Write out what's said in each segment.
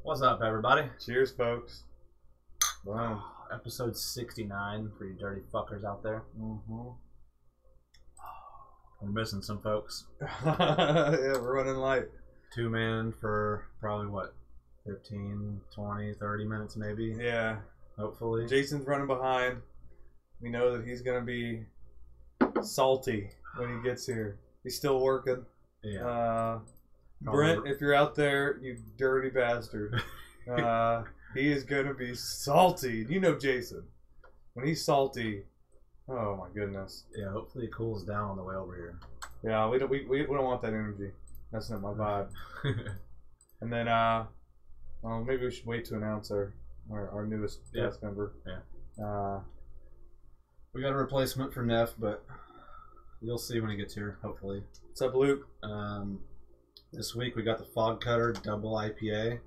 What's up, everybody? Cheers, folks. Wow. Episode 69 for you dirty fuckers out there. Mm-hmm. We're missing some folks. Yeah, we're running light. 2 men for probably, what, 15, 20, 30 minutes maybe? Yeah. Hopefully. Jason's running behind. We know that he's going to be salty when he gets here. He's still working. Yeah. Brent, if you're out there, you dirty bastard. He is going to be salty. You know Jason. When he's salty, oh my goodness. Yeah, hopefully it cools down on the way over here. Yeah, we don't want that energy. That's not my vibe. And then, well, maybe we should wait to announce our newest cast member. Yeah. We got a replacement for Neff, but you'll see when he gets here, hopefully. What's up, Luke? This week we got the Fogcutter Double IPA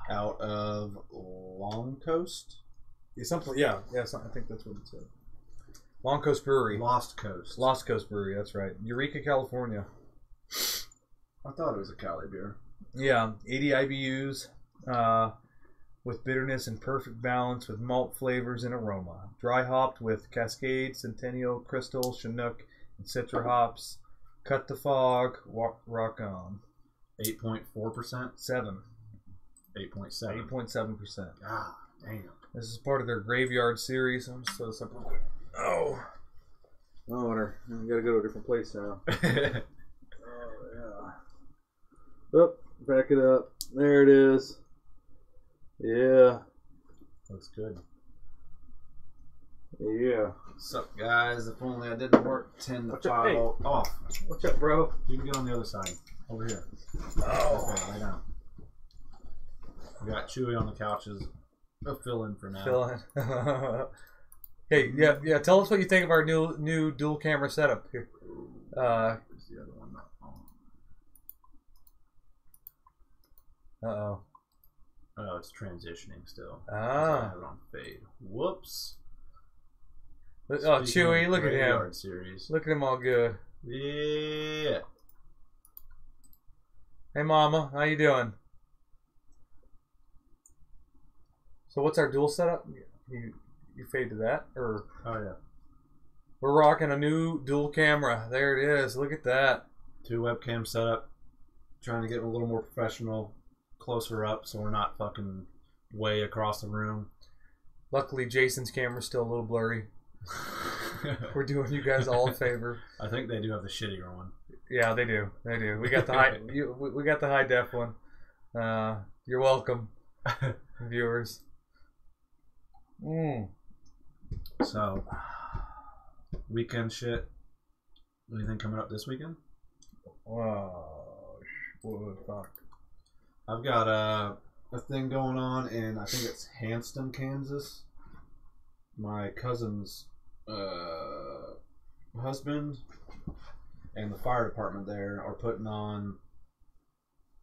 out of Long Coast. Yeah, something. Yeah. I think that's what it said. Long Coast Brewery. Lost Coast. Lost Coast Brewery. That's right. Eureka, California. I thought it was a Cali beer. Yeah, 80 IBUs, with bitterness and perfect balance with malt flavors and aroma. Dry hopped with Cascade, Centennial, Crystal, Chinook, and Citra hops. Cut the fog, rock on. 8.4%? 7. 8.7. 8.7%. God damn. This is part of their Graveyard series. I'm just so simple. Oh, water. I gotta go to a different place now. Oh, yeah. Oh, back it up. There it is. Yeah. Looks good. Yeah. What's up, guys? If only I didn't work 10 to 5 Hey. off. What's up, bro? You can get on the other side. Over here. Oh. Okay, lay down. We got Chewy on the couches. A fill-in for now. Fill in. Hey, yeah. Tell us what you think of our new dual camera setup here. Where's the other one? Not on. Uh-oh. Oh, it's transitioning still. Ah. I have it on fade. Whoops. Oh, Chewy, look at him. Graveyard series. Look at him all good. Yeah. Hey, Mama, how you doing? So what's our dual setup? You fade to that, or? Oh yeah. We're rocking a new dual camera. There it is. Look at that. 2 webcam setup. Trying to get a little more professional, closer up, so we're not fucking way across the room. Luckily, Jason's camera's still a little blurry. We're doing you guys all a favor. I think they do have the shittier one. Yeah, they do. They do. We got the high. We got the high def one. You're welcome, viewers. So, weekend shit. Anything coming up this weekend? Oh, fuck. I've got a thing going on in, I think it's Hanston, Kansas. My cousin's husband and the fire department there are putting on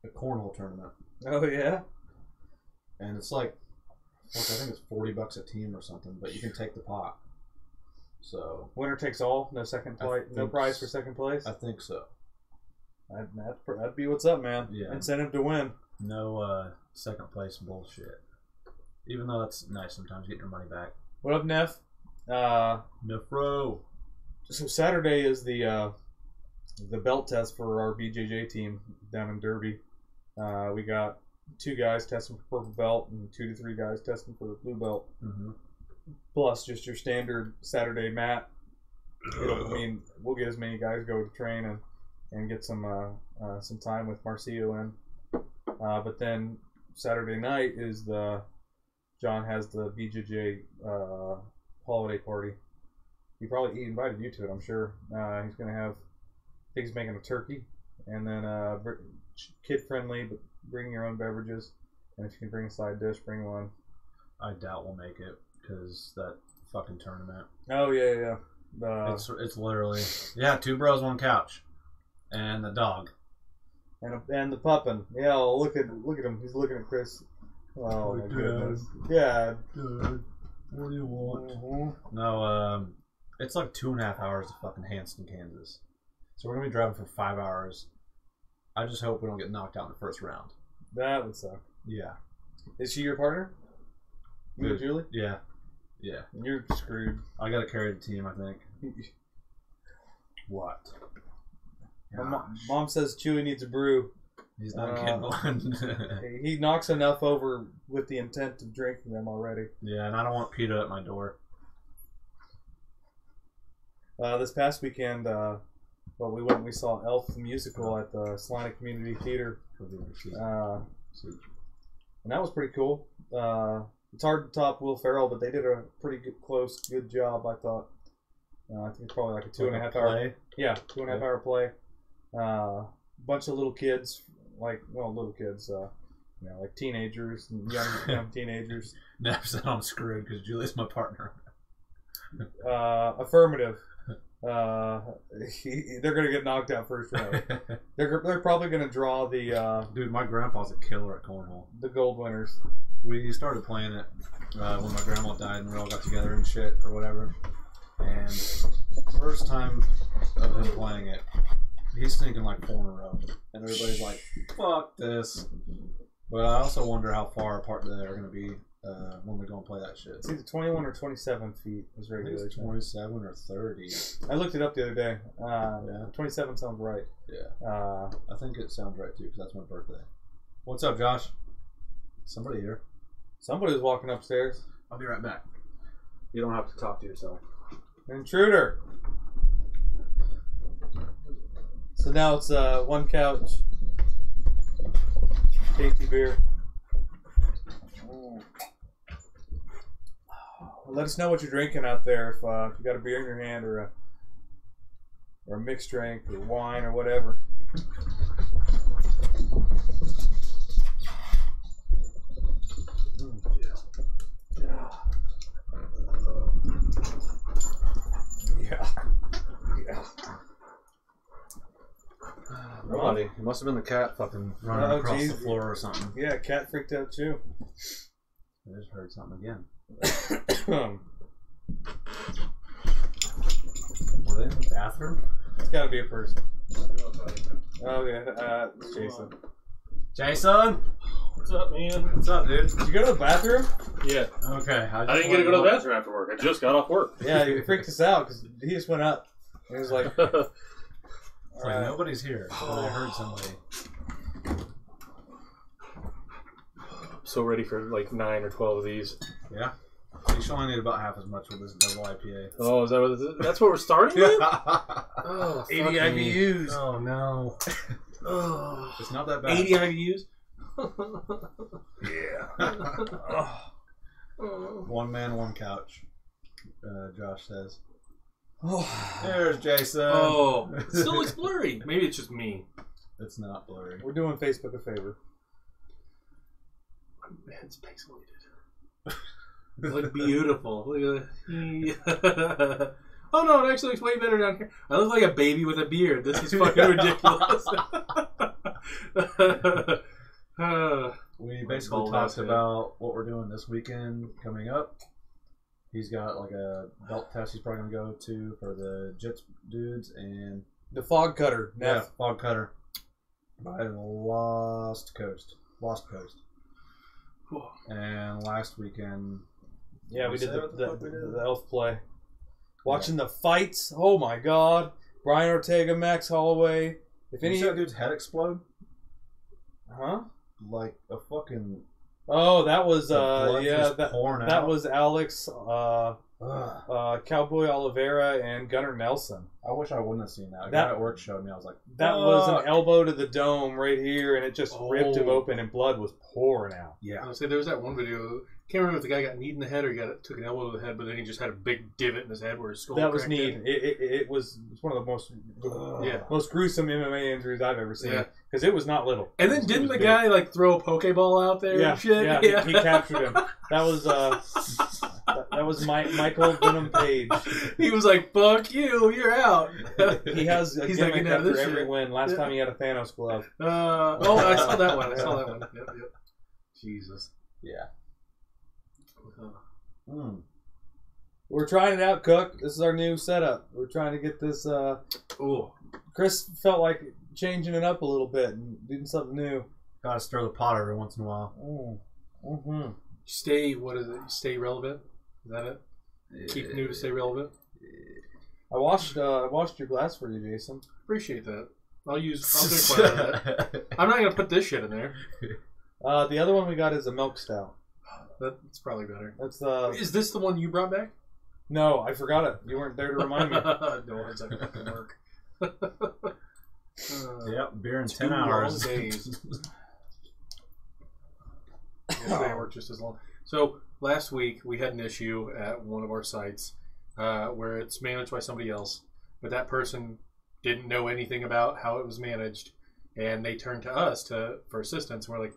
a cornhole tournament. Oh, yeah? And it's like, I think it's $40 a team or something, but you can take the pot. So Winner takes all. No second place. No prize for second place. I think so. That'd be what's up, man. Yeah. Incentive to win. No second place bullshit. Even though that's nice sometimes, getting your money back. What up, Neff? Nefro. So Saturday is the belt test for our BJJ team down in Derby. We got 2 guys testing for purple belt and 2 to 3 guys testing for blue belt. Mm-hmm. Plus just your standard Saturday mat. We'll get as many guys go to train and get some time with Marcio in. But then Saturday night is John has the BJJ holiday party. He invited you to it, I'm sure. He's gonna have. I think he's making a turkey, and then kid friendly, but bring your own beverages. And if you can bring a side dish, bring one. I doubt we'll make it because that fucking tournament. Oh yeah. It's literally 2 bros, 1 couch, and the dog. And the puppin. Yeah, look at him. He's looking at Chris. Oh my goodness. Yeah. Dad, what do you want? Mm-hmm. No, it's like 2.5 hours to fucking Hanston, Kansas. So we're gonna be driving for 5 hours. I just hope we don't get knocked out in the first round. That would suck. Yeah. Is she your partner? You and Julie? Yeah. Yeah. You're screwed. I gotta carry the team, I think. What? Mom says Chewie needs a brew. He's not getting one. He knocks enough over with the intent of drinking them already. Yeah, and I don't want PETA at my door. This past weekend, we went and we saw Elf the musical at the Salina Community Theater. And that was pretty cool. It's hard to top Will Ferrell, but they did a pretty good job, I thought. I think it's probably like a 2.5 hour. Yeah, 2.5 hour play. Bunch of little kids, like teenagers, young teenagers. Never said I'm screwed because Julie's my partner. Affirmative. They're gonna get knocked out first round. They're probably gonna draw the dude. My grandpa's a killer at cornhole. The gold winners. We started playing it when my grandma died, and we all got together and shit or whatever. And first time of him playing it, he's thinking like 4 in a row, and everybody's like, "Fuck this." But I also wonder how far apart they're gonna be when we go and play that shit. It's either 21 or 27 feet is regular. 27 or 30. I looked it up the other day. Yeah, 27 sounds right. Yeah. I think it sounds right too because that's my birthday. What's up, Josh? Somebody here. Somebody was walking upstairs. I'll be right back. You don't have to talk to yourself. Intruder. So now it's one couch. Tasty beer. Let us know what you're drinking out there. If you got a beer in your hand or a mixed drink or wine or whatever. Yeah. Nobody. It must have been the cat fucking running across the floor or something. Yeah, cat freaked out too. I just heard something again. Were they in the bathroom? It's gotta be a person. Oh yeah, it's Jason. Jason? What's up, man? What's up, dude? Did you go to the bathroom? Yeah. Okay. I didn't get to go to the bathroom after work. I just got off work. Yeah, he freaked us out because he just went up. He was like, it's like nobody's here. So I heard somebody. So ready for like 9 or 12 of these. Yeah. You should only need about half as much with this double IPA. Oh, is that what that's what we're starting with? Oh, 80 IBUs. Oh no. Oh, it's not that bad. 80 IBUs. Yeah. One man, one couch. Josh says. There's Jason. Oh, it still looks blurry. Maybe it's just me. It's not blurry. We're doing Facebook a favor. My head's pixelated. Look beautiful. Look at oh no, it actually looks way better down here. I look like a baby with a beard. This is fucking ridiculous. We basically talked about what we're doing this weekend coming up. He's got like a belt test he's probably going to go to for the Jits dudes and the Fogcutter. Yeah, Fogcutter by the Lost Coast. And last weekend, yeah, we did the elf play. Watching the fights. Oh my God! Brian Ortega, Max Holloway. If any that dude's head explode, huh? Like a fucking. Oh, that was that was Alex, Cowboy Oliveira, and Gunnar Nelson. I wish I wouldn't have seen that. A guy at work showed me. I was like, that was an elbow to the dome right here, and it just ripped him open, and blood was pouring out. Yeah. I was say there was that one video. Can't remember if the guy got kneed in the head or took an elbow to the head, but then he just had a big divot in his head where his skull. That was neat. It was one of the most gruesome MMA injuries I've ever seen. Because it was not little. And then didn't the guy like throw a Pokeball out there? Yeah, and shit? Yeah. He captured him. That was Michael Venom Page. He was like, "Fuck you, you're out." He has a gimmick after every win. Last time he had a Thanos glove. I saw that one. Yep. Jesus. Yeah. We're trying it out, Cook. This is our new setup. We're trying to get this. Chris felt like changing it up a little bit and doing something new. Gotta stir the pot every once in a while. Mm-hmm. Stay, what is it? Stay relevant? Is that it? Keep new to stay relevant? I washed your glass for you, Jason. Appreciate that. I'll drink one of that. I'm not going to put this shit in there. The other one we got is a milk stout. That's probably better. That's Is this the one you brought back? No, I forgot it. You weren't there to remind me. No, it's like fucking work. Yep, beer in 10 hours. Days. I worked just as long. So last week we had an issue at one of our sites where it's managed by somebody else, but that person didn't know anything about how it was managed, and they turned to us for assistance. And we're like,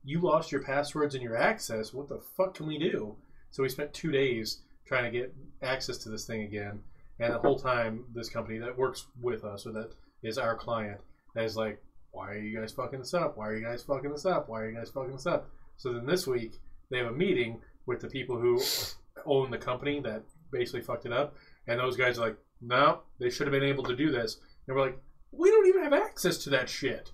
"You lost your passwords and your access. What the fuck can we do?" So we spent 2 days trying to get access to this thing again, and the whole time this company that works with us, or that is our client, is like, "Why are you guys fucking this up? Why are you guys fucking this up? Why are you guys fucking this up?" So then this week they have a meeting with the people who own the company that basically fucked it up, and those guys are like, "No, they should have been able to do this." And we're like, "We don't even have access to that shit."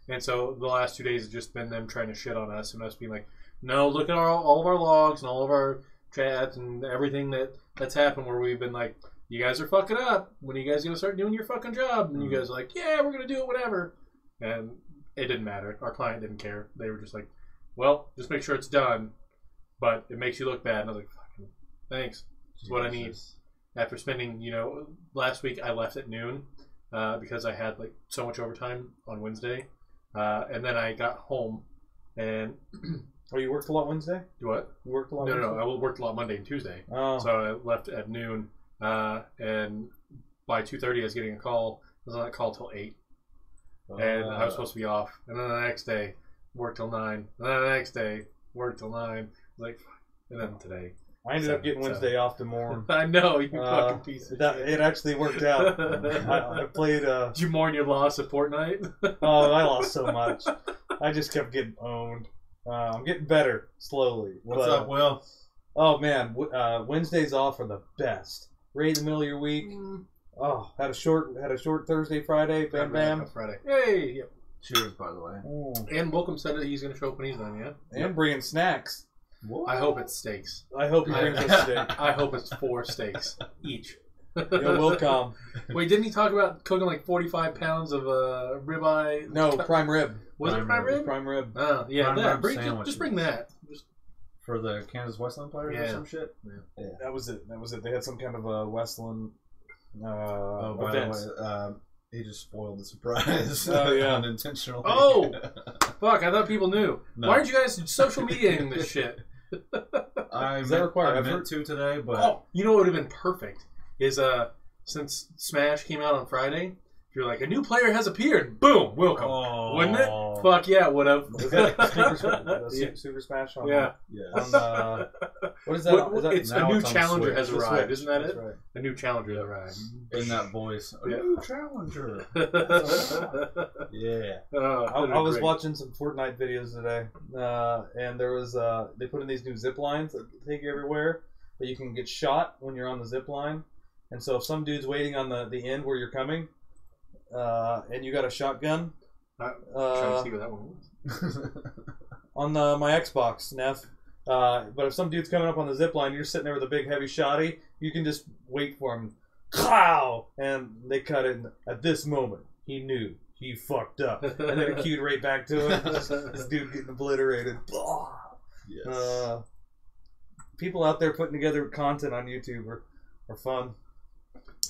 And so the last 2 days have just been them trying to shit on us and us being like, "No, look at all of our logs and all of our chats and everything that's happened where we've been like, you guys are fucking up. When are you guys going to start doing your fucking job?" And you guys are like, "Yeah, we're going to do it, whatever." And it didn't matter. Our client didn't care. They were just like, "Well, just make sure it's done, but it makes you look bad." And I was like, "Fucking thanks. That's what I need." After spending, last week I left at noon because I had like so much overtime on Wednesday. And then I got home and... Oh, you worked a lot Wednesday? Do what? You worked a lot No, Wednesday? I worked a lot Monday and Tuesday. Oh. So I left at noon, and by 2:30 I was getting a call. I was on that call till 8. And I was supposed to be off. And then the next day, worked till 9. And then the next day, worked till 9. I was like, fuck. And then today. I ended up getting Wednesday off to mourn. I know, you fucking piece of shit. It actually worked out. I played... Did you mourn your loss of Fortnite? Oh, I lost so much. I just kept getting owned. I'm getting better, slowly. What's up, Will? Oh, man. Wednesdays off are the best. Right in the middle of your week. Oh, had a short Thursday, Friday. Bam, bam. Friday. Hey! Yep. Cheers, by the way. And Welcome said that he's going to show up when he's done, yeah? And bringing snacks. What? I hope it's steaks. I hope he brings us steak. I hope it's 4 steaks each. Yo, welcome. Wait, didn't he talk about cooking like 45 pounds of ribeye? No, prime rib. Was it prime rib? Prime rib. Oh, yeah, Prime that. rib Just bring that. Just for the Kansas Westland players or some shit? Yeah. That was it. They had some kind of a Westland by events. the way, he just spoiled the surprise. Oh, yeah. Unintentionally. Oh! Fuck, I thought people knew. No. Why aren't you guys social mediating this shit? I require effort? meant to today, but... Oh, you know what would have been perfect? Is, since Smash came out on Friday, if you're like, a new player has appeared, boom, welcome. Oh. Wouldn't it? Fuck yeah, would have. Was that Super Smash on? Yeah. Yes. On, what is that? It's a now new it's on challenger Switch. has The arrived, Switch. isn't that That's it? right. A new challenger has arrived. In that voice. A Yeah. new challenger. Yeah. I was watching some Fortnite videos today, and there was they put in these new zip lines that take you everywhere, but you can get shot when you're on the zip line. And so if some dude's waiting on the end where you're coming, and you got a shotgun, trying to see what that one was. on my Xbox, Neff. But if some dude's coming up on the zip line, you're sitting there with a big heavy shotty, you can just wait for him. Clow! And they cut it. At this moment, he knew. He fucked up. And then it cued right back to it. This dude getting obliterated. Yes. People out there putting together content on YouTube are fun.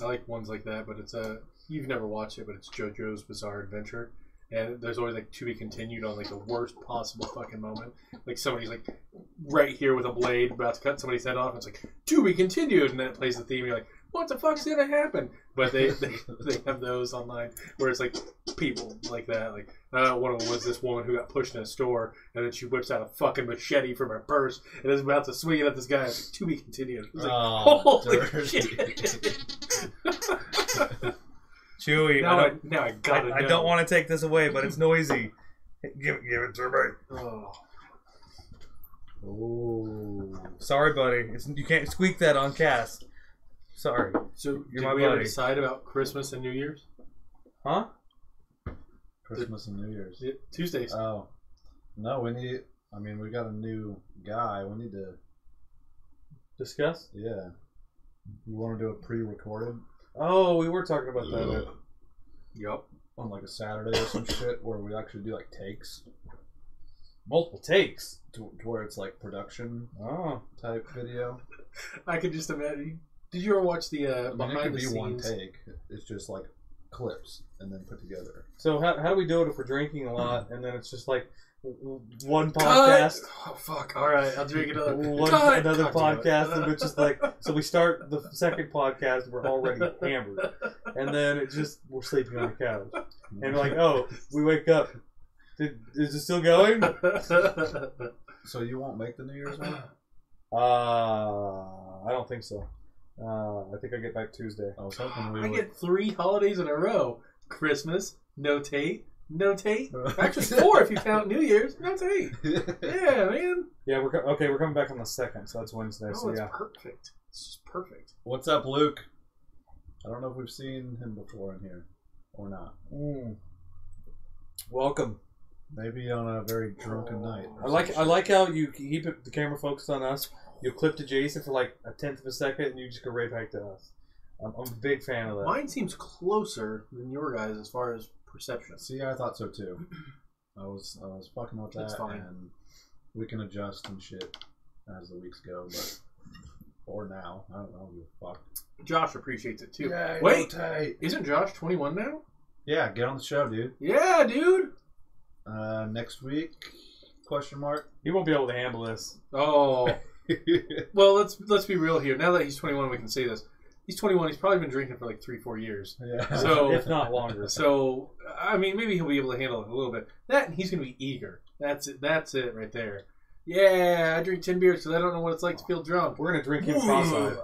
I like ones like that, but it's you've never watched it, but it's JoJo's Bizarre Adventure. And there's always like to be continued on like the worst possible fucking moment. Like somebody's like right here with a blade about to cut somebody's head off, and it's like to be continued, and then it plays the theme. And you're like, what the fuck's gonna happen? But they have those online where it's like people like that. Like one of them was this woman who got pushed in a store, and then she whips out a fucking machete from her purse and is about to swing it at this guy. It's like, to be continued. It's like, holy shit. Chewy, Now I gotta know. I don't want to take this away, but it's noisy. Give it to me. Oh. Sorry, buddy. You can't squeak that on cast. Sorry. So You're did my we ever buddy. decide about Christmas and New Year's? Huh? Christmas and New Year's. Tuesdays. Oh. No, we got a new guy. We need to discuss. Yeah. You want to do a pre-recorded? Oh, we were talking about that. Yup. On like a Saturday or some shit where we actually do like takes. Multiple takes. To where it's like production type video. I could just imagine. Did you ever watch the behind the scenes? It could be one take. It's just like clips and then put together. So how do we do it if we're drinking a lot and then it's just like one podcast? Oh fuck! All right, I'll drink another. Another podcast, and it's just like so. We start the second podcast, we're already hammered, and then we're sleeping on the couch, and like, oh, we wake up. Is it still going? So you won't make the New Year's one? I don't think so. I think I get back Tuesday. I was hoping I get 3 holidays in a row: Christmas, no Tate. Actually, 4 if you count New Year's. No Tate. Yeah, man. Yeah, we're coming back on the 2nd, so that's Wednesday. Oh, so it's yeah, perfect. It's just perfect. What's up, Luke? I don't know if we've seen him before in here or not. Welcome. Maybe on a very drunken night. I like how you keep the camera focused on us. You clip to Jason for like a 1/10 of a second, and you just go right back to us. I'm a big fan of that. Mine seems closer than your guys as far as perception. See, I thought so too. I was fucking with that, That's fine. And we can adjust and shit as the weeks go, but or now, I don't give a fuck. Josh appreciates it too. Yeah, wait, isn't Josh 21 now? Yeah, get on the show, dude. Yeah, dude. Next week? Question mark. He won't be able to handle this. Oh. Well, let's be real here. Now that he's 21, we can say this. He's 21. He's probably been drinking for like 3-4 years. Yeah. So if not longer. So I mean, maybe he'll be able to handle it a little bit. That and he's going to be eager. That's it. That's it right there. Yeah, I drink 10 beers because I don't know what it's like to feel drunk. We're going to drink him cross-eyed.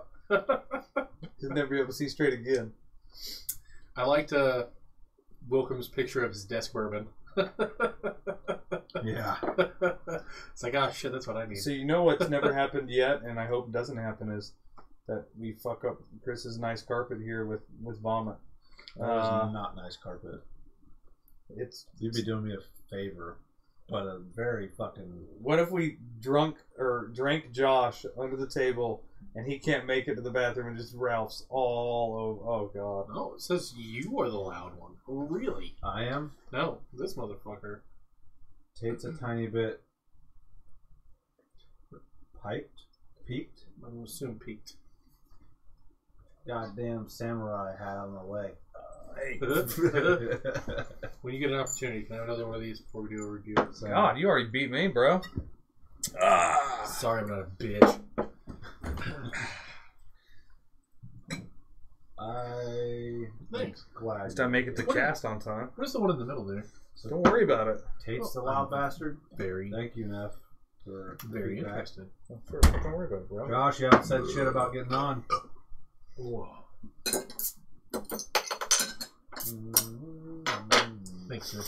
He'll never be able to see straight again. I liked Wilkham's picture of his desk bourbon. Yeah. It's like, oh shit, that's what I need. So you know what's never happened yet, and I hope doesn't happen, is that we fuck up Chris's nice carpet here with vomit. That was not nice carpet. You'd be doing me a favor, but a very fucking. What if we drank Josh under the table, and he can't make it to the bathroom, and just Ralph's all over? Oh god. No, it says you are the loud one. Really? I am? No, this motherfucker. Tate's a tiny bit peaked. I'm gonna assume peaked. Goddamn samurai hat on the way. When you get an opportunity, can I have another one of these before we do a review? So, God, you already beat me, bro. Sorry, I'm not a bitch. Thanks. Glad. Just gotta make it to cast on time. Where's the one in the middle there? So Don't worry about it. Tate's the loud bastard. Very, Thank you, Neff, for very feedback. interested. Don't worry about it, bro. Josh, you haven't said shit about getting on. Whoa. Thanks, sir.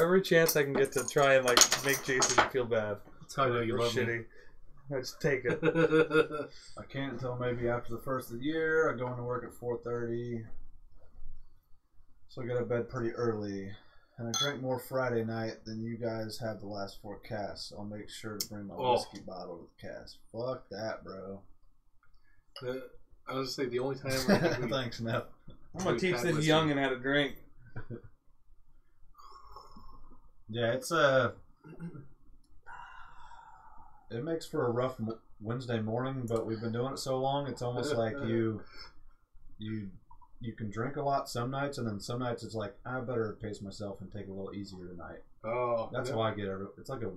Every chance I can get to try and like make Jason feel bad. That's how I know you Or love shitty. me. I just take it. I can't until maybe after the first of the year. I go into work at 4:30, so I go to bed pretty early. And I drank more Friday night than you guys have the last 4 casts. I'll make sure to bring my whiskey bottle with cast. Fuck that, bro. I was gonna say the only time. I think we, Thanks, Neff. I'm gonna teach this youngin' how to drink. Yeah, it's it makes for a rough Wednesday morning, but we've been doing it so long, it's almost like you can drink a lot some nights, and then some nights it's like, I better pace myself and take it a little easier tonight. Oh, That's how I get it. It's like a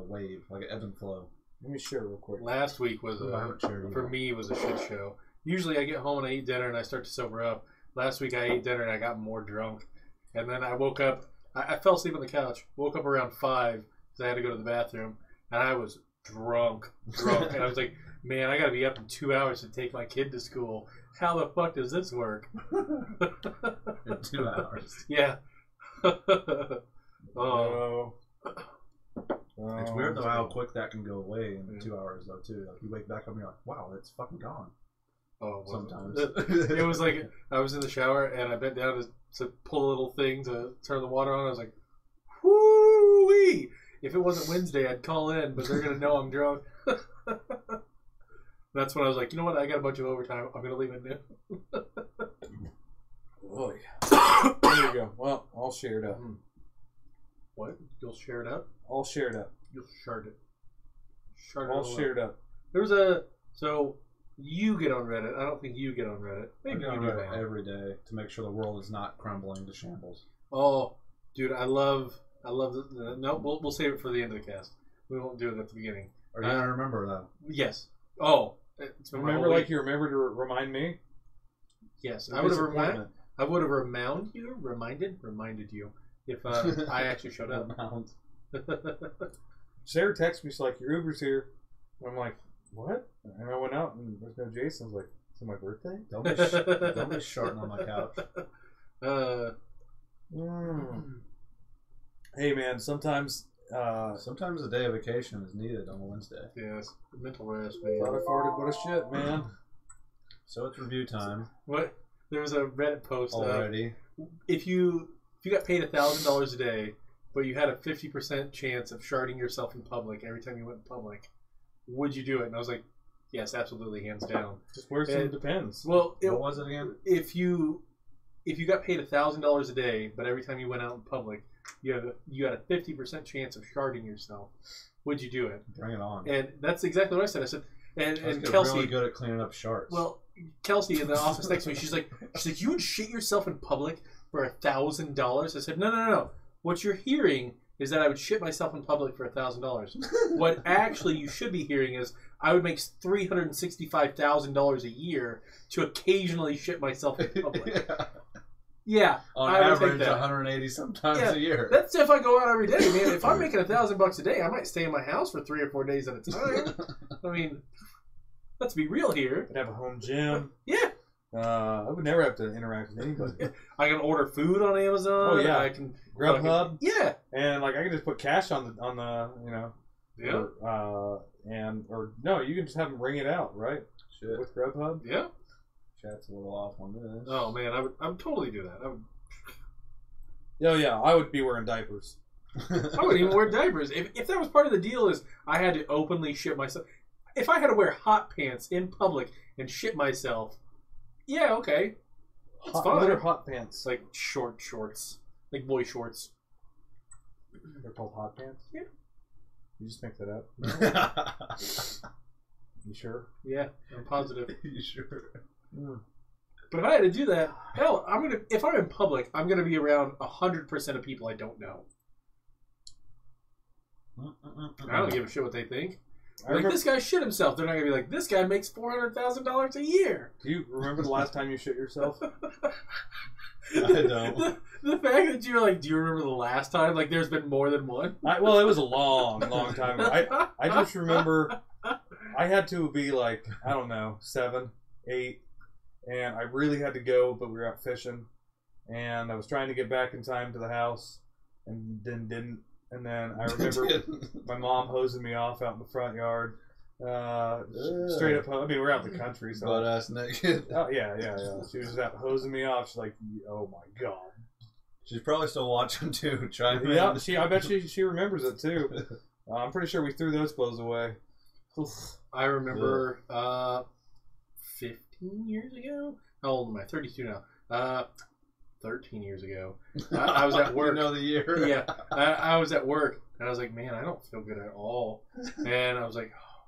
wave, like an ebb and flow. Let me share real quick. last week was for me was a shit show. Usually I get home and I eat dinner and I start to sober up. Last week I ate dinner and I got more drunk, and then I woke up. I fell asleep on the couch. Woke up around 5 because I had to go to the bathroom, and I was drunk, and I was like, man, I gotta be up in 2 hours to take my kid to school. How the fuck does this work? In 2 hours. Yeah. Oh. It's weird though how quick that can go away in 2 hours though too. Like you wake back up and you're like, wow, it's fucking gone. Oh, sometimes. It was like I was in the shower and I bent down to pull a little thing to turn the water on. I was like, whoo-wee! If it wasn't Wednesday, I'd call in, but they're going to know I'm drunk. That's when I was like, you know what? I got a bunch of overtime. I'm going to leave it new. Boy. There you go. Well, all shared up. What? You'll share it up? All shared up. You'll shard it. Shard it All shared up. There was a... So, you get on Reddit. I don't think you get on Reddit. Maybe I you go do on Reddit now. every day to make sure the world is not crumbling to shambles. Oh, dude, I love no, we'll save it for the end of the cast. We won't do it at the beginning. Are you gonna remember though? Yes. Oh, it's been Remember, like you remember to remind me. Yes, I would have reminded you if I actually showed up. Sarah texted me, she's like, "Your Uber's here." I'm like, "What?" And I went out and there's no Jason. I was like, "It's my birthday." Don't be sharting on my couch. Hey man, sometimes a day of vacation is needed on a Wednesday. Yes, mental rest, man. thought I farted. What a shit, man. So it's review time. What? There was a Reddit post already. If you got paid $1,000 a day, but you had a 50% chance of sharding yourself in public every time you went in public, would you do it? And I was like, yes, absolutely, hands down. Just where's it depends. Well, what was it again? If you got paid $1,000 a day, but every time you went out in public, you had a 50% chance of sharding yourself, would you do it? Bring it on. And that's exactly what I said. I said, and Kelsey, really good at cleaning up sharts. Well, Kelsey in the office next to me, she's like, you would shit yourself in public for $1,000? I said, no. What you're hearing is that I would shit myself in public for $1,000. What actually you should be hearing is I would make $365,000 a year to occasionally shit myself in public. Yeah, on average, 180 sometimes a year. That's if I go out every day, man. If I'm making $1,000 a day, I might stay in my house for 3 or 4 days at a time. I mean, let's be real here. I'd have a home gym. Yeah. I would never have to interact with anybody. I can order food on Amazon. Oh yeah, I can Grubhub. Yeah, and like I can just put cash on the Yeah. Or no, you can just have them ring it out, right? Shit. With Grubhub. Yeah. Chat's a little off on this. Oh man, I would totally do that. Oh yeah, I would be wearing diapers. I wouldn't even wear diapers. If that was part of the deal is I had to openly shit myself. If I had to wear hot pants in public and shit myself, yeah, okay. It's fine. What are hot pants? Like shorts. Like boy shorts. They're called hot pants? Yeah. You just make that up? You sure? Yeah, I'm positive. You sure? But if I had to do that, hell, if I'm in public, I'm gonna be around 100% of people I don't know. I don't give a shit what they think. This guy shit himself. They're not gonna be like, this guy makes $400,000 a year. Do you remember the last time you shit yourself? I don't. The fact that you're like, do you remember the last time? Like, there's been more than one. Well, it was a long time ago. I just remember I had to be like, I don't know, 7, 8, and I really had to go, but we were out fishing, and I was trying to get back in time to the house, and then didn't. And then I remember my mom hosing me off out in the front yard. Straight up, I mean, we're out in the country, so butt ass naked. Oh yeah. She was out hosing me off. She's like, "Oh my god." She's probably still watching too. Yeah, I bet she remembers it too. I'm pretty sure we threw those clothes away. I remember 15 years ago. How old am I? 32 now. 13 years ago. I was at work. You know the year? Yeah. I was at work, and I was like, man, I don't feel good at all. And I was like, oh,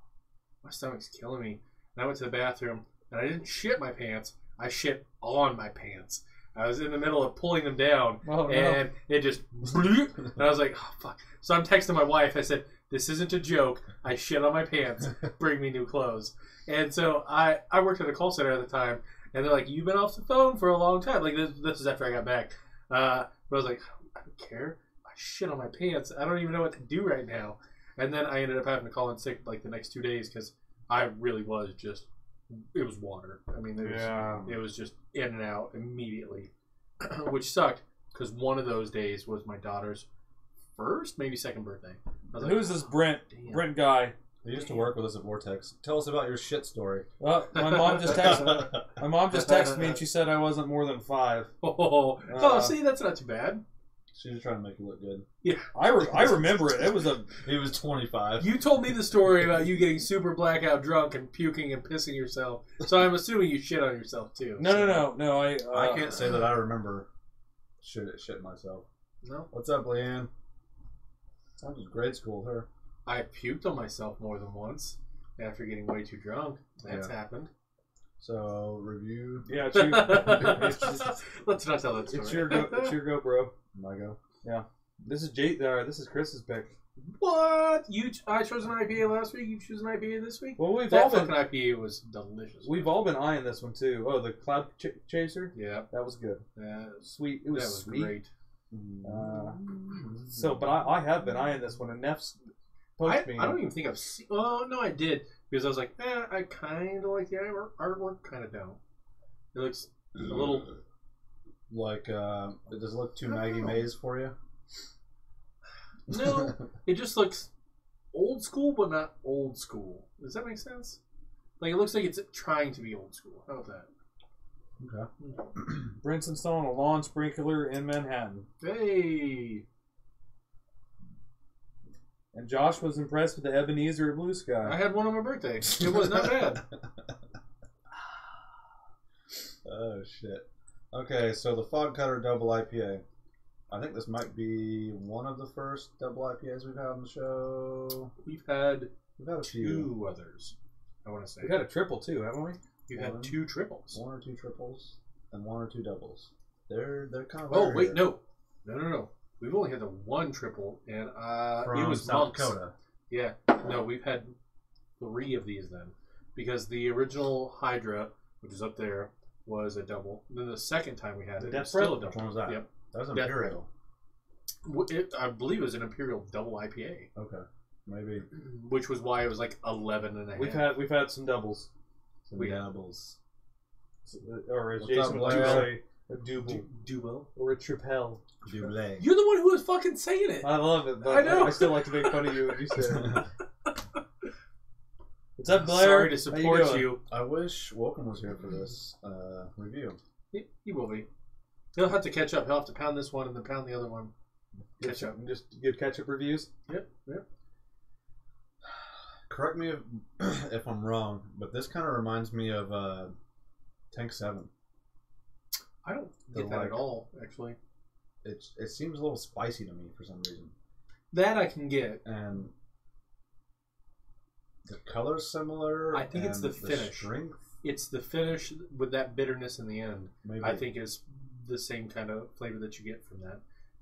my stomach's killing me. And I went to the bathroom, and I didn't shit my pants. I shit on my pants. I was in the middle of pulling them down, and it just... And I was like, oh, fuck. So I'm texting my wife. I said, this isn't a joke. I shit on my pants. Bring me new clothes. And so I worked at a call center at the time, and they're like, you've been off the phone for a long time. Like, this is after I got back. But I was like, I don't care. I shit on my pants. I don't even know what to do right now. And then I ended up having to call in sick like the next 2 days because I really was just, it was water. I mean, it was just in and out immediately, which sucked because one of those days was my daughter's first, maybe second birthday. I was like, who's this Brent? damn. Brent guy. You used to work with us at Vortex. Tell us about your shit story. Well, my mom just texted me and she said I wasn't more than 5. See, that's not too bad. She was trying to make you look good. Yeah, I remember it. It was He was 25. You told me the story about you getting super blackout drunk and puking and pissing yourself. So I'm assuming you shit on yourself too. No. I can't say that I remember shit myself. No. What's up, Leanne? I was grade school with her. I puked on myself more than once after getting way too drunk. That's happened. So review. Yeah, it's you. Let's not tell that story. It's your go, bro. My go. Yeah. This is Chris's pick. What? I chose an IPA last week. You choose an IPA this week. Well, that fucking IPA was delicious. We've all been eyeing this one too. Oh, the Cloud Chaser. Yeah, that was good. Sweet. It was sweet. Great. But I have been eyeing this one, and Neff's poached me. I don't even think I've seen. Oh no, I did because I was like, I kind of like the artwork. Kind of don't. It looks a little like. Does it look too Maggie Mays for you? No, it just looks old school, but not old school. Does that make sense? Like it looks like it's trying to be old school. How about that? Okay. Brent's installing a lawn sprinkler in Manhattan. Hey. And Josh was impressed with the Ebenezer at Blue Sky. I had one on my birthday. It was not bad. Oh shit. Okay, so the Fogcutter Double IPA. I think this might be one of the first double IPAs we've had on the show. We've had a few. 2 others. I want to say we've had a triple too, haven't we? We've had 2 triples. 1 or 2 triples and 1 or 2 doubles. They're kind of. Oh wait, no. We've only had the 1 triple, and from it was South Monks. Dakota. Yeah, no, we've had 3 of these then, because the original Hydra, which is up there, was a double. Then the second time we had it, it was still a double. Which one was that? Yep, that was Imperial. I believe it was an Imperial double IPA. Okay, maybe. Which was why it was like 11 and a half. We've had some doubles. Doubles. Or as What's Jason up, would Blair? say, a double. Double. Or a triple. Double. You're the one who was fucking saying it. I love it, but I know. I still like to make fun of you when you say it. What's up, Blair? Sorry to support you. I wish Welcome was here for this review. He will be. He'll have to catch up. He'll have to pound this one and then pound the other one. Catch up. Just give catch up reviews. Yep. Correct me if I'm wrong, but this kind of reminds me of Tank 7. I don't get that at all, actually. It seems a little spicy to me for some reason. That I can get. And the color's similar. I think it's the finish. Strength. It's the finish with that bitterness in the end. Maybe. I think is the same kind of flavor that you get from that.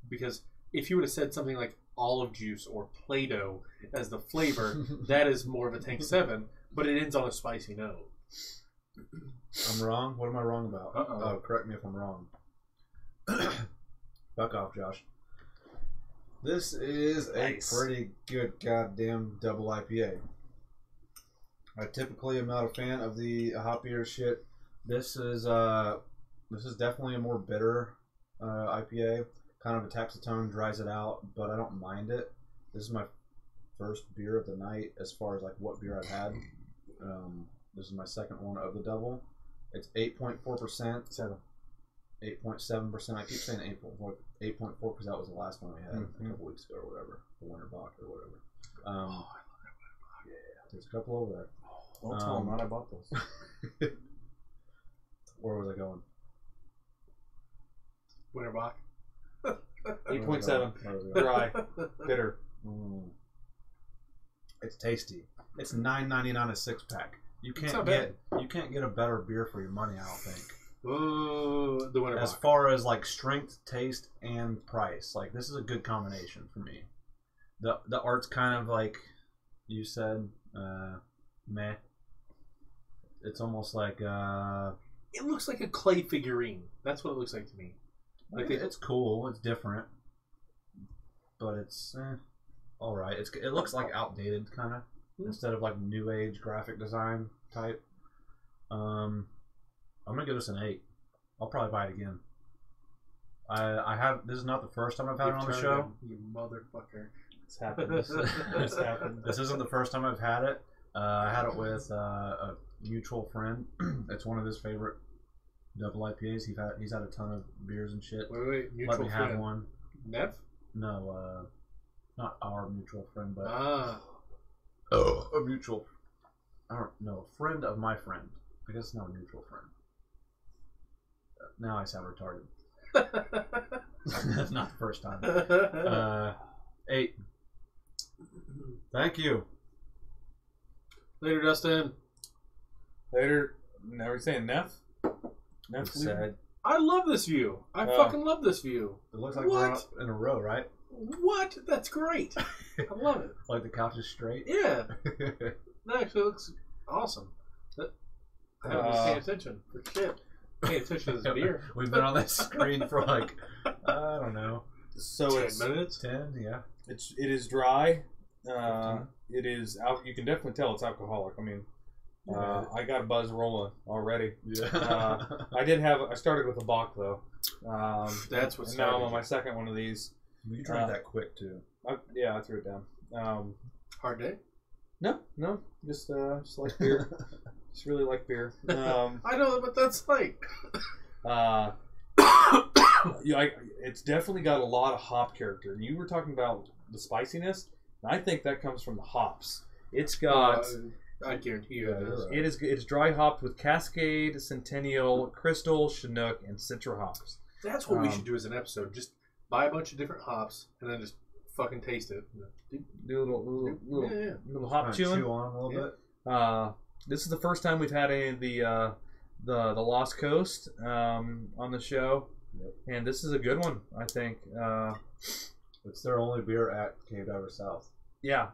Because if you would have said something like olive juice or Play-Doh as the flavor, that is more of a Tank 7, but it ends on a spicy note. I'm wrong? What am I wrong about? Oh, correct me if I'm wrong. Fuck off, Josh. This is a pretty good goddamn double IPA. I typically am not a fan of the hoppier shit. This is definitely a more bitter IPA. Kind of attacks the tone, dries it out, but I don't mind it. This is my first beer of the night as far as like what beer I've had. This is my second one of the double. It's 8.4%. 8.7%. I keep saying 8.4 because that was the last one we had a couple weeks ago or whatever. The Winter Bock or whatever. I love that Winter Bock. Yeah, there's a couple over there. Don't tell them I bought those. Where was I going? Winter Bock. 8.7. Dry. Bitter. It's tasty. It's $9.99 a 6-pack. You can't get a better beer for your money, I don't think. Ooh, the Winter Bock. As far as like strength, taste, and price, like this is a good combination for me. The art's kind of like you said, meh. It's almost like it looks like a clay figurine. That's what it looks like to me. Like it's cool. It's different, but it's all right. It looks like outdated kind of instead of like new age graphic design type. I'm gonna give this an 8. I'll probably buy it again. I have. This is not the first time I've had it on the show. You motherfucker! It's happened. It's happened. This isn't the first time I've had it. I had it with a mutual friend. It's one of his favorite double IPAs. He's had a ton of beers and shit. Wait, mutual Let me friend. have one. Nev? No, not our mutual friend, but Ah. a mutual. I don't know, a friend of my friend. I guess it's not a mutual friend. Now I sound retarded. That's not the first time. 8. Thank you. Later, Dustin. Later. Now we're saying Neff. Neff Sad. I love this view. I fucking love this view. It looks like we're up in a row, right? What? That's great. I love it. Like the couch is straight. Yeah. That actually looks awesome. I haven't been paying attention for shit. Paying attention to this beer. We've been on that screen for like, I don't know. So 10 it's minutes? 10, yeah. it is dry. It is you can definitely tell it's alcoholic. I mean, I got a buzz rolling already. Yeah. I started with a Bach though. That's what's and now I'm on my second one of these. You drank that quick too. I threw it down. Hard day? No, just like beer. Just really like beer. I know, but that's like... It's definitely got a lot of hop character. And you were talking about the spiciness. And I think that comes from the hops. It's got... I guarantee you it is. It's dry hopped with Cascade, Centennial, Crystal, Chinook, and Citra hops. That's what we should do as an episode. Just buy a bunch of different hops and then just fucking taste it. Do a little hop chewing. Chew on a little bit. This is the first time we've had any of the Lost Coast on the show, and this is a good one, I think. It's their only beer at Cave Diver South. Yeah.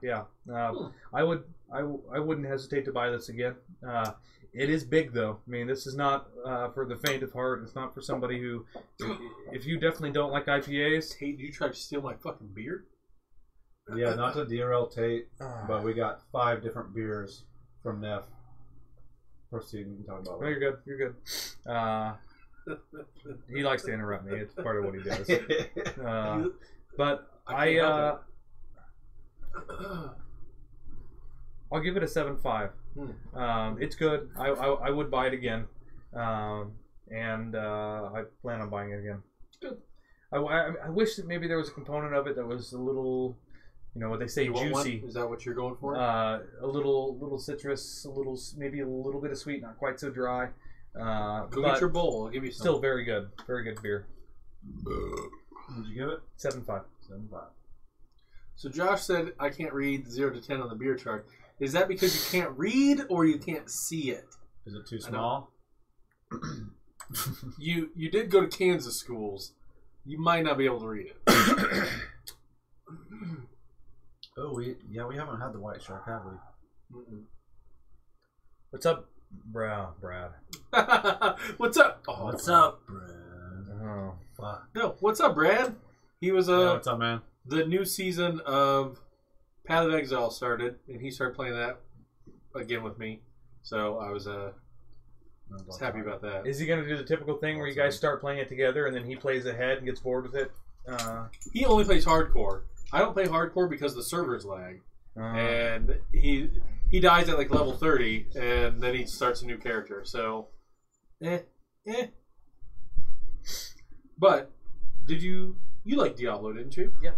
I wouldn't hesitate to buy this again. It is big though. I mean, this is not for the faint of heart. It's not for somebody who, if you definitely don't like IPAs. Tate, did you try to steal my fucking beer? Yeah, not to derail Tate, but we got 5 different beers from Neff. Proceed, we can talk about it. No, you're good. He likes to interrupt me. It's part of what he does. But I'll give it a 7.5. It's good. I would buy it again, and I plan on buying it again. Good. I wish that maybe there was a component of it that was a little, what they say, juicy. Is that what you're going for? A little citrus, maybe a little bit of sweet, not quite so dry. Go get your bowl. I'll give you some. Still very good beer. Did you give it? 7.5. 7.5. So Josh said I can't read 0 to 10 on the beer chart. Is that because you can't read or you can't see it? Is it too small? You did go to Kansas schools. You might not be able to read it. Oh, we haven't had the White Shark, have we? What's up, Brad? What's up? Oh, what's up, Brad? Oh, fuck. No, what's up, Brad? He was what's up, man? The new season of Path of Exile started, and he started playing that again with me. So I was happy about that. Is he going to do the typical thing where you guys start playing it together and then he plays ahead and gets bored with it? He only plays hardcore. I don't play hardcore because the servers lag, and he dies at like level 30, and then he starts a new character. So, But did you like Diablo, didn't you? Yeah.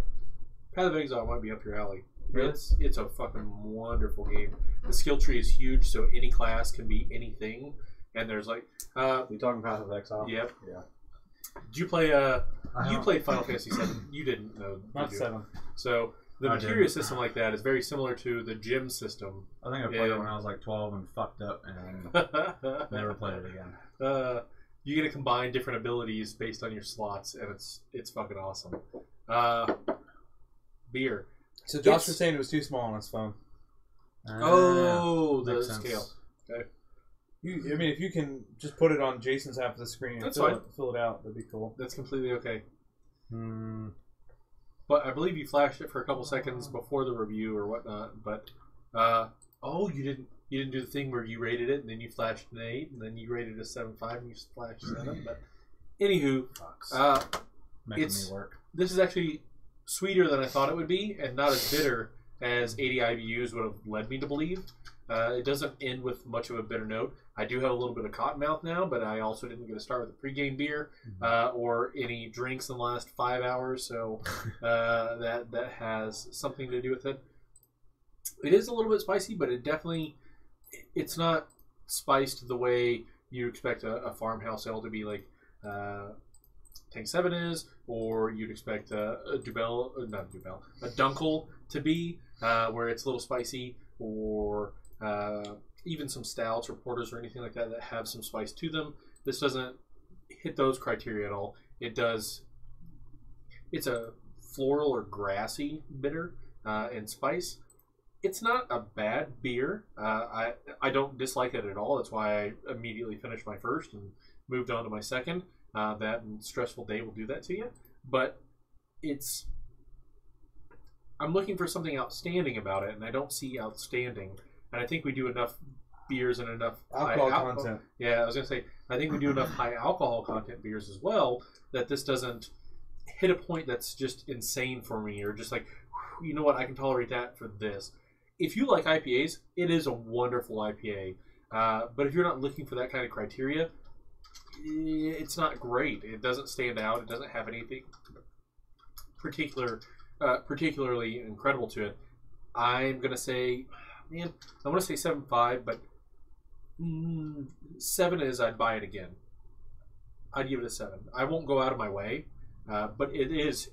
Path of Exile might be up your alley. Really? It's a fucking wonderful game. The skill tree is huge, so any class can be anything. And there's like, you talking Path of Exile? Yep. Yeah. Did you play? You played Final Fantasy VII. You didn't know. Not 7. So the materia system like that is very similar to the gym system. I think I played it when I was like 12 and fucked up and never played it again. You get to combine different abilities based on your slots, and it's fucking awesome. Beer. So Josh was saying it was too small on his phone. The scale. Okay. I mean, if you can just put it on Jason's half of the screen and fill it out, that'd be cool. That's completely okay. But I believe you flashed it for a couple seconds before the review or whatnot. But you didn't do the thing where you rated it and then you flashed an 8 and then you rated a 7.5 and you flashed 7. But anywho, making me work. This is actually sweeter than I thought it would be, and not as bitter as 80 IBUs would have led me to believe. It doesn't end with much of a bitter note. I do have a little bit of cottonmouth now, but I also didn't get to start with a pregame beer or any drinks in the last 5 hours, so that has something to do with it. It is a little bit spicy, but it's not spiced the way you expect a farmhouse ale to be, like Tank 7 is, or you'd expect a Dunkel to be, where it's a little spicy, or even some stouts or porters or anything like that that have some spice to them. This doesn't hit those criteria at all. It's a floral or grassy bitter and spice. It's not a bad beer. I don't dislike it at all. That's why I immediately finished my first and moved on to my second. That stressful day will do that to you. But I'm looking for something outstanding about it, and I don't see outstanding. And I think we do enough beers and enough alcohol content. Yeah, I was going to say, I think we do enough high alcohol content beers as well that this doesn't hit a point that's just insane for me, or just like, you know what, I can tolerate that for this. If you like IPAs, it is a wonderful IPA. But if you're not looking for that kind of criteria, it's not great. It doesn't stand out. It doesn't have anything particularly incredible to it. I'm going to say, man, I want to say 7.5, but 7 is I'd buy it again. I'd give it a 7. I won't go out of my way, but it's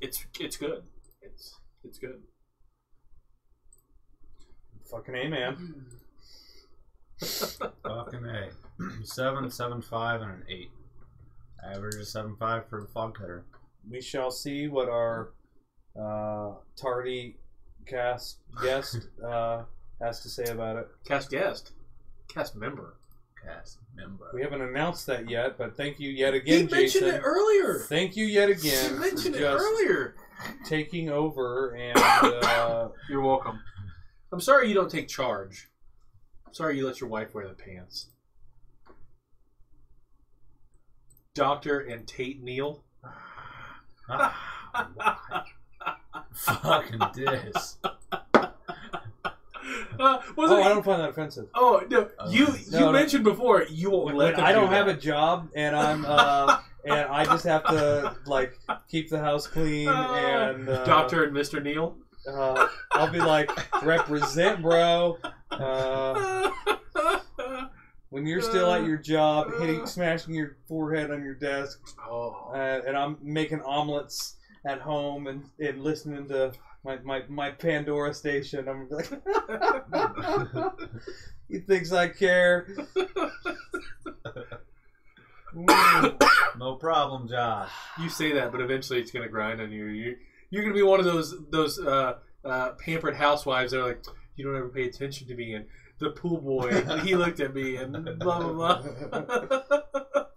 good. It's good. Fucking A, man. Fucking A. 7, 7.5, and an 8. Average is 7.5 for the Fogcutter. We shall see what our tardy cast guest has to say about it. Cast member. We haven't announced that yet, but thank you yet again, Jason. He mentioned it earlier. Thank you yet again. He mentioned it earlier. Taking over, and you're welcome. I'm sorry you don't take charge. I'm sorry you let your wife wear the pants. Dr. and Tate Neal. Fucking dis. I don't find that offensive. Oh no, you mentioned before you won't let them I don't have a job, and I'm and I just have to like keep the house clean and Dr. and Mr. Neal. I'll be like, represent, bro. When you're still at your job, smashing your forehead on your desk, and I'm making omelets at home and listening to my Pandora station, I'm like, he thinks I care. No problem, Josh. You say that, but eventually it's gonna grind on you. You're gonna be one of those pampered housewives that are like, you don't ever pay attention to me, and the pool boy, he looked at me, and blah blah blah.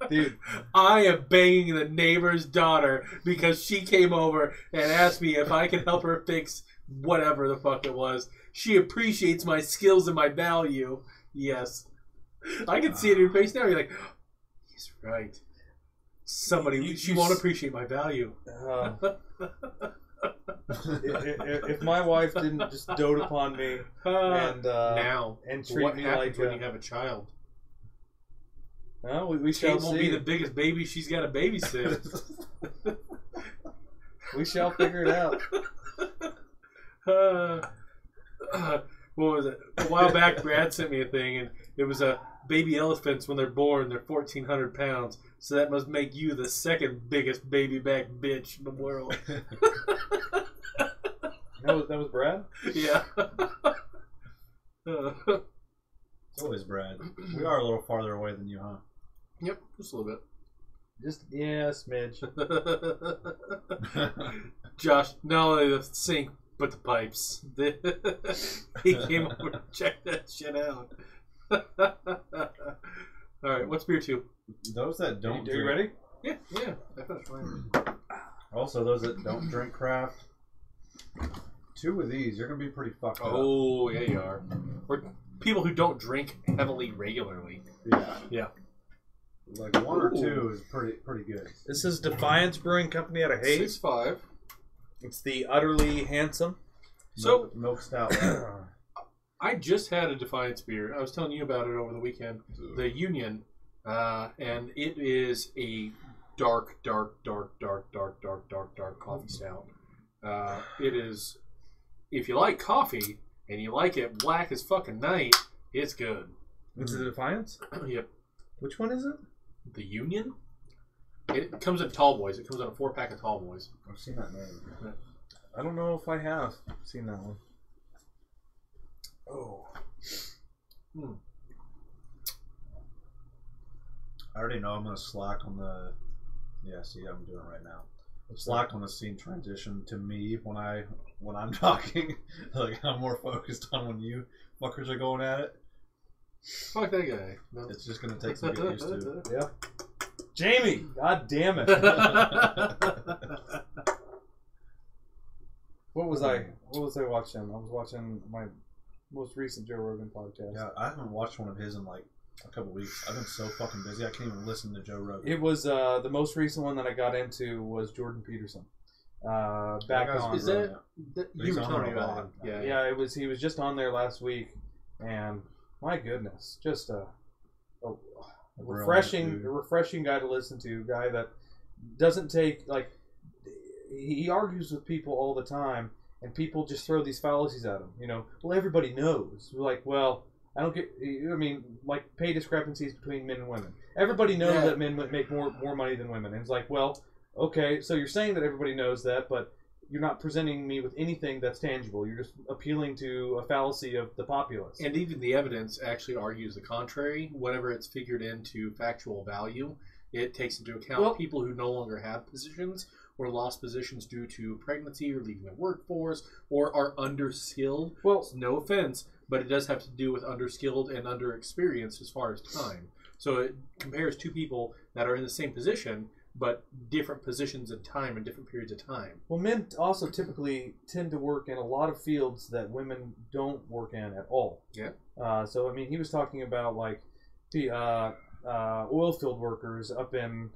Dude, I am banging the neighbor's daughter because she came over and asked me if I could help her fix whatever the fuck it was. She appreciates my skills and my value. Yes, I can see it in your face now. You're like, oh, he's right. She won't appreciate my value. If my wife didn't just dote upon me and treat what me happens like when you have a child? Well, we shall Tate won't see. be the biggest baby she's got to babysit. We shall figure it out. What was it? A while back, Brad sent me a thing, and it was baby elephants when they're born, they're 1,400 pounds. So that must make you the second biggest baby back bitch in the world. That was Brad? Yeah. It's always Brad. We are a little farther away than you, huh? Yep, just a little bit. Yeah, a smidge. Josh, not only the sink, but the pipes. He came over to check that shit out. Alright, what's beer 2? Those that don't Are you ready? Yeah, I finished mine. Also, those that don't drink craft, 2 of these, you're going to be pretty fucked up. Oh, yeah, you are. Or people who don't drink heavily regularly. Yeah. Like 1 or 2 is pretty good. This is Defiance Brewing Company out of Hayes. 6.5. It's the Udderly Handsome. So milk stout. I just had a Defiance beer. I was telling you about it over the weekend. The Union, and it is a dark coffee stout. It is, if you like coffee and you like it black as fucking night, it's good. Is it a Defiance? Yep. Which one is it? The Union? It comes in tall boys. It comes in a 4-pack of tall boys. I've seen that name. I don't know if I have seen that one. Oh. I already know I'm going to slack on the... Yeah, see, I'm doing it right now. Slack on the scene transition to me when I'm talking. Like, I'm more focused on when you fuckers are going at it. Fuck that guy. No. It's just going to take some getting used to. Yeah. Jamie! God damn it. What was I watching? I was watching my most recent Joe Rogan podcast. Yeah, I haven't watched one of his in like a couple weeks. I've been so fucking busy. I can't even listen to Joe Rogan. It was the most recent one that I got into was Jordan Peterson. Back on. Is that you were telling me about him? Yeah. Yeah, it was. He was just on there last week, and my goodness, just a refreshing guy to listen to. Guy that doesn't take like. He argues with people all the time, and people just throw these fallacies at him. You know, well, everybody knows. Like, well, I don't get. I mean, like pay discrepancies between men and women. Everybody knows that men make more money than women, and it's like, well, okay, so you're saying that everybody knows that, but you're not presenting me with anything that's tangible. You're just appealing to a fallacy of the populace. And even the evidence actually argues the contrary. Whenever it's figured into factual value, it takes into account people who no longer have positions or lost positions due to pregnancy or leaving the workforce or are underskilled. Well, no offense, but it does have to do with underskilled and underexperienced as far as time. So it compares two people that are in the same position, but different positions in time and different periods of time. Well, men also typically tend to work in a lot of fields that women don't work in at all. Yeah. So, I mean, he was talking about, like, the oil field workers up in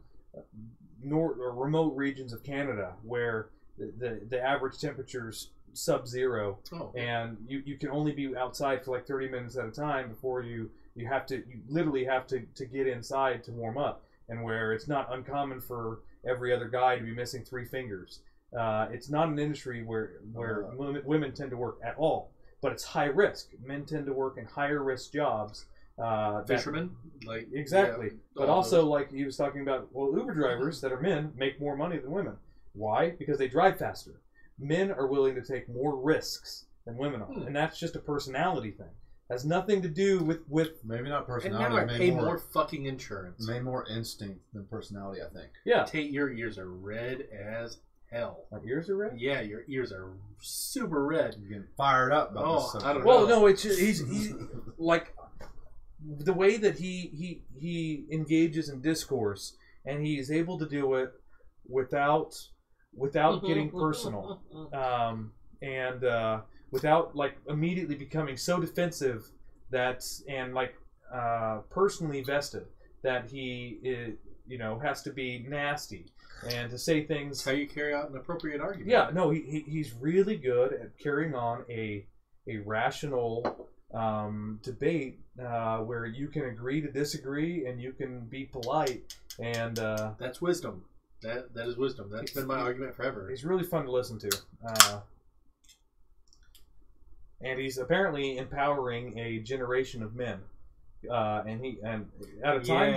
remote regions of Canada where the average temperature's sub-zero, and you can only be outside for like 30 minutes at a time before you literally have to get inside to warm up, and where it's not uncommon for every other guy to be missing 3 fingers. It's not an industry where women tend to work at all, but it's high risk. Men tend to work in higher risk jobs. Fishermen, like exactly, but also like he was talking about. Well, Uber drivers that are men make more money than women. Why? Because they drive faster. Men are willing to take more risks than women are, and that's just a personality thing. Has nothing to do with maybe not personality. And now I pay more fucking insurance. Maybe more instinct than personality. I think. Yeah. Your ears are red as hell. My ears are red? Yeah, your ears are super red. You're getting fired up about this subject. I don't know. Well, no, it's he's like the way that he engages in discourse, and he is able to do it without getting personal, and without like immediately becoming so defensive and personally vested that he has to be nasty and to say things. That's how you carry out an appropriate argument. Yeah, no, he's really good at carrying on a rational debate where you can agree to disagree and you can be polite, and that's wisdom. That is wisdom. That's been my argument forever. He's really fun to listen to, and he's apparently empowering a generation of men, and at a time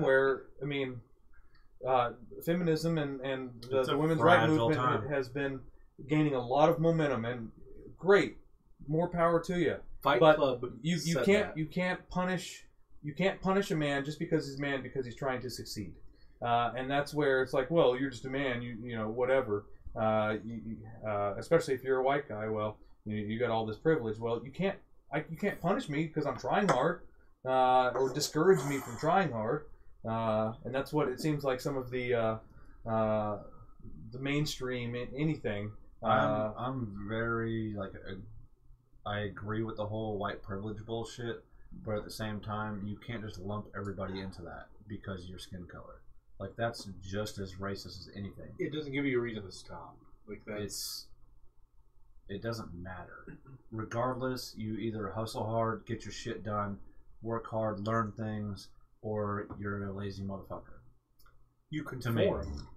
where I mean, feminism and the women's rights movement has been gaining a lot of momentum, and great. More power to you. Fight Club. You can't punish a man just because he's a man because he's trying to succeed, and that's where it's like, well, you're just a man. You know whatever. Especially if you're a white guy. Well, you got all this privilege. Well, you can't punish me because I'm trying hard, or discourage me from trying hard, and that's what it seems like some of the mainstream anything. I'm very I agree with the whole white privilege bullshit, but at the same time, you can't just lump everybody into that because of your skin color. like that's just as racist as anything. It doesn't give you a reason to stop. Like that. It doesn't matter. Regardless, you either hustle hard, get your shit done, work hard, learn things, or you're a lazy motherfucker. You conform.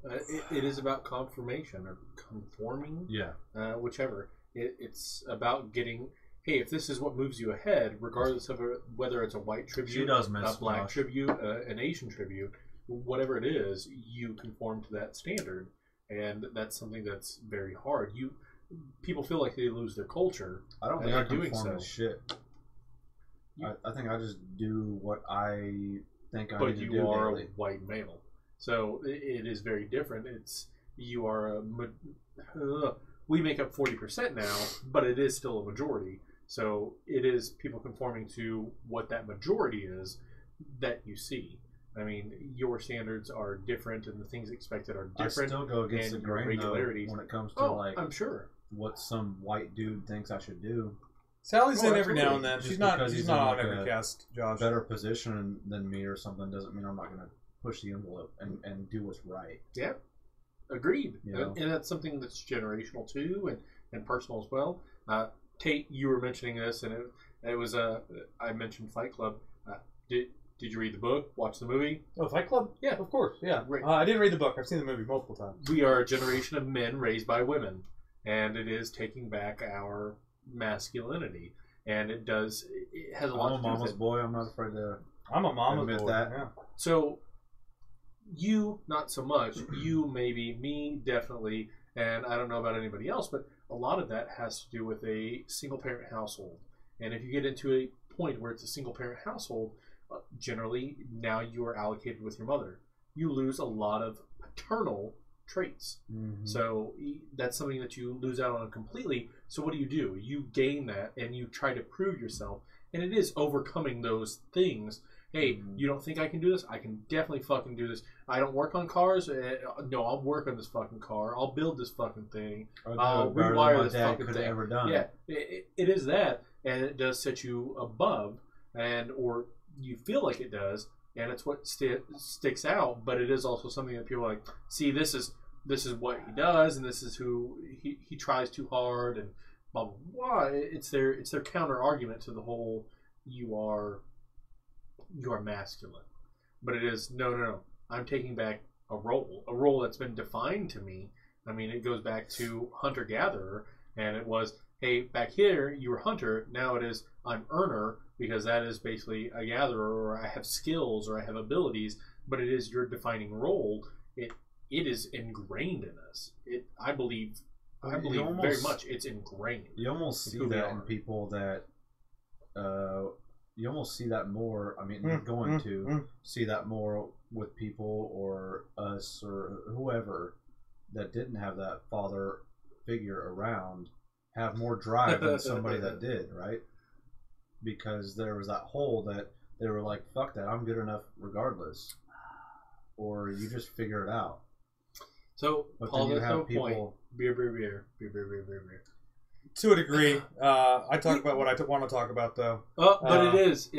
It is about confirmation or conforming. Yeah. Whichever. It's about getting. Hey, if this is what moves you ahead, regardless of whether it's a white tribute, a black tribute, an Asian tribute, whatever it is, you conform to that standard, and that's something that's very hard. People feel like they lose their culture. I don't think I conform to shit. I think I just do what I think I need to do. But you are a white male, so it is very different. You are we make up 40% now, but it is still a majority. So it is people conforming to what that majority is that you see. I mean, your standards are different, and the things expected are different. I still go against the grain regularities when it comes to I'm sure what some white dude thinks I should do. Sally's in every now and then. She's not on every cast, Josh. Better position than me or something doesn't mean I'm not going to push the envelope and do what's right. Yeah, agreed. You know? And that's something that's generational too, and personal as well. Tate, you were mentioning this, and it was I mentioned Fight Club. Did you read the book? Watch the movie? Oh, Fight Club? Yeah, of course. Yeah, right. I didn't read the book. I've seen the movie multiple times. We are a generation of men raised by women, and it is taking back our masculinity, and it has a lot to do with it. I'm a mama's boy. I'm not afraid to. I'm a mama's boy. That. Yeah. So you, not so much. You maybe, me definitely, and I don't know about anybody else, but a lot of that has to do with a single-parent household. And if you get into a point where it's a single-parent household, generally now you are allocated with your mother. You lose a lot of paternal traits. Mm-hmm. So that's something that you lose out on completely. So what do? You gain that, and you try to prove yourself. And it is overcoming those things. Hey, you don't think I can do this? I can definitely fucking do this. I don't work on cars. No, I'll work on this fucking car. I'll build this fucking thing. I'll rewire this fucking thing. Ever done. Yeah, it is that, and it does set you above, or you feel like it does, and it's what sticks out. But it is also something that people are like, see, this is what he does, and this is who he tries too hard, and blah blah blah. It's their counter argument to the whole you are masculine. But it is no. I'm taking back a role that's been defined to me. I mean, it goes back to hunter-gatherer, and it was, hey, back here you were hunter, now it is I'm earner, because that is basically a gatherer, or I have skills, or I have abilities, but it is your defining role. It is ingrained in us. I believe very much it's ingrained. You almost see that in people that you almost see that more. I mean, you're going to see that more with people or us or whoever that didn't have that father figure around, have more drive than somebody that did, right? Because there was that hole that they were like, fuck that, I'm good enough regardless. Or you just figure it out. So, but Paul, then you there's have no people... point. Beer. To a degree. I talk about what I want to talk about, though. But it is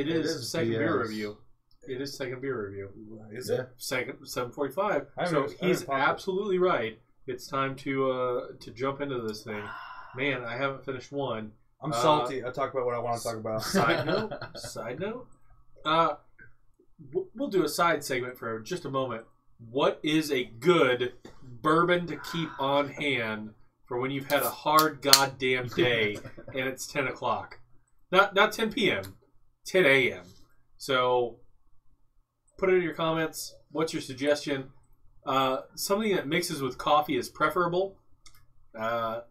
second BS. Beer review. It is second beer review. Is it? Second 7:45. So he's absolutely right. It's time to jump into this thing. Man, I haven't finished one. I'm salty. I talk about what I want to talk about. Side note. We'll do a side segment for just a moment. What is a good bourbon to keep on hand for when you've had a hard goddamn day and it's 10 o'clock? Not 10 p.m., 10 a.m. So put it in your comments. What's your suggestion? Something that mixes with coffee is preferable.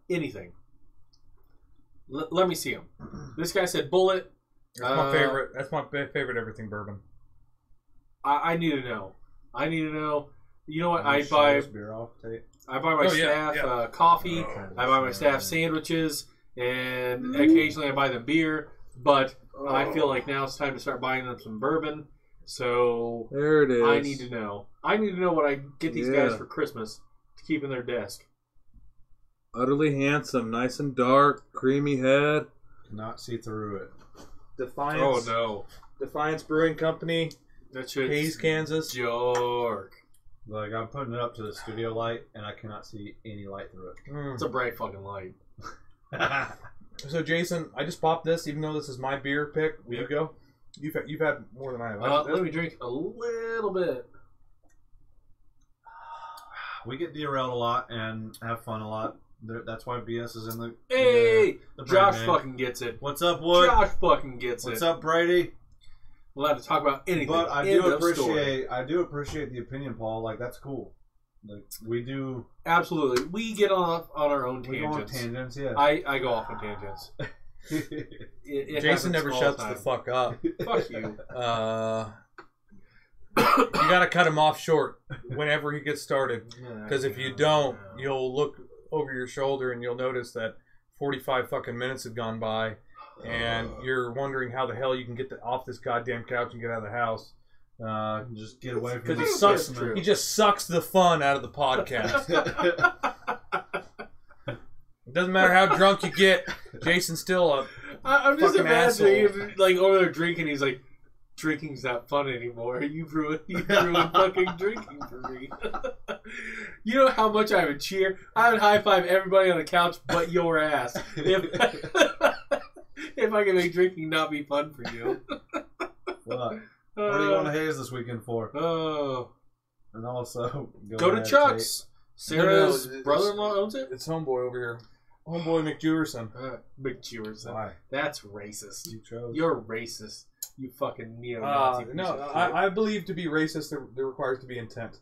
Anything. Let me see them. This guy said Bullet. That's my favorite. That's my favorite everything bourbon. I need to know. You know what? I buy my staff coffee. I buy my staff sandwiches, and occasionally I buy them beer. But I feel like now it's time to start buying them some bourbon. So there it is. I need to know. I need to know what I get these guys for Christmas to keep in their desk. Utterly handsome, nice and dark, creamy head. Cannot see through it. Defiance. Oh no! Defiance Brewing Company. That should Hayes, Kansas. York. Like, I'm putting it up to the studio light, and I cannot see any light through it. It's a bright fucking light. So, Jason, I just popped this, even though this is my beer pick. Will you go? You've had more than I have. Let me drink a little bit. We get derailed a lot and have fun a lot. That's why BS is in the. Hey, the Josh brand name. fucking gets it. What's up, Wood? Josh fucking gets What's it. up, Brady? We'll have to talk about anything. But I End do of story. appreciate the opinion, Paul. Like, that's cool. Like, we do. Absolutely, we get on our own We go on tangents. tangents, yeah. I go off on tangents. It Jason happens never all shuts time. the fuck up. Fuck you. You gotta cut him off short whenever he gets started. Because if you don't, you'll look over your shoulder and you'll notice that 45 fucking minutes have gone by, and you're wondering how the hell you can get off this goddamn couch and get out of the house. Just get away from Because the he sucks. specimen. He just sucks the fun out of the podcast. It doesn't matter how drunk you get, Jason's still a I'm just fucking imagining asshole. him, like over there drinking. He's like, drinking's not fun anymore. You ruined fucking drinking for me. You know how much I would cheer? I would high five everybody on the couch but your ass if I could make drinking not be fun for you. What? What are you going to Hayes this weekend for? Oh, And also, go to Chuck's. Sarah's No, brother-in-law owns it. It's homeboy over here. Homeboy McJewerson. McJewerson. Why? That's racist. You chose. You're racist. You fucking neo-Nazi. piece No, of shit. I believe to be racist, there requires to be intent.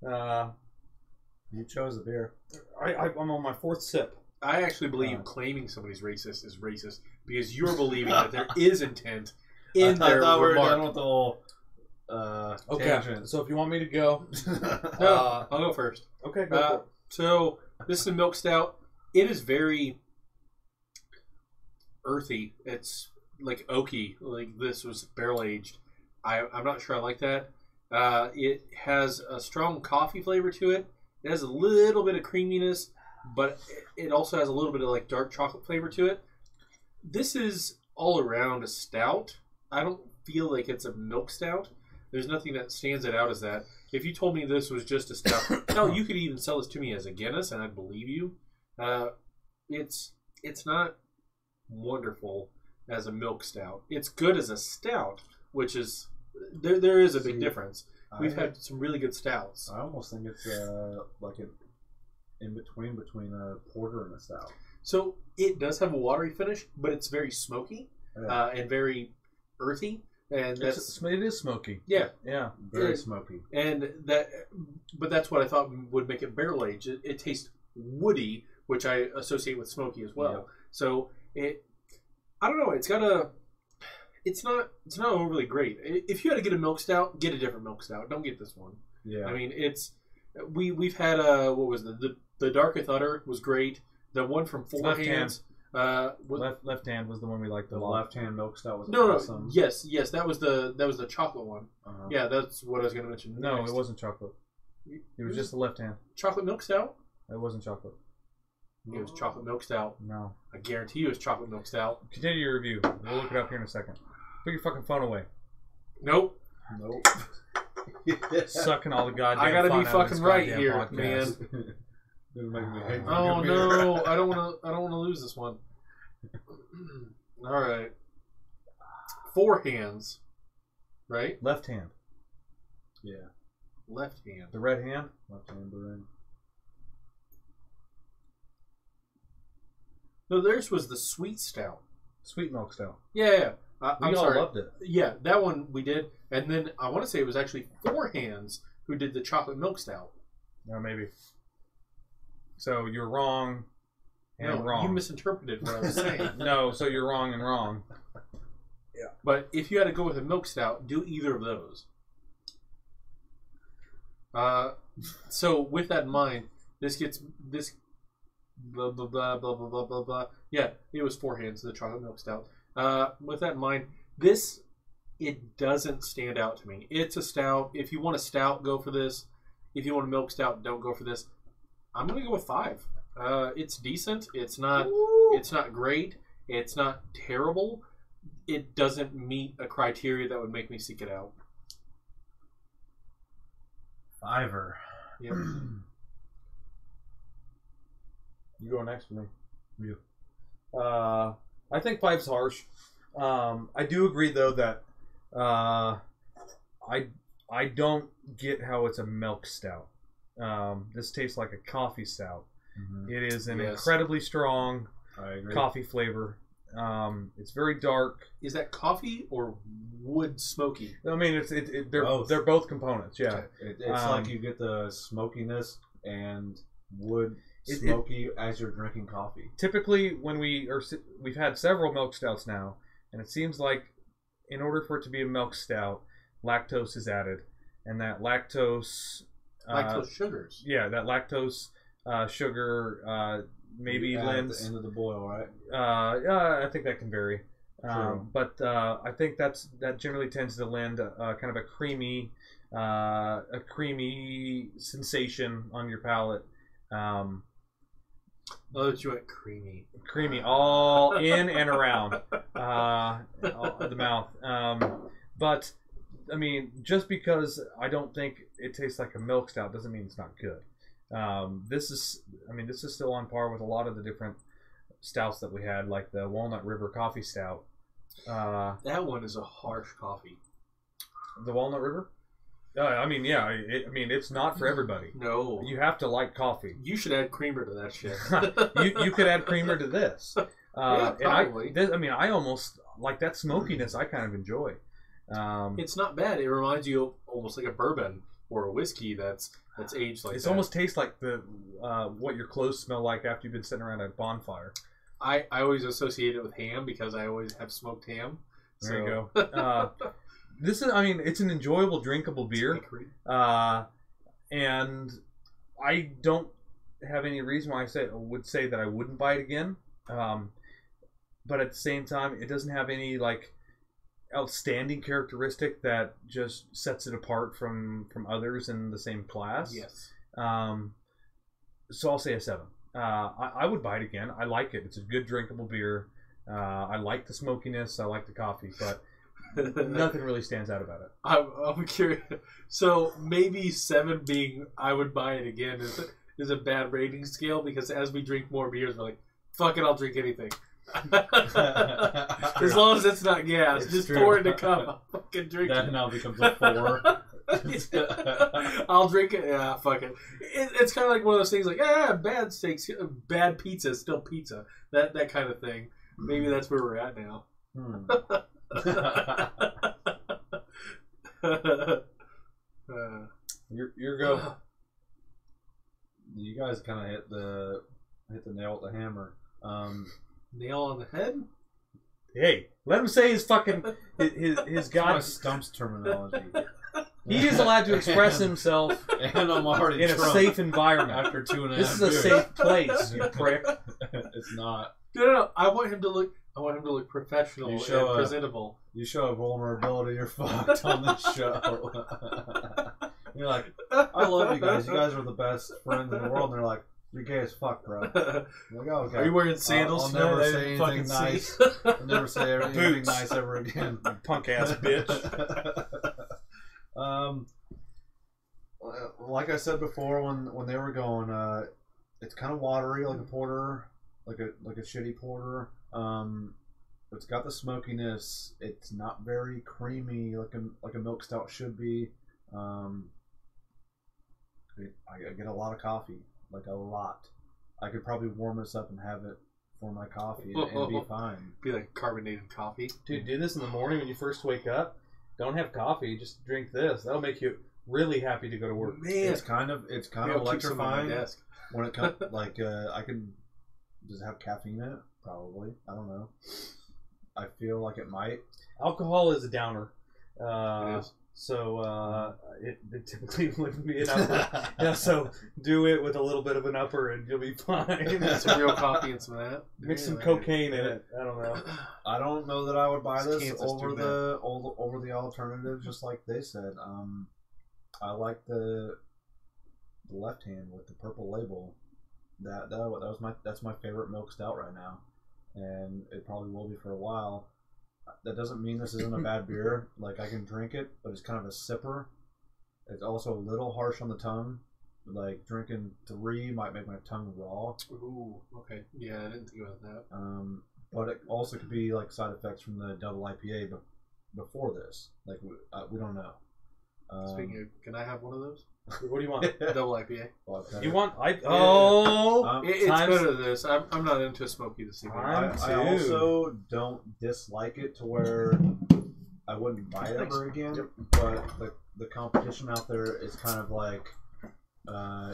You chose the beer. I'm on my fourth sip. I actually believe claiming somebody's racist is racist because you're believing that there is intent in I their thought we were remark. done with the whole Okay, tangent. so if you want me to go, No, I'll go first. okay, go for it. So this is a milk stout. It is very earthy. It's like oaky. Like this was barrel aged. I'm not sure I like that. It has a strong coffee flavor to it. It has a little bit of creaminess, but it also has a little bit of like dark chocolate flavor to it. This is all around a stout. I don't feel like it's a milk stout. There's nothing that stands it out as that. If you told me this was just a stout, hell, you could even sell this to me as a Guinness, and I'd believe you. It's not wonderful as a milk stout. It's good as a stout, which is there is a big difference. We've had some really good stouts. I almost think it's like an in between a porter and a stout. So it does have a watery finish, but it's very smoky Yeah. and very earthy, and that's It is smoky. yeah. Very it- smoky. And but that's what I thought would make it barrel aged. It tastes woody, which I associate with smoky as well. Yeah. So I don't know. It's not overly great. If you had to get a milk stout, get a different milk stout. Don't get this one. Yeah. I mean, we've had what was the Darketh Udder was great. The one from Four Left Hands. Left hand was the one we liked the a lot. left-hand milk stout was No, awesome. yes, that was the chocolate one. Uh-huh. Yeah, that's what I was going to mention. No, next. it wasn't chocolate. It was just the left hand. chocolate milk stout. It wasn't chocolate. It was chocolate milk stout. No. I guarantee you, it was chocolate milk stout. Continue your review. We'll look it up here in a second. Put your fucking phone away. Nope. Nope. Sucking all the goddamn I gotta fun be out of fucking this right goddamn here, podcast. man. It'll make me hate Oh your beer. no, I don't want to lose this one. All right. Four hands, right? Left hand. Yeah. Left hand. The red hand. Left-hand brewing. No, theirs was the sweet stout. Sweet milk stout. Yeah. We I'm all sorry. loved it. Yeah, that one we did, and then I want to say it was actually Four Hands who did the chocolate milk stout. No, maybe. So you're wrong and No, wrong. you misinterpreted what I was saying. No, so you're wrong and wrong. But if you had to go with a milk stout, do either of those. So with that in mind, this blah blah blah blah blah blah blah blah. Yeah, it was Four Hands, the chocolate milk stout. With that in mind, it doesn't stand out to me. It's a stout. If you want a stout, go for this. If you want a milk stout, don't go for this. I'm gonna go with 5. It's decent. It's not great. It's not terrible. It doesn't meet a criteria that would make me seek it out. 5-er. Yep. You go next for me. You. I think 5's harsh. I do agree though that I don't get how it's a milk stout. This tastes like a coffee stout. Mm-hmm. It is an Yes. incredibly strong I agree. coffee flavor. It's very dark. Is that coffee or wood smoky? I mean, Both. they're both components. Yeah. Okay. It's like you get the smokiness and wood It- smoky as you're drinking coffee. Typically, when we've had several milk stouts now, and it seems like in order for it to be a milk stout, lactose is added, and that lactose, Lactose sugars. yeah, that lactose sugar maybe You add lends. at the end of the boil, right? I think that can vary, True. but I think that generally tends to lend kind of a creamy sensation on your palate. Oh, that you went creamy. Creamy all in and around the mouth. But I mean, just because I don't think it tastes like a milk stout doesn't mean it's not good. This is still on par with a lot of the different stouts that we had, like the Walnut River Coffee Stout. That one is a harsh coffee. The Walnut River. It's not for everybody. No. You have to like coffee. You should add creamer to that shit. you could add creamer to this. Yeah, probably. I almost like that smokiness. I kind of enjoy. It's not bad. It reminds you of almost like a bourbon or a whiskey that's aged like It that. almost tastes like the what your clothes smell like after you've been sitting around a bonfire. I always associate it with ham because I always have smoked ham. There you go. This is, it's an enjoyable, drinkable beer, and I don't have any reason why I would say that I wouldn't buy it again. But at the same time, it doesn't have any like outstanding characteristic that just sets it apart from others in the same class. Yes. So I'll say a 7. I would buy it again. I like it. It's a good drinkable beer. I like the smokiness. I like the coffee, but nothing really stands out about it. I'm curious. So maybe 7 being I would buy it again is a bad rating scale because as we drink more beers, we're like, fuck it, I'll drink anything. As long as it's not gas, It's just true. pour it in a cup. I'll fucking drink That it. now becomes a 4. I'll drink it. Yeah, fuck it. It's kind of like one of those things like, bad steaks, bad pizza is still pizza. That kind of thing. Maybe that's where we're at now. You're go. You guys kind of hit the nail with the hammer. Nail on the head? Hey, let him say his fucking his That's my God's. Stump's terminology. He is allowed to express himself And I'm already in a drunk safe environment. after 2.5 This is a beers. safe place, you prick. It's not. No. I want him to look professional You and show presentable. You show a vulnerability, you're fucked on this show. You're like, I love you guys. You guys are the best friends in the world. And they're like, you're gay as fuck, bro. I'm like, oh, okay. Are you wearing sandals? I'll never tonight? I say didn't anything fucking nice. see. I'll never say anything Boots. nice ever again. Punk ass bitch. Like I said before, when they were going, it's kind of watery, like a porter, like a shitty porter. It's got the smokiness. It's not very creamy, like a milk stout should be. I get a lot of coffee, like a lot. I could probably warm this up and have it for my coffee and be fine. Be like carbonated coffee. Dude, do this in the morning when you first wake up. Don't have coffee. Just drink this. That'll make you really happy to go to work. Man, It's kind of maybe I'll keep some on my electrifying desk. when it comes. Like I can just have caffeine in it. Probably, I don't know. I feel like it might. Alcohol is a downer. It is. So it typically wouldn't be an upper. Yeah, so do it with a little bit of an upper and you'll be fine. Some real coffee and some of that. Mix some Yeah, cocaine in it. I don't know. I don't know that I would buy this Kansas over too bad. over the alternative. Just like they said, I like the left hand with the purple label. That's my favorite milk stout right now, and it probably will be for a while. That doesn't mean this isn't a bad beer. Like I can drink it, but it's kind of a sipper. It's also a little harsh on the tongue, like drinking 3 might make my tongue raw. Ooh, okay. Yeah, I didn't think about that. But it also could be like side effects from the double IPA, but before this, like we don't know. Speaking of, can I have one of those? What do you want? Double IPA. You want? It's It's better than this. I'm not into a smoky this evening. I also don't dislike it to where I wouldn't buy it ever again. But the competition out there is kind of like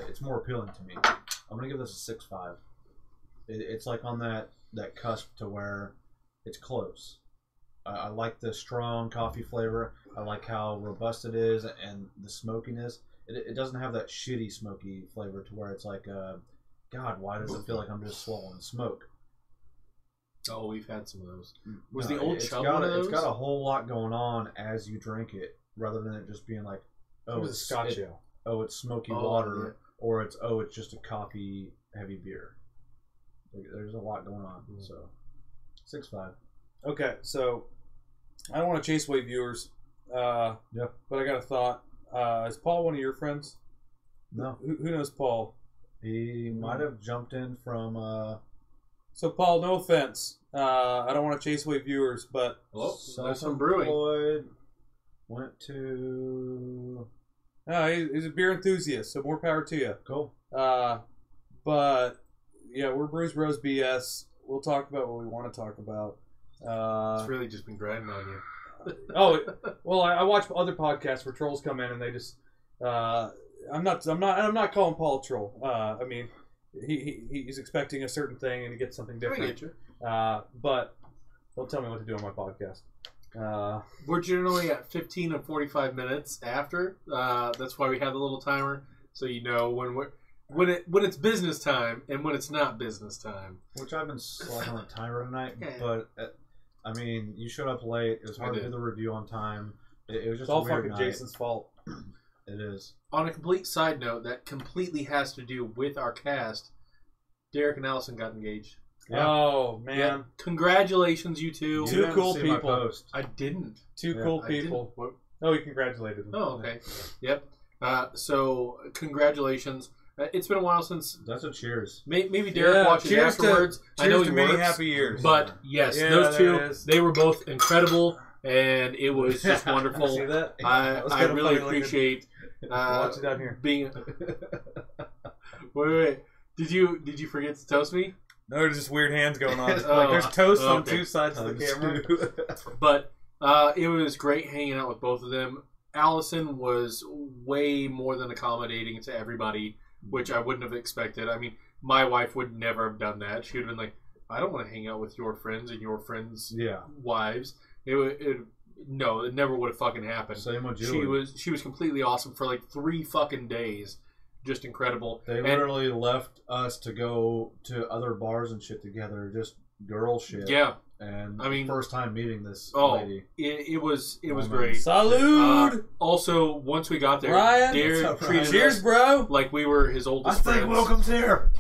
it's more appealing to me. I'm gonna give this a 6.5. It's like on that cusp to where it's close. I like the strong coffee flavor. I like how robust it is and the smokiness. It doesn't have that shitty smoky flavor to where it's like, God, why does it feel like I'm just swallowing smoke? Oh, we've had some of those. Was No, the old chub one of those? It's got a whole lot going on as you drink it, rather than it just being like, oh, It was a Scotch ale. It's smoky Oh, water, or it's just a coffee heavy beer. Like, there's a lot going on. So 6.5. Okay, so I don't want to chase away viewers. But I got a thought. Is Paul one of your friends? No, Who knows Paul? he might have jumped in from. So Paul, no offense. I don't want to chase away viewers, but Oh, there's some brewing. Self-employed, went to. he's a beer enthusiast, so more power to you. Cool. But yeah, we're Brews Bros BS. We'll talk about what we want to talk about. It's really just been grinding on you. Well, I watch other podcasts where trolls come in and they just. I'm not calling Paul a troll. I mean, he's expecting a certain thing and he gets something different. I get you. But don't tell me what to do on my podcast. We're generally at 15 and 45 minutes after. That's why we have the little timer, so you know when it's business time and when it's not business time. Which I've been slacking on the timer tonight, but I mean, you showed up late. It was hard to do the review on time. It was just It's all a weird fucking night. Jason's fault. It is. On a complete side note, that completely has to do with our cast. Derek and Allison got engaged. Yeah. Oh man, Yeah. Congratulations, you two. You Two didn't cool see my people. post. I didn't. two Yeah, cool I didn't. people. What? Oh, you congratulated them. Oh, okay. Yep. So congratulations. It's been a while since That's a cheers. maybe Derek watches cheers afterwards. I know Cheers he to many works, happy years. but yes, Yeah, those two, that is. they were both incredible, and it was just wonderful. See that? I was I kinda really funny looking. appreciate Watch it down here. being. Wait. Did you forget to toast me? No, there's just weird hands going on. Oh, Like there's toast on okay. two sides of the camera. But it was great hanging out with both of them. Allison was way more than accommodating to everybody, which I wouldn't have expected. I mean, my wife would never have done that. She would have been like, I don't want to hang out with your friends and your friends' wives. No, it never would have fucking happened. Same with Julie. She was completely awesome for like 3 fucking days. Just incredible. They literally left us to go to other bars and shit together, just girl shit. Yeah. And I mean, first time meeting this Oh, lady. it was man. great. Salud! Also, once we got there, Ryan, Derek what's up, treated Ryan? Cheers, us bro. like we were his oldest friends. welcome's here.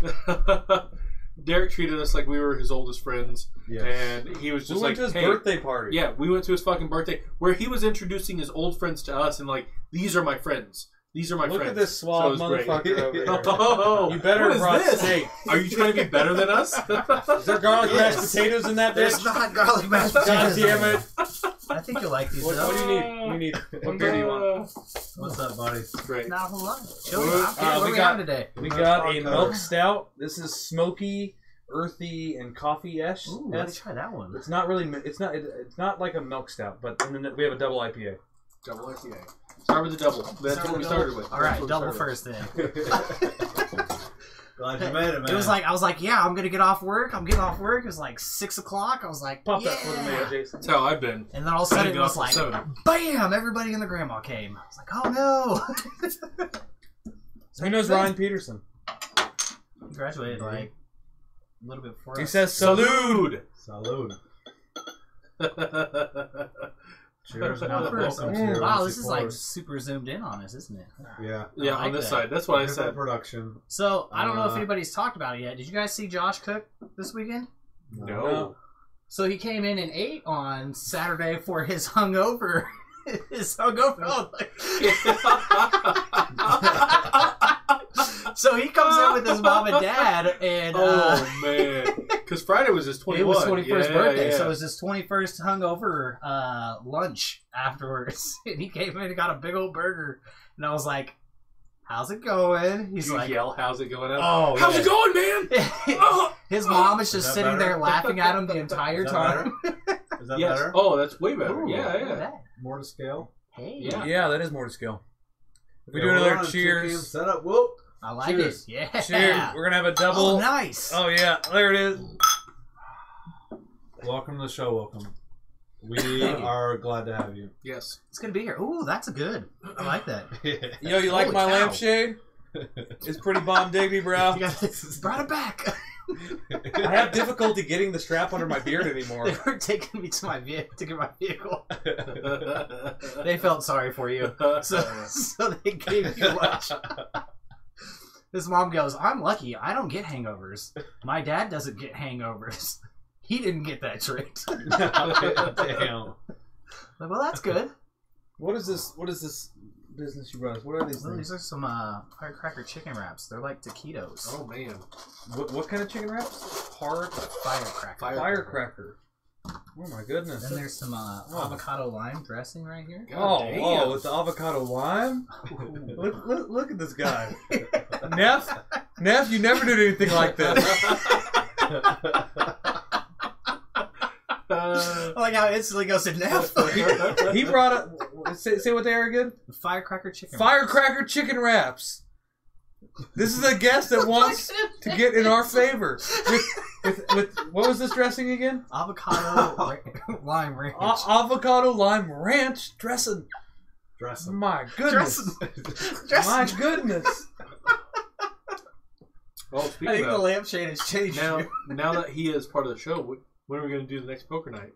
Derek treated us like we were his oldest friends, Yes. and he was We just went like, to his "Hey, birthday party. yeah, we went to his fucking birthday where he was introducing his old friends to us, and like, these are my friends. These are my Look friends." at this suave So it was great. motherfucker over there. Oh, You better what have is brought this? steak. Are you trying to be better than us? Is there garlic Yes. mashed potatoes in that There's bitch? not garlic mashed God potatoes. damn it. I think you'll like these. What though. do you need? What do you need? What beer do you want? What's up, buddy? Great. Not a whole lot. Chill. What? What we are we got- having today? We got a Fogcutter. milk stout. This is smoky, earthy, and coffee-ish. Ooh, let me try that one. It's not really. It's not like a milk stout, but and then we have a double IPA. Double IPA. Start with the double. That's what we started with. All That's right, what we double started with. first then. Glad you made it, man. It was like I was like, yeah, I'm gonna get off work. I'm getting off work. It was like 6 o'clock. I was like, Pop yeah. that for me, Jason. That's how I've been. And then all of a sudden Get it was off like, at 7. bam! Everybody and the grandma came. I was like, oh no. Who knows Ryan Peterson? He graduated like a little bit before He us. says salud. Salud. Salud. Cheers. Now and the first- welcome to your wow, Lucy this is like Force. super zoomed in on us, isn't it? Yeah. Yeah, I like on this that. side. That's what I Different said. production. So I don't know if Uh, anybody's talked about it yet. Did you guys see Josh cook this weekend? No. So he came in and ate on Saturday for his hungover. His hungover. Oh, with his mom and dad, and Oh man, because Friday was his 21. it was 21st birthday, yeah. so it was his 21st hungover lunch afterwards. And he came in and got a big old burger, and I was like, "How's it going?" He's You like, yell, "How's it going?" Up? "Oh, how's yeah." it going, man? His mom is just that sitting better? there laughing at him the entire Is that time. Is that Yes. better? Oh, that's way better. Ooh, yeah, look at yeah. that. More to scale. Hey, Yeah. Yeah, that is more to skill. If we Yeah, do we're another on a cheers. two-game setup. Whoop. I like Cheers. it. Yeah. Cheers. We're gonna have a double. Oh, nice. Oh yeah, there it is. Welcome to the show. Welcome. We are glad to have you. Yes. It's gonna be here. Ooh, that's good. I like that. Yo, you like Holy my cow. lampshade? It's pretty bomb diggity, bro. You guys brought it back. I have difficulty getting the strap under my beard anymore. They were taking me to my vehicle. They felt sorry for you, so they gave you lunch. His mom goes, "I'm lucky. I don't get hangovers. My dad doesn't get hangovers. He didn't get that trait." Damn. Like, well, that's good. What is this? What is this business you run? What are these Well, things? these are some firecracker chicken wraps. They're like taquitos. Oh man. What kind of chicken wraps? Hard Firecracker. firecracker. Oh my goodness. Then there's some avocado lime dressing right here. God damn. Oh, with the avocado lime. Look at this guy. Neff, you never did anything like this. I like how it instantly goes to Neff. He brought it. Say what they are again. Firecracker chicken. Firecracker chicken wraps. This is a guest that wants to get in our favor. With what was this dressing again? Avocado lime ranch. Avocado lime ranch dressing. Dressing. My goodness. My goodness. Well, I speaking think the of lampshade has changed. now that he is part of the show, when are we going to do the next poker night?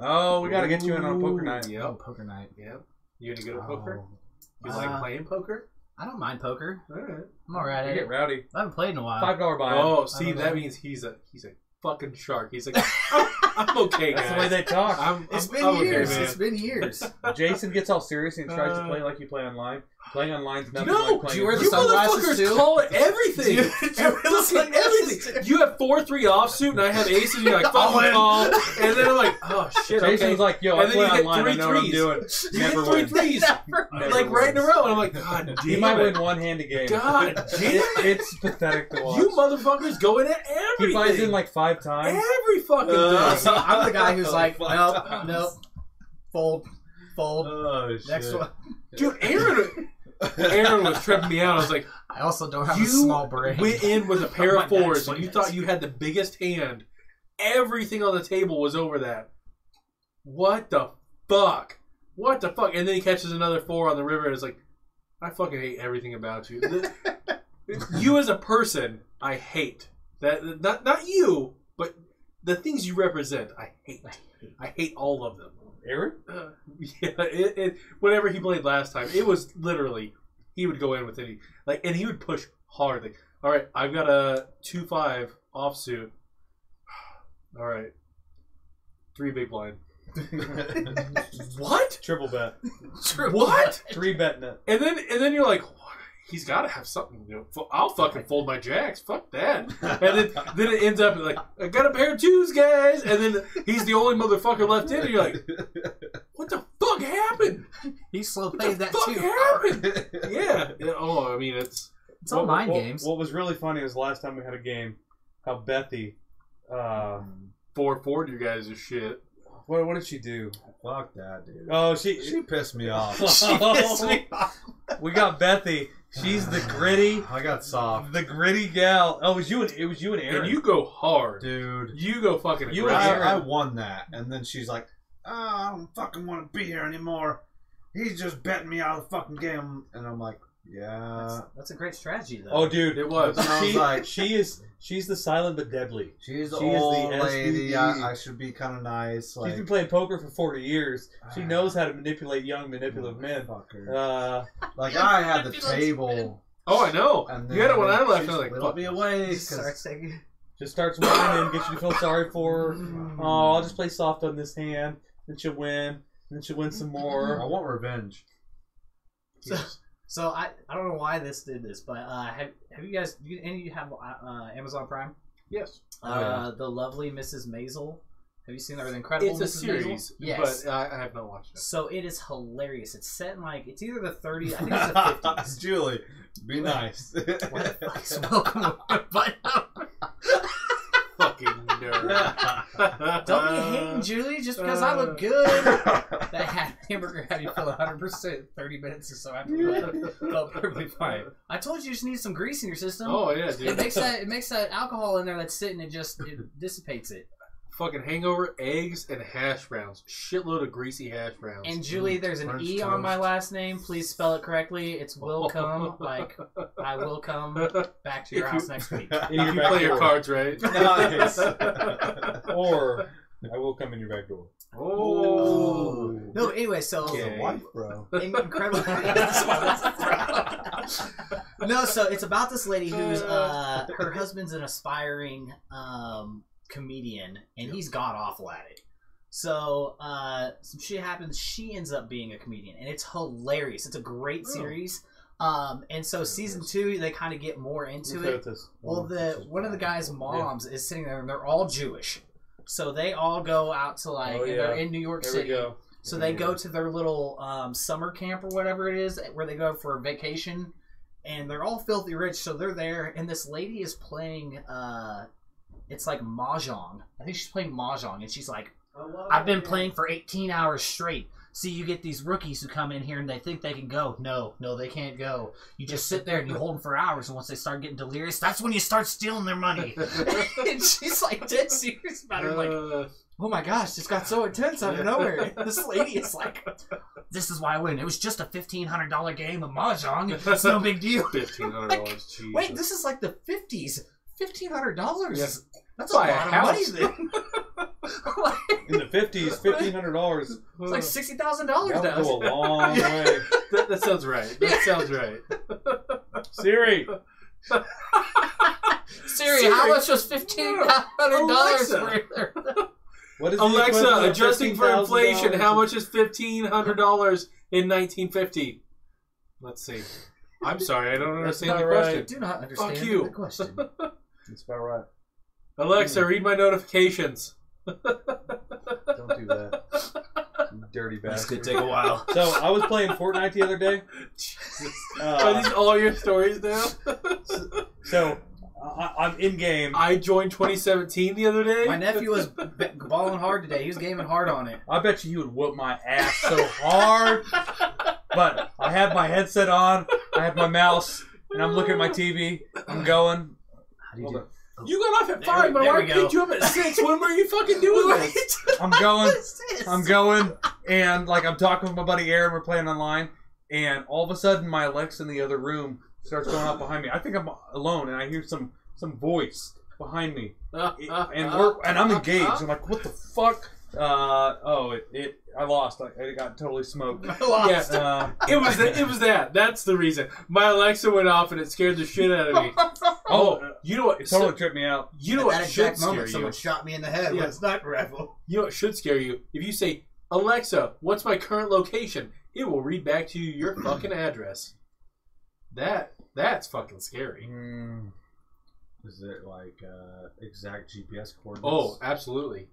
Oh, we got to get you in on a poker night. Yep. Oh, poker night. Yep. You gonna go to poker? Oh. You like playing poker? I don't mind poker. All right. I'm alright You at get it. rowdy. I haven't played in a while. $5 buy. Oh, see, don't that know. means he's a fucking shark. He's like, I'm okay, guys. That's the way they talk. It's been I'm okay, years. man. It's been years. Jason gets all serious and tries to play like you play online. Playing online's nothing No, like playing. do you wear the You sunglasses motherfuckers too? call it everything. Do you wear the Fucking sunglasses everything. You have 4-3 offsuit, and I have aces. And you're like, All fucking in. call. And then I'm like, oh shit. Jason's Okay. like, yo, I And then play you hit online. I know what I'm 3 doing. You Never hit 3 win. threes, Never like right in a wins. row, and I'm like, God damn He might it. win one hand a game. God damn it. It's pathetic to watch. You motherfuckers go in at everything. He buys in like 5 times. every fucking See, thing. I'm the guy who's like, nope, fold. Oh, shit. Next one. Dude, Aaron was tripping me out. I was like, I also don't have a you small brain. went in with a pair My of dad fours, explained and you this. thought you had the biggest hand. Everything on the table was over that. What the fuck? What the fuck? And then he catches another 4 on the river, and it's like, I fucking hate everything about you. You as a person, I hate. That not you, but the things you represent, I hate. I hate all of them. Aaron? Yeah, whatever he played last time, it was literally he would go in with any and he would push hard. Like, all right, I've got a 2-5 offsuit. All right, 3 big blind. What? Triple bet. What? 3 betting it. And then you're like, he's got to have something. I'll fucking fold my jacks. Fuck that. And then it ends up like, I got a pair of 2s, guys. And then he's the only motherfucker left in. And you're like, what the fuck happened? He slow What played the that fuck too. happened? Yeah. Oh, I mean, it's It's all mind games. What was really funny was last time we had a game, how Bethy, 4-4 you guys are shit. what did she do? Fuck that, dude. Oh, She pissed me off. She pissed me off. We got Bethy. She's the gritty I got soft. gal. Oh, it was you and Aaron. And you go hard. Dude. You go fucking You aggressive. I won that. And then she's like, oh, I don't fucking want to be here anymore. He's just betting me out of the fucking game. And I'm like, yeah. That's a great strategy, though. Oh, dude, It was. And I was like, she's the silent but deadly. she's the She is the old lady. SVP. I should be kind of nice. She's Like, been playing poker for 40 years. She knows how to manipulate young, manipulative men. fucker. Like, I had the table. Oh, I know. And You had it when I left. she I was like, let fuck. me away. Just starts taking. Just starts winning and gets you to feel sorry for her. Oh, I'll just play soft on this hand. Then she'll win. Then she'll win some I more. want revenge. So I don't know why this did this, but have you guys? Any of you have Amazon Prime? Yes. The lovely Mrs. Maisel. Have you seen her? The Incredible It's a Mrs. series, Maisel? Yes. but I have not watched it. So it is hilarious. It's set in like it's either the 30s. I think it's the 50s. Julie, be nice. What the fuck is welcome? But Fucking nerd. don't be hating, Julie, just because I look good. That hamburger had you feel 100% 30 minutes or so after. Felt perfectly fine. I told you just need some grease in your system. Oh yeah, dude. It makes that alcohol in there that's sitting. It dissipates it. Fucking hangover, eggs, and hash browns. Shitload of greasy hash browns. And Julie, there's an French E on my toast. last name. Please spell it correctly. It's will come. Like I will come back to your If house you- next week. If you play your cards right. Nice. Or I will come in your back door. Oh. No, but anyway, so Wife, bro. incredible. No, so it's about this lady who's her husband's an aspiring comedian, and he's god awful at it. So some shit happens. She ends up being a comedian, and it's hilarious. It's a great series. And so season 2, they kind of get more into it. Well, one of the guy's moms is sitting there, and they're all Jewish. So they all go out to and they're in New York There City. we go. So they go to their little summer camp or whatever it is, where they go for a vacation, and they're all filthy rich. So they're there, and this lady is playing. It's like mahjong. I think she's playing mahjong, and she's like, "I've been playing for 18 hours straight." See, you get these rookies who come in here and they think they can go. No, they can't go. You just sit there and you hold them for hours, and once they start getting delirious, that's when you start stealing their money. And she's like dead serious about it. Like, oh my gosh, this got so intense out of nowhere. This lady is like, this is why I win. It was just a $1,500 game of mahjong. It's no big deal. $1,500. Jesus. Wait, this is like the 50s. $1,500. Yeah. That's a Buy a lot of house. money then. In the 50s, $1,500. It's like $60,000 That would now. go a long way. That sounds right. That sounds right. Siri. Siri, how much was $1,500 Alexa. for What is the Alexa, equivalent of adjusting for $15,000? inflation, how much is $1,500 in 1950? Let's see. I'm sorry, I don't understand the not right. question. Do not understand Fuck you. the question. That's about right. Alexa, read my notifications. Don't do that. You dirty This bastard. could take a while. So, I was playing Fortnite the other day. Jesus. Are these all your stories now? So, I'm in game. I joined 2017 the other day. My nephew was balling hard today. He was gaming hard on it. I bet you he would whoop my ass so hard. But I had my headset on. I had my mouse. And I'm looking at my TV. I'm going. How do you do? You got off at There 5, my we wife go. picked you up at 6. When were you fucking doing this? I'm going. And like I'm talking with my buddy Aaron. We're playing online. And all of a sudden my Alexa in the other room starts going off behind me. I think I'm alone. And I hear some voice behind me. And I'm engaged. I'm like, what the fuck? I lost. I got totally smoked. Yeah, it was that. That's the reason. My Alexa went off and it scared the shit out of me. Oh, you know what? It totally tripped me out. You know At what that should exact scare moment, you? someone shot me in the head with a sniper rifle. You know what should scare you? If you say, Alexa, what's my current location? It will read back to you your fucking address. That's fucking scary. Is it like exact GPS coordinates? Oh, absolutely.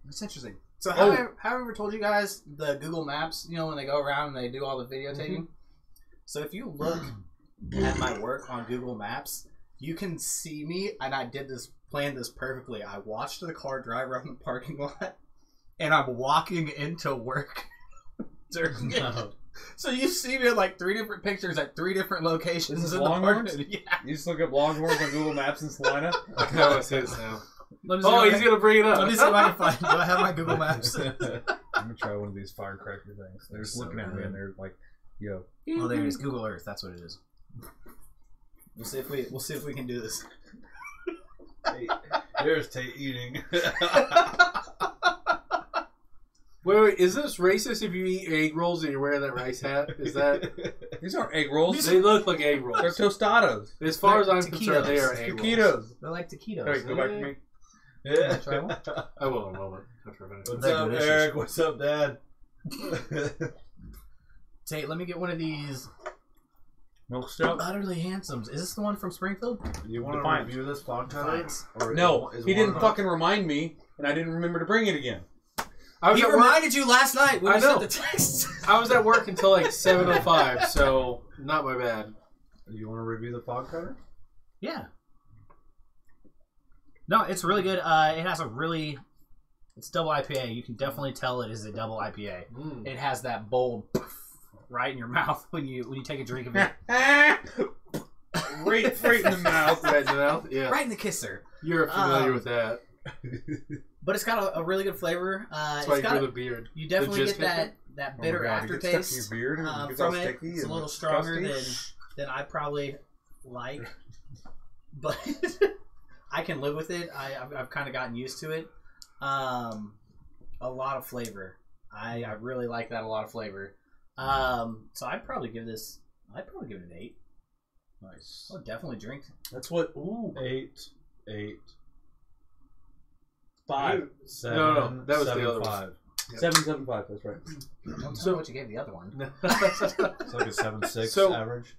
That's interesting. So have I ever told you guys the Google Maps, when they go around and they do all the videotaping? So if you look at my work on Google Maps, you can see me, and I planned this perfectly. I watched the car drive around the parking lot, and I'm walking into work during it. So you see me in like 3 different pictures at 3 different locations. This is in the Longhorns? parking. Yeah. You just look up Longhorns on Google Maps in Salina. I know what it is now. Let me see Oh, if I he's can- gonna bring it up. Let me see if I can find. Do I have my Google Maps? I'm gonna try one of these firecracker things. They're just looking at me and they're like, "Yo." Oh, there it is. Google Earth. That's what it is. We'll see if we can do this. There's Tate eating. Wait, is this racist if you eat egg rolls and you're wearing that rice hat? Is that... These aren't egg rolls. They look like egg They're rolls. tostados. As far as I'm Taquitos. concerned, they are egg rolls. Taquitos. They're like taquitos. All right, go back to me. Yeah. Try one? I will in a moment. After I finish. What's They're up, delicious. Eric? What's up, Dad? Tate, let me get one of these Milk stout? Utterly Handsomes. Is this the one from Springfield? You want to Defiance. review this Fogcutter? Defiance. Or No, is he didn't one- fucking remind me, and I didn't remember to bring it again. I was He at work. reminded you last night when I you know. sent the text. I was at work until like 7:05, so not my bad. You want to review the Fogcutter? Yeah. No, it's really good. It has a really... It's double IPA. You can definitely tell it is a double IPA. Mm. It has that bold right in your mouth when you take a drink of it. right in the mouth. Right in the mouth? Yeah. Right in the kisser. You're familiar with that. But it's got a really good flavor. That's It's why you got grew the beard. you definitely Just get that bitter Oh my God, it gets stuck to aftertaste your beard and it gets from all it. sticky It's a and little stronger disgusting. than I probably like, but I can live with it. I've kind of gotten used to it. A lot of flavor. I really like that. A lot of flavor. So I'd probably give it an 8. Nice. I would definitely drink. That's what. Ooh. 8, 5. 7, No, that was the 7, other one. 5. 7.75. That's right. Don't tell me what you gave the other one. It's like a 7.6 So- average.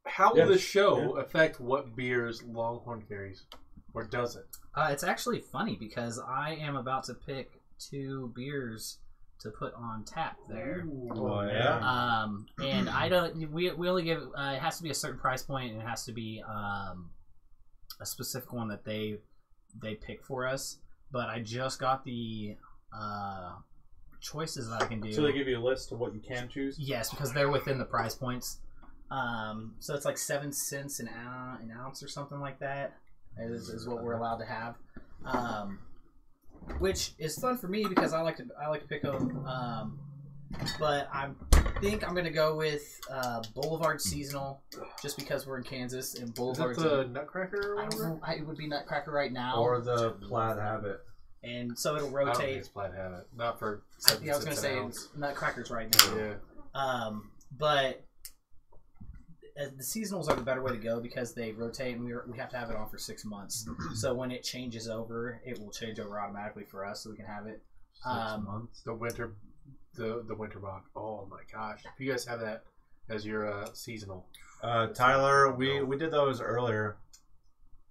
How will Yeah. this show affect what beers Longhorn carries? Or does it? It's actually funny because I am about to pick 2 beers to put on tap there. Oh, yeah. And I don't. We only give. It has to be a certain price point, and it has to be a specific one that they pick for us. But I just got the choices that I can do. So they give you a list of what you can choose? Yes, because they're within the price points. So it's like 7 cents an ounce or something like that is what we're allowed to have. Which is fun for me because I like to pick them. But I think I'm gonna go with Boulevard Seasonal just because we're in Kansas and Is that Boulevard's the Nutcracker or I don't whatever? know. It would be Nutcracker right now, Or the Plaid Habit. and so it'll I don't think rotate. it's Plaid Habit. Not for I was gonna cents say an ounce. Nutcrackers right now. Yeah. But the seasonals are the better way to go because they rotate, and we have to have it on for 6 months. So when it changes over, it will change over automatically for us, so we can have it. 6 months. The winter bock. Oh my gosh! If you guys have that as your seasonal, Tyler, we did those earlier.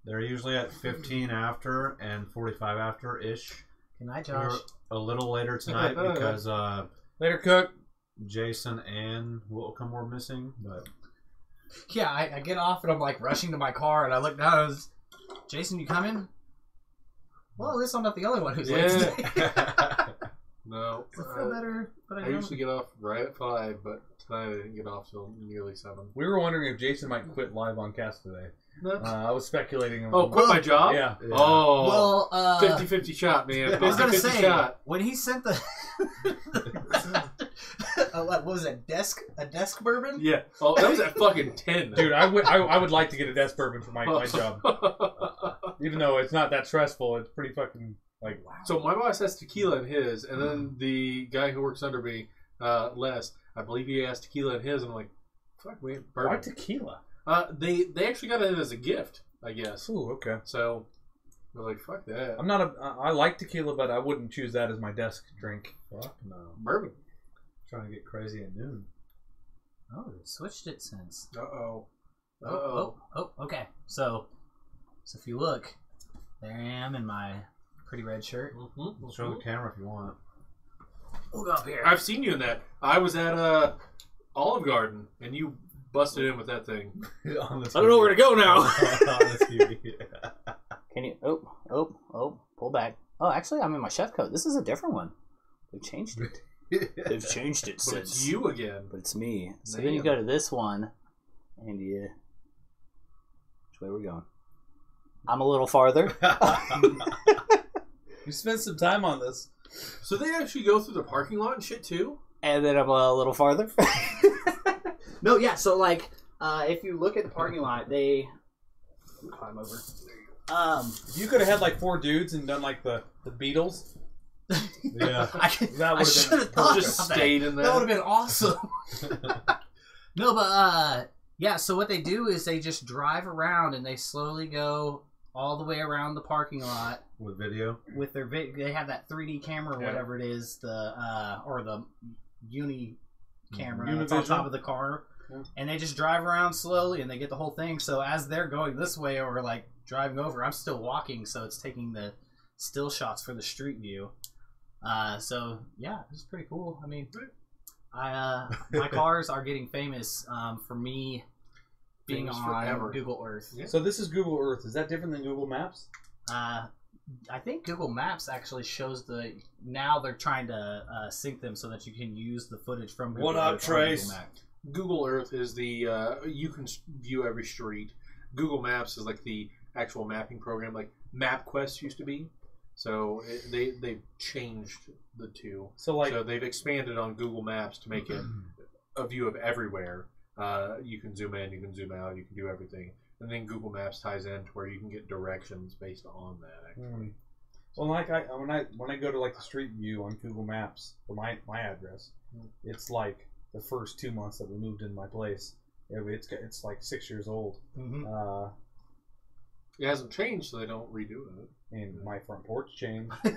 They're usually at 15 after and 45 after ish. Good night, We're Josh. a little later tonight because Later, Cook. Jason and Wilcom were missing, but Yeah, I get off and I'm like rushing to my car, and I look down. And it's, Jason, you coming? Well, at least I'm not the only one who's late Yeah. today. no. I feel better, but I don't. usually get off right at 5, but tonight I didn't get off till nearly 7. We were wondering if Jason might quit live on cast today. I was speculating. Oh, quit my job? Yeah. Oh. Well, 50-50 shot, man. 50-50 I was gonna say shot. when he sent the what was it? A desk bourbon? Yeah. Oh, that was at fucking 10. Dude, I would like to get a desk bourbon for my job. Even though it's not that stressful, it's pretty fucking like. So my boss has tequila in his, and then the guy who works under me, Les, I believe he has tequila in his, and I'm like, fuck, we have bourbon. Why tequila? They actually got it as a gift, I guess. Ooh, okay. So I was like, fuck that. I'm not I like tequila, but I wouldn't choose that as my desk drink. fuck no. Bourbon. Trying to get crazy at noon. Oh, they switched it since. Uh-oh. Oh, okay. So if you look, there I am in my pretty red shirt. Mm-hmm. Show the camera if you want. We'll go up here. I've seen you in that. I was at Olive Garden, and you busted in with that thing. On the I don't know where to go now. on the TV. Can you? Oh! Pull back. Oh, actually, I'm in my chef coat. This is a different one. They've changed it. They've changed it But since. it's you again. But it's me. So Man. then you go to this one, and you. Which way are we going? I'm a little farther. You spent some time on this. So they actually go through the parking lot and shit, too? And then I'm a little farther. No, yeah. So like, if you look at the parking lot, they climb over. If you could have had like 4 dudes and done like the Beatles. Yeah. That I would should have have been thought Just about that. stayed in there. That would have been awesome. No, but yeah. So what they do is they just drive around and they slowly go all the way around the parking lot With video. with their. They have that 3D camera or Yeah. whatever it is, the or the uni camera that's on top of the car, and they just drive around slowly, and they get the whole thing. So as they're going this way or like driving over, I'm still walking, so it's taking the still shots for the street view. So yeah, it's pretty cool. I mean, my cars are getting famous for me being Famous on forever. Google Earth. So this is Google Earth. Is that different than Google Maps? I think Google Maps actually shows now they're trying to sync them so that you can use the footage from Google What up, Earth on Trace? Google Maps. Google Earth is the you can view every street. Google Maps is like the actual mapping program, like MapQuest used to be. So they've changed the two. So they've expanded on Google Maps to make it a view of everywhere. You can zoom in, you can zoom out, you can do everything, and then Google Maps ties in to where you can get directions based on that. Actually, well, like when I go to like the street view on Google Maps for my address, it's like the first 2 months that we moved in my place. It's like 6 years old. it hasn't changed, so they don't redo it. And my front porch changed. You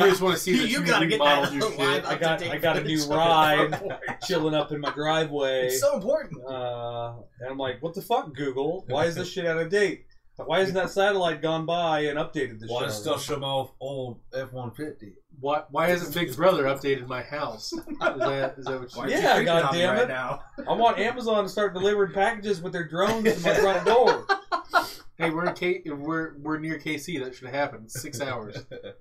just want to see that You you gotta get modeled that your live shit. I got a new ride chilling up in my driveway. It's so important. And I'm like, what the fuck, Google? Why is this shit out of date? Why hasn't that satellite gone by and updated this Why shit? does still show my old F-150? Why hasn't Big Brother updated my house? Is that what you? Yeah, goddammit. Now. I want Amazon to start delivering packages with their drones to my front door. Hey, we're near KC. That should happen. 6 hours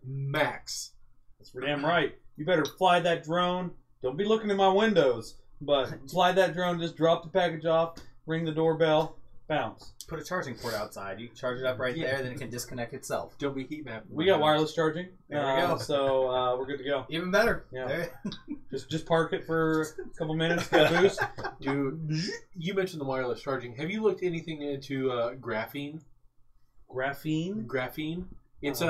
max. That's for damn right. You better fly that drone. Don't be looking in my windows, but fly that drone. Just drop the package off, ring the doorbell, bounce. Put a charging port outside. You can charge it up right there, then it can disconnect itself. Don't be heat mapping. We got wireless charging. There we go. So we're good to go. Even better. Yeah. There- Just park it for a couple minutes, get a boost. Dude, you mentioned the wireless charging. Have you looked anything into graphene? Graphene? Graphene. It's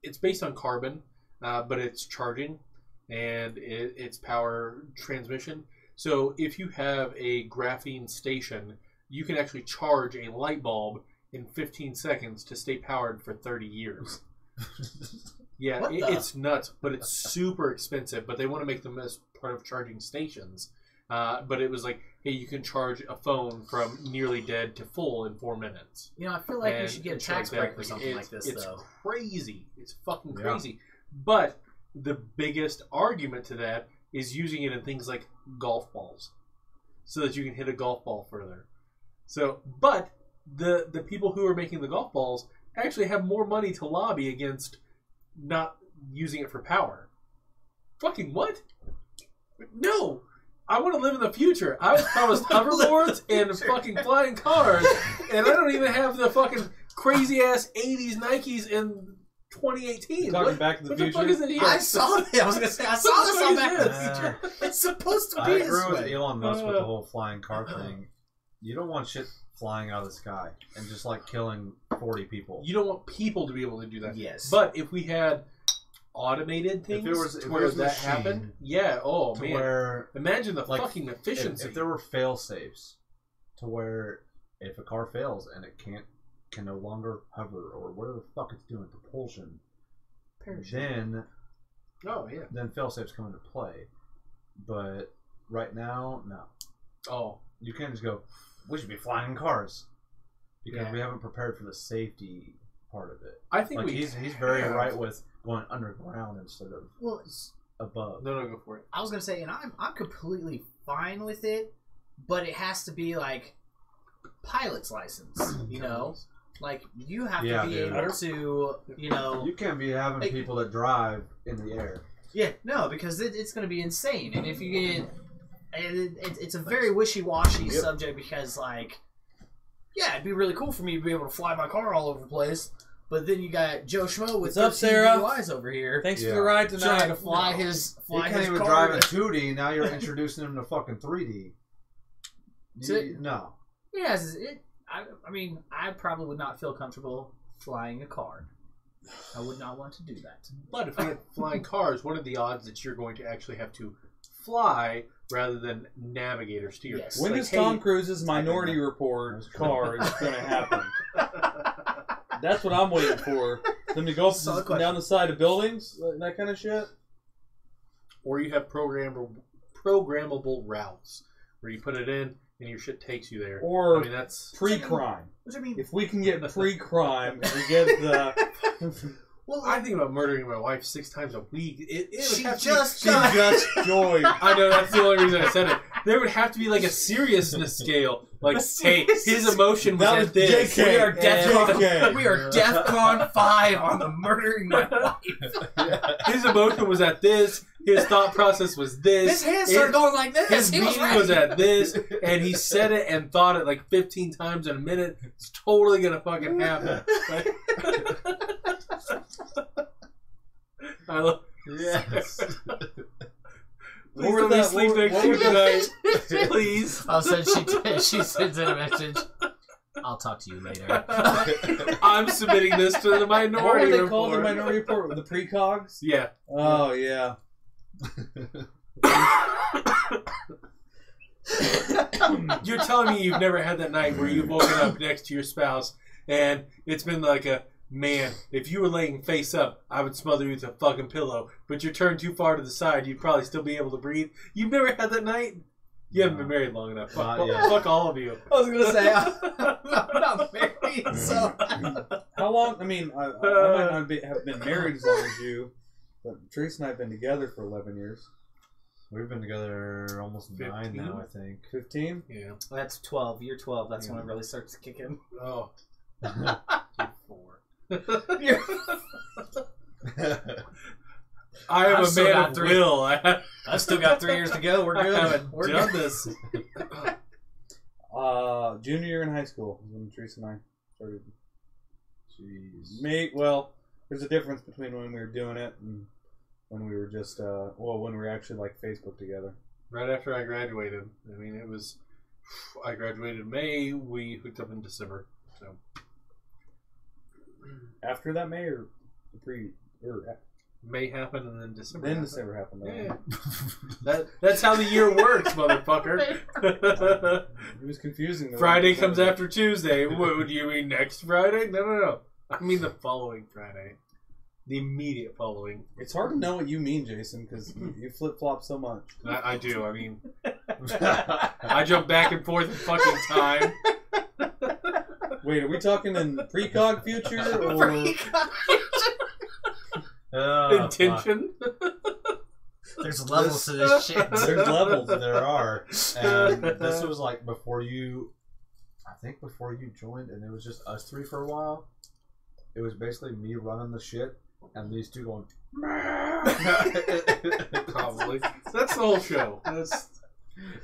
it's based on carbon, but it's charging and it's power transmission. So if you have a graphene station, you can actually charge a light bulb in 15 seconds to stay powered for 30 years. Yeah, it's nuts, but it's super expensive. But they want to make them as part of charging stations. But it was like, hey, you can charge a phone from nearly dead to full in 4 minutes. You know, I feel like we And should get a it's tax like break that. for something like this, It's though. crazy. It's fucking crazy. But the biggest argument to that is using it in things like golf balls, so that you can hit a golf ball further. So, but the people who are making the golf balls actually have more money to lobby against not using it for power. Fucking what? No! I want to live in the future. I was promised hoverboards and fucking flying cars, and I don't even have the fucking crazy ass 80s Nikes in 2018. Talking Back to the what Future? the fuck is it here? I saw it. I was gonna say I saw this on Back to the What Future. It's supposed to I be this agree with way. Elon Musk with the whole flying car thing. You don't want shit flying out of the sky and just like killing 40 people. You don't want people to be able to do that. Yes. But if we had automated things if to it where was that machine, happened, yeah, oh to man. where Imagine the like, fucking efficiency. if there were fail safes to where if a car fails and it can no longer hover or whatever the fuck it's doing, propulsion, then fail safes come into play. But right now, no. Oh. You can't just go, we should be flying in cars. Because we haven't prepared for the safety part of it. I think like he's very right with going underground instead of above. No, go for it. I was gonna say, and I'm completely fine with it, but it has to be like pilot's license. You know, like you have to be able to, you know, you can't be having people that drive in the air. Yeah, no, because it's gonna be insane, and if you get, it's a very wishy-washy subject because like. Yeah, it'd be really cool for me to be able to fly my car all over the place. But then you got Joe Schmo with 13 DUIs over here. Thanks for the ride tonight. Trying to fly his He can't even car. drive in 2D. Now you're introducing him to fucking 3D. No. Yes, I mean, I probably would not feel comfortable flying a car. I would not want to do that. But if we had flying cars, what are the odds that you're going to actually have to fly rather than navigate or steer? Yes. When is Tom Cruise's Minority Report car is going to happen? That's what I'm waiting for. Them to go up and down the side of buildings, that kind of shit. or you have programmable routes where you put it in and your shit takes you there. Or I mean, that's pre-crime. What do you mean? If we can get pre-crime, we get the... well, I think about murdering my wife 6 times a week. It would She have to just be, just joined. I know that's the only reason I said it. There would have to be like a seriousness scale. Like, hey, his emotion was at this. JK. We are DEFCON. JK. We are DEFCON 5 on the murdering my wife. His emotion was at this. His thought process was this. His hands started going like this. His He was meaning right. was at this, and he said it and thought it like 15 times in a minute. It's totally gonna fucking happen. I love. Yes. Please let me sleep next to you tonight. Please. Oh, so she sends in a message. I'll talk to you later. I'm submitting this to the What minority were they report. called? The minority report? The precogs? Yeah. Oh, yeah. You're telling me you've never had that night where you've woken up next to your spouse and it's been like a, man, if you were laying face up, I would smother you with a fucking pillow. But you're turned too far to the side, you'd probably still be able to breathe. You've never had that night? You haven't been married long enough. Fuck all of you. I was going to say, I'm not married, so... How long? I mean, I might not have been married as long as you, but Trace and I have been together for 11 years. We've been together almost 9 15? now, I think. 15? Yeah. That's 12. Year 12. That's when it really starts to kick in. Oh. 4. I am I've a still man got of 3. will. I've still got 3 years to go. We're I good. haven't We're done good. this. Junior year in high school is when Trace and I started. Jeez. Well, there's a difference between when we were doing it and when we were just, when we were actually like Facebook together. Right after I graduated. I mean, it was... I graduated in May. We hooked up in December. So... After that May or May happened and then December. then happened. December happened. Yeah. That's how the year works, motherfucker. It was confusing. Though. Friday comes after Tuesday. What do you mean next Friday? No. I mean the following Friday. The immediate following. It's hard to know what you mean, Jason, because you flip flop so much. I do. I mean, I jump back and forth in fucking time. Wait, are we talking in precog future or? Intention. Intention. There's levels to this shit. There's levels. There are. And this was like before you, I think before you joined, and it was just us 3 for a while. It was basically me running the shit, and these 2 going. Probably. That's the whole show.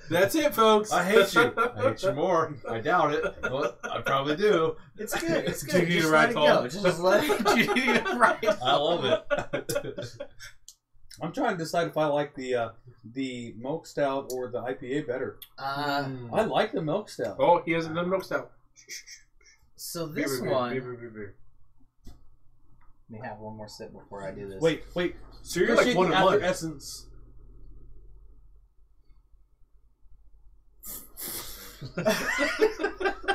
That's it, folks. I hate you. I hate you more. I doubt it, but I probably do. It's good. It's Do good. you need Just a let ride it home? go. Just let it. You need a ride. I love it. I'm trying to decide if I like the milk stout or the IPA better. I like the milk stout. Oh, he hasn't done milk stout. So this Beer. one. Let me have one more sip before I do this. Wait. So you're like 1 and 1. Essence.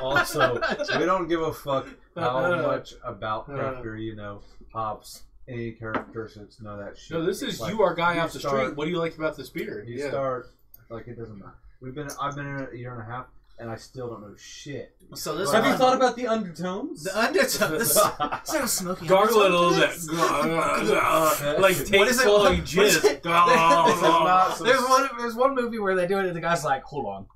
Also, we don't give a fuck how much about craft beer, hops, any characteristics, none of that shit. No, this is Like, you, our guy you off the start- street. What do you like about this beer? You start like it doesn't matter. I've been in it a year and a half, and I still don't know shit. So this Have you one- thought about the undertones? the undertones? Instead of smoking, Gargle it a little undertones? bit. Like What take is it? swallowing What is jizz. it? not so- There's one movie where they do it and the guy's like, hold on.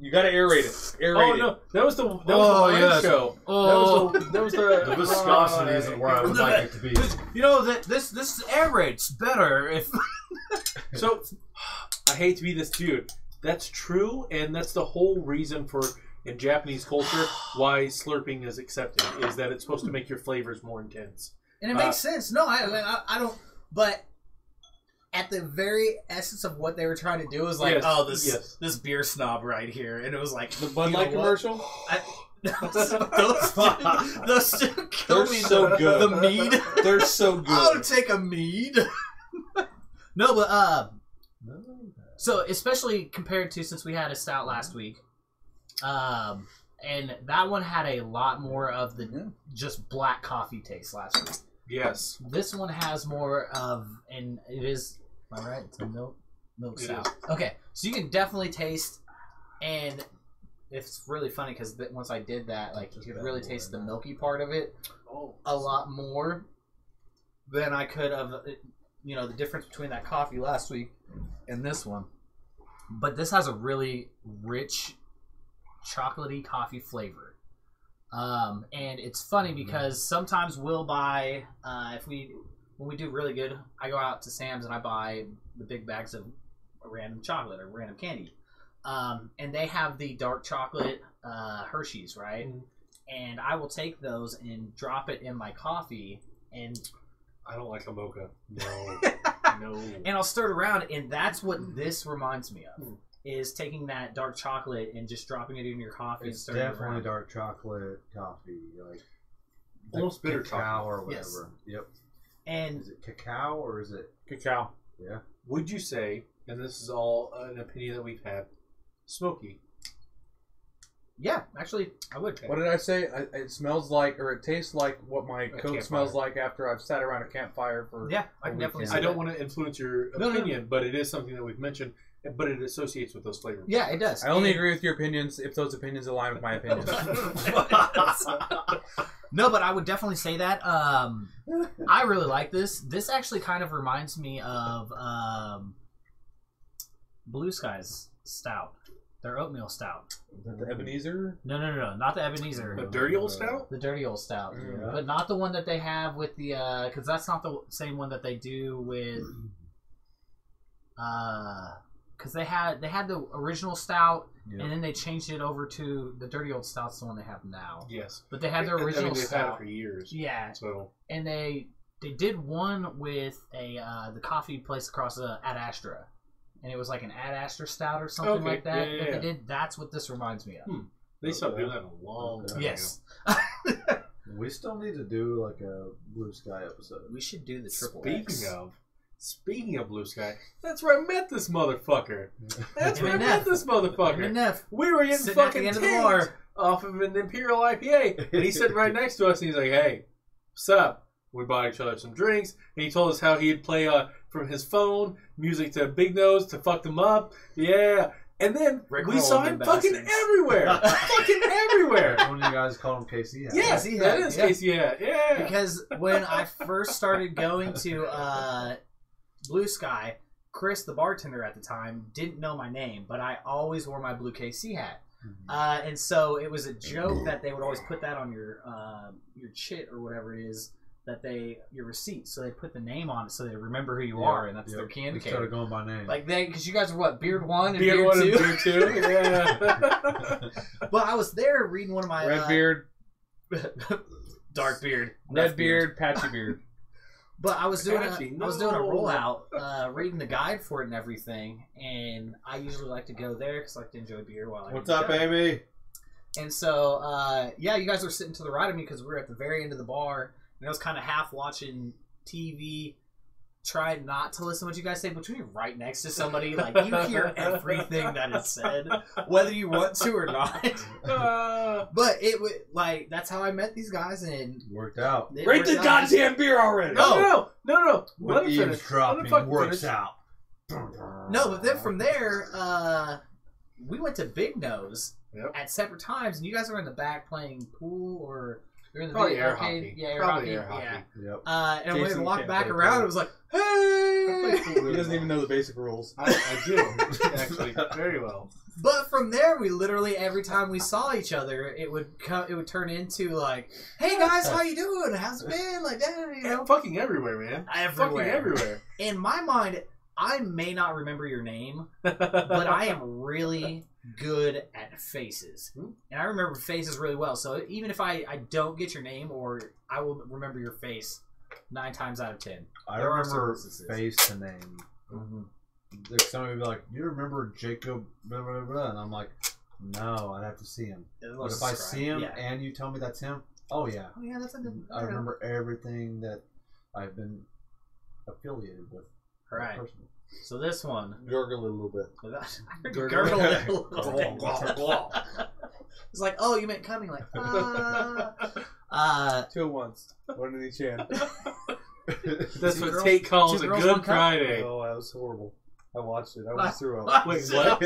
You gotta aerate it. Aerate Oh it. no, that was the wine yes. show. Oh. That was the The viscosity isn't where I would like it to be. You know, this air rate's better if... So, I hate to be this dude. That's true, and that's the whole reason for, in Japanese culture, why slurping is accepted, is that it's supposed to make your flavors more intense. And it makes sense. No, I don't... But... At the very essence of what they were trying to do was like, Yes, this beer snob right here, and it was like The Bud Light commercial? those two kill They're me. so good. The mead. They're so good. I'll take a mead. No, but so especially compared to since we had a stout last week, and that one had a lot more of the just black coffee taste last week. Yes. This one has more of, and it is, am I right? It's a milk It stout. Okay, so you can definitely taste, and it's really funny because once I did that, like, you could really taste the milky part of it a lot more than I could have, you know, the difference between that coffee last week and this one. But this has a really rich, chocolatey coffee flavor. And it's funny because sometimes we'll buy, when we do really good, I go out to Sam's and I buy the big bags of random chocolate or random candy. And they have the dark chocolate Hershey's, right? And I will take those and drop it in my coffee, and I don't like a mocha. No. No. and I'll stir it around, and that's what this reminds me of. Is taking that dark chocolate and just dropping it in your coffee and It's stirring it definitely around. dark chocolate coffee, like Almost bitter cacao chocolate. or whatever. Yes. Yep. And Is it cacao or is it? Cacao. Yeah. Would you say, and this is all an opinion that we've had, smoky? yeah, actually, I would. What did I say? It smells like, or it tastes like what my Coke campfire. smells like after I've sat around a campfire for. Yeah, I can definitely see I don't that. want to influence your No, no. opinion, but it is something that we've mentioned, but it associates with those flavors. Yeah, it does. I only And- agree with your opinions if those opinions align with my opinions. No, but I would definitely say that. I really like this. This actually kind of reminds me of Blue Sky's stout. Their oatmeal stout. The Ebenezer? No, not the Ebenezer. A dirty old stout? The dirty old stout. Yeah. But not the one that they have with the, because that's not the same one that they do with, because they had the original stout, Yep. and then they changed it over to the dirty old stout's the one they have now. Yes. But they had their I mean, original they've had it stout. for years. Yeah, So and they did one with the coffee place across Ad Astra, and it was like an Ad Astra stout or something Okay, like that. yeah, that yeah. they did. That's what this reminds me of. they stopped doing that a long time Yes, We still need to do like a Blue Sky episode. we should do the ago. triple Speaking X. speaking of Blue Sky, that's where I met this motherfucker. That's Him where I and met Neff. this Him and motherfucker. Neff We were getting sitting at fucking the end of the tinked bar. off of an Imperial IPA, and he's sitting right next to us, and he's like, "Hey, what's up?" We bought each other some drinks, and he told us how he'd play from his phone music to Big Nose to fuck them up. Yeah. And then Rick we saw roll him them fucking bastards. everywhere. Fucking everywhere. One of you guys called him KC. Yes, Casey that Hat, is yeah. Casey Hat. Yeah. Because when I first started going to Blue Sky, Chris, the bartender at the time, didn't know my name, but I always wore my blue KC hat. And so it was a joke that they would always put that on your chit or whatever it is, that your receipt. So they put the name on it so they remember who you are, and that's their key We indicator. started going by name. Like because you guys are what, Beard 1 and Beer Beard, one 2? and beer two. Yeah. But I was there reading one of my Red beard, dark beard, red beard, patchy beard. But I was doing Patchy, I was doing a no. rollout, reading the guide for it and everything, and I usually like to go there because I like to enjoy beer while I What's read the up, guide. Amy? And so, yeah, you guys were sitting to the right of me because we were at the very end of the bar, and I was kind of half watching TV, trying not to listen to what you guys say, but when you're right next to somebody, like, you hear everything that is said, whether you want to or not. But it would, like, that's how I met these guys, and Worked out. it Rate worked the out. goddamn beer already! No. No. When Let him finish. Let him eavesdropping fucking works finish. out. No, but then from there, we went to Big Nose Yep. at separate times, and you guys were in the back playing pool or you're in the Probably video air arcade. hockey. Yeah, air Probably hockey. air hockey. Yeah. Yep. And when Jason we walked can't back play around, pool. it was like, I hey! play pool He doesn't even know the basic rules. I do, actually, very well. But from there, we literally every time we saw each other, it would turn into like, "Hey guys, how you doing? How's it been?" Like that, you know, Fucking everywhere, man. everywhere. Fucking everywhere. In my mind, I may not remember your name, but I am really good at faces, and I remember faces really well. So even if I don't get your name, or I will remember your face 9 times out of 10. I There are remember some instances. face to name. Like somebody would be like, "You remember Jacob?" Blah, blah, blah. And I'm like, "No, I'd have to see him." But if I see him yeah. and you tell me that's him, oh yeah, Oh yeah, that's a good. I remember everything that I've been affiliated with. All right. Personally. So this one, Gurgle a little bit. I heard you gurgle it a little bit. Glug, glug, glug. It's like, oh, you meant coming, like, Two at once. One in each hand. That's Two what girls- Tate calls two a girls, Good one cup? Friday. Oh, that was horrible. I watched it. I was through What? up. Wait, what?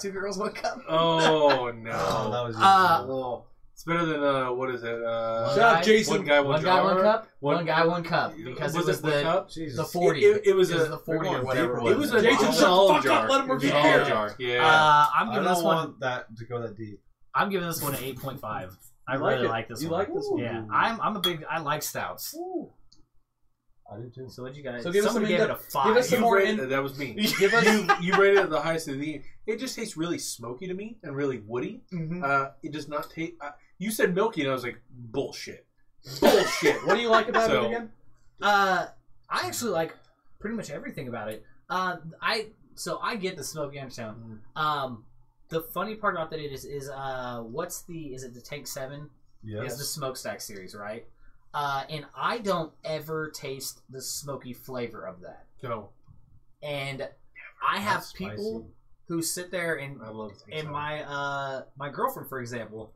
Two girls, one cup. Oh, Oh, no. that was Oh. It's better than, what is it? Shut up, Jason. One guy, one One jar. guy, one cup. One- One guy, one cup. Because it was one the cup? the 40. It was the a 40 or going whatever. deeper It was a Jason, an shut the olive fuck up, jar. let him It was an review. olive jar. Yeah. I'm I giving don't this one. want that to go that deep. I'm giving this one an 8.5. I You like really it? like this You one. like this one? Yeah, I'm a big. I like stouts. I do too. So what you guys? So give us somebody some gave it a in-depth- 5. give us some You more rated, that was me. Give us. You rated it the highest of the. It just tastes really smoky to me and really woody. It does not taste. You said milky, and I was like, bullshit. Bullshit. What do you like about So- it again? I actually like pretty much everything about it. I get the smoky undertone. The funny part about that is is it the Tank 7? Yes. Is the Smokestack series, right? And I don't ever taste the smoky flavor of that. No. And I have That's people spicy. who sit there and I love things. and my girlfriend, for example,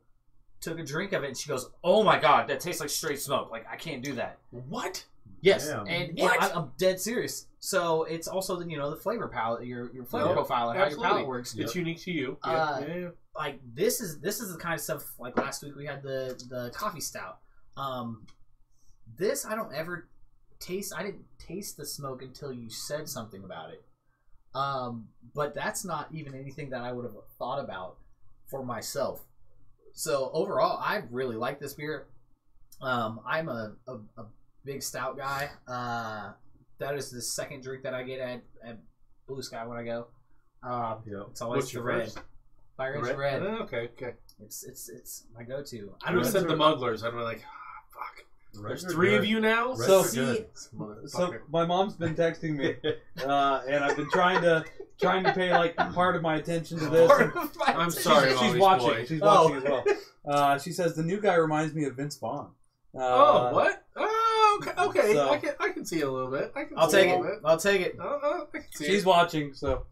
took a drink of it and she goes, "Oh my god, that tastes like straight smoke. Like I can't do that." What? Yes, Damn. and What? I'm dead serious. So it's also the flavor palette, your flavor Yeah, profile, and how your absolutely. palate works. It's unique to you. Uh, yeah. Like this is the kind of stuff. Like last week we had the coffee stout. This I don't ever taste. I didn't taste the smoke until you said something about it. But that's not even anything that I would have thought about for myself. So overall, I really like this beer. I'm a big stout guy. That is the second drink that I get at Blue Sky when I go. It's always What's the your red. first? Fire Edge Red. Oh, okay. It's my go-to. I would have said the Mugglers. I'd be like, fuck. Reds There's are 3 of good. you now? Reds So- are good. So my mom's been texting me, and I've been trying to pay like part of my attention to this. and I'm sorry, she's Mommy's watching. boy. She's watching as well. She says the new guy reminds me of Vince Vaughn. Oh, what? Oh, okay. so- I can see it a little bit. I'll see take a it. little bit. I'll take it. I can see She's it. watching, so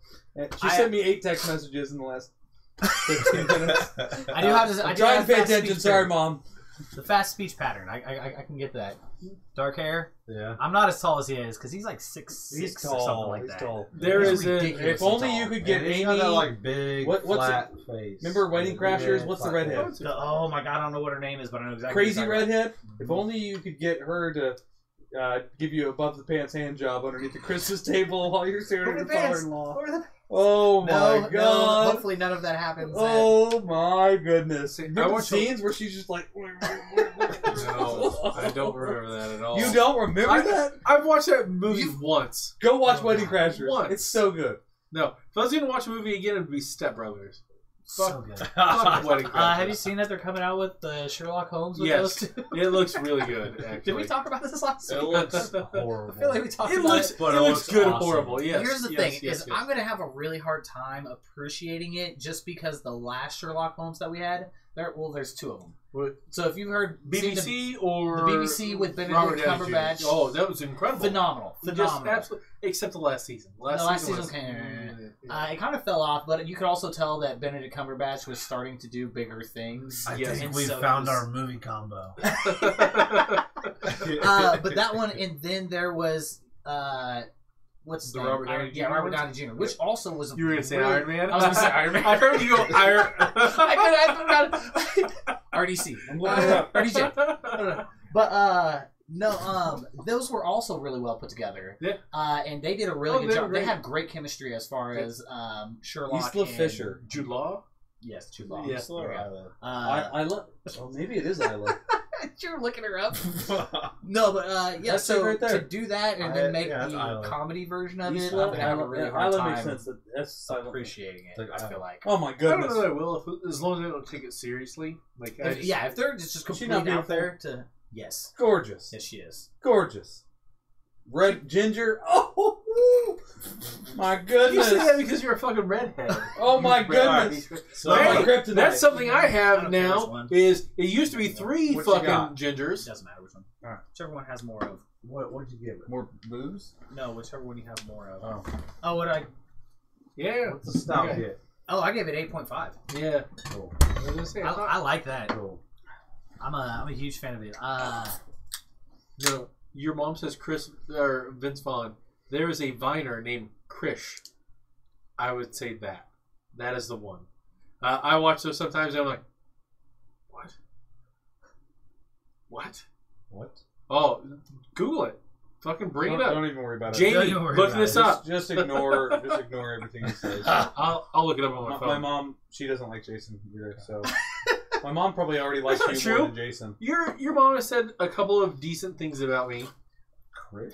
she sent me 8 text messages in the last 15 minutes. I do have to. I I'm do trying have to pay fast attention. speech Sorry, pattern. Mom. The fast speech pattern. I can get that. Dark hair. Yeah. I'm not as tall as he is because he's like 6'6" He's or something tall. like He's that. tall. There He's is a. ridiculous. If only tall. you could get And he's Amy. got that like big what's flat face. Remember Wedding Crashers? What's the redhead? Oh my god, I don't know what her name is, but I know exactly. Crazy what you're talking redhead. If only you could get her to give you above the pants hand job underneath the Christmas table while you're staring at your father-in-law. about. Oh No, my no, god. hopefully none of that happens. Oh my goodness. I Remember the watched the- scenes where she's just like No, I don't remember that at all. You don't remember that? I've watched that movie once. Go watch Oh, Wedding God. Crashers. Once. It's so good. No, if I was going to watch a movie again, it'd be Step Brothers. So good. Fuck Wedding Crashers. Have you seen that they're coming out with the Sherlock Holmes with Yes. those two? It looks really good, actually. Did we talk about this last week? It looks I horrible. feel like we talked It about looks, it. But it it looks looks good and awesome. horrible. Yes. Here's the yes, thing: yes, is yes. I'm gonna have a really hard time appreciating it just because the last Sherlock Holmes that we had, there's 2 of them. What? So if you've heard seen BBC or the BBC with Benedict Robert Downey Jr.? Cumberbatch. Oh, that was incredible. phenomenal, Just phenomenal. absolutely, except the last season. The last season was, came- It kind of fell off, but you could also tell that Benedict Cumberbatch was starting to do bigger things. I Yes. think And we so it found was- our movie combo. But that one, and then there was what's his The name? Robert Downey Jr. Robert ones? Downey Jr., which also was. You were going to say really- Iron Man? I was gonna say Iron Man. I heard you go Iron I forgot. RDC. RDJ. But no, those were also really well put together. Yeah. And they did a really good they were job. They great. had great chemistry as far as Sherlock. Isla and- Fisher. Jude Law? Yes, Jude Law. Yes. There we go. Isla. Oh, maybe it is Isla. You're looking her up. No, but yeah. That's So it right there. to do that and then make yeah, the Isla. comedy version of it, Isla, I'm gonna have a really hard Isla time makes sense. That's Isla. appreciating it. Like I feel like. Oh my I don't goodness. know that I will, as long as they don't take it seriously. Like, I just, If they're just Is she completely not out beautiful? there to yes, Gorgeous. yes she is. Gorgeous. Red ginger. Oh, my You goodness. say that because you're a fucking redhead. Oh my You red- goodness. So, Hey, my kryptonite. That's something I I have don't care which now. one. Is it used to be 3 What you fucking got? gingers? Doesn't matter which one. Alright. Whichever one has more of. what'd you give it? More booze? No, whichever one you have more of. Oh. Oh, what I? Yeah. What's the stout Okay. get? Oh, I gave it 8.5. Yeah. Cool. I was gonna say, I like that. Cool. I'm a huge fan of it. No, your mom says Chris or Vince Vaughn. There is a Viner named Krish. I would say that. That is the one. I watch those sometimes and I'm like, what? What? What? Oh, Google it. Fucking bring it up. Don't even worry about it. Jamie, Don't worry look about this it. up. Just ignore everything he says. I'll look it up on my phone. My mom, she doesn't like Jason either, so my mom probably already likes That's you not more true. than Jason. Your mom has said a couple of decent things about me. Krish?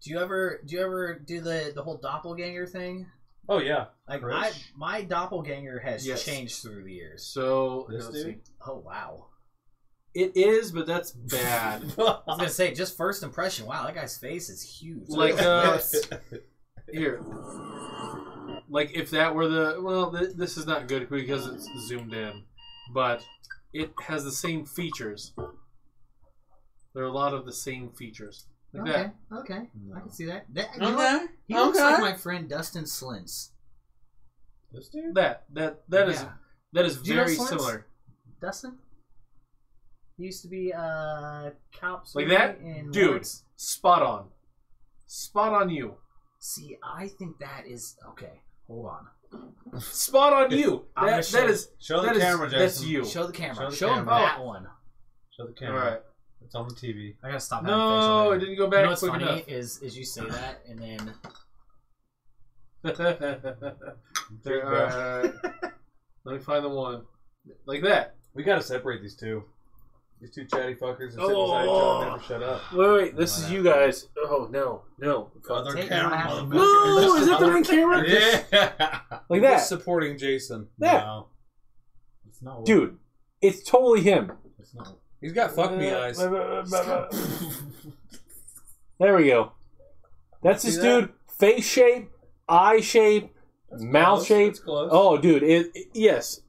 Do you ever do the whole doppelganger thing? Oh yeah, Like Krish? my doppelganger has Yes. changed through the years. So This let's dude? see. Oh wow! It is, but that's bad. I was gonna say just first impression. Wow, that guy's face is huge. Like, here. Like if that were this is not good because it's zoomed in, but it has the same features. There are a lot of the same features. Like okay, that. okay, No. I can see that. You know what? He looks like my friend Dustin Slintz. This dude? That is Do you know very Slintz? similar. Dustin. He used to be cops Like that? in Dude, Lawrence. spot on. Spot on you. See, I think that is okay. Hold on. Spot on you. I'm gonna That show- is Show the that is- camera, Jason. That's you. Show the camera. Show the Show him camera. that one. Show the All camera. right. It's on the TV. I gotta stop. having facial No, hair. it didn't go You back know what's quick funny enough. is you say that and then There, all right. Let me find the one. Like that. we gotta separate these two. These two chatty fuckers that sit Oh. beside each other and never shut up. Wait. This is you guys. Oh, no. Other Take camera, your ass. motherfucker. No, is that the right camera? Yeah. Like Just that. supporting Jason. Yeah. No. It's not. Dude, it's totally him. It's not. He's got fuck me eyes. There we go. That's See this that? dude. Face shape, eye shape, mouth close. shape. That's close. Oh, dude. Yes.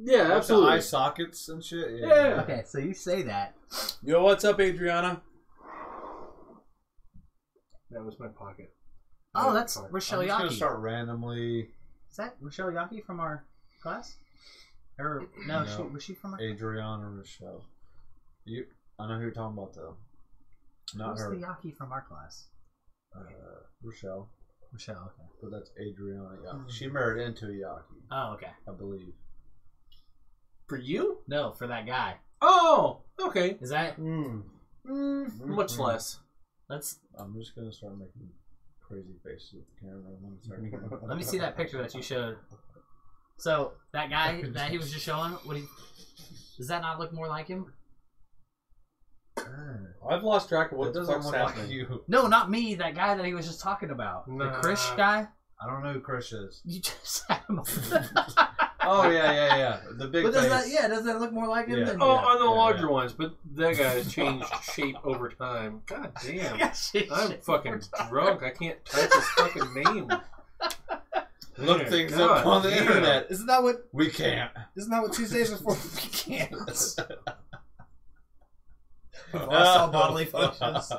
Yeah, Like the absolutely. eye sockets and shit. Yeah. okay, so you say that. Yo, what's up, Adriana? That was my pocket. Oh, that's I'm Rochelle just gonna Yaki. start randomly. Is that Rochelle Yaki from our class? Or no, No. was she from our? Adriana Rochelle. I know who you're talking about though. Not Who's her. the Yaki from our class? Rochelle. Rochelle. Okay. But that's Adriana Yaki. She married into Yaki, Oh, okay. I believe. For you? No, for that guy. Oh, okay. Is that? Much less. Let's. I'm just gonna start making crazy faces with the camera. Let me see that picture that you showed. So that guy that he was just showing, does that not look more like him? I've lost track of What what the doesn't fuck's look happening. like you? No, not me. That guy that he was just talking about, Nah. the Krish guy. I don't know who Chris is. You just had him. Oh yeah. The big But does face. does that look more like him? Yeah. Than Oh, on the yeah, larger yeah. ones, but that guy has changed shape over time. God damn. I'm fucking drunk. I can't type his fucking name. Look Dear things God up on the damn. internet. Isn't that what? We can't. Isn't that what Tuesdays before we can't? I Lost all bodily functions.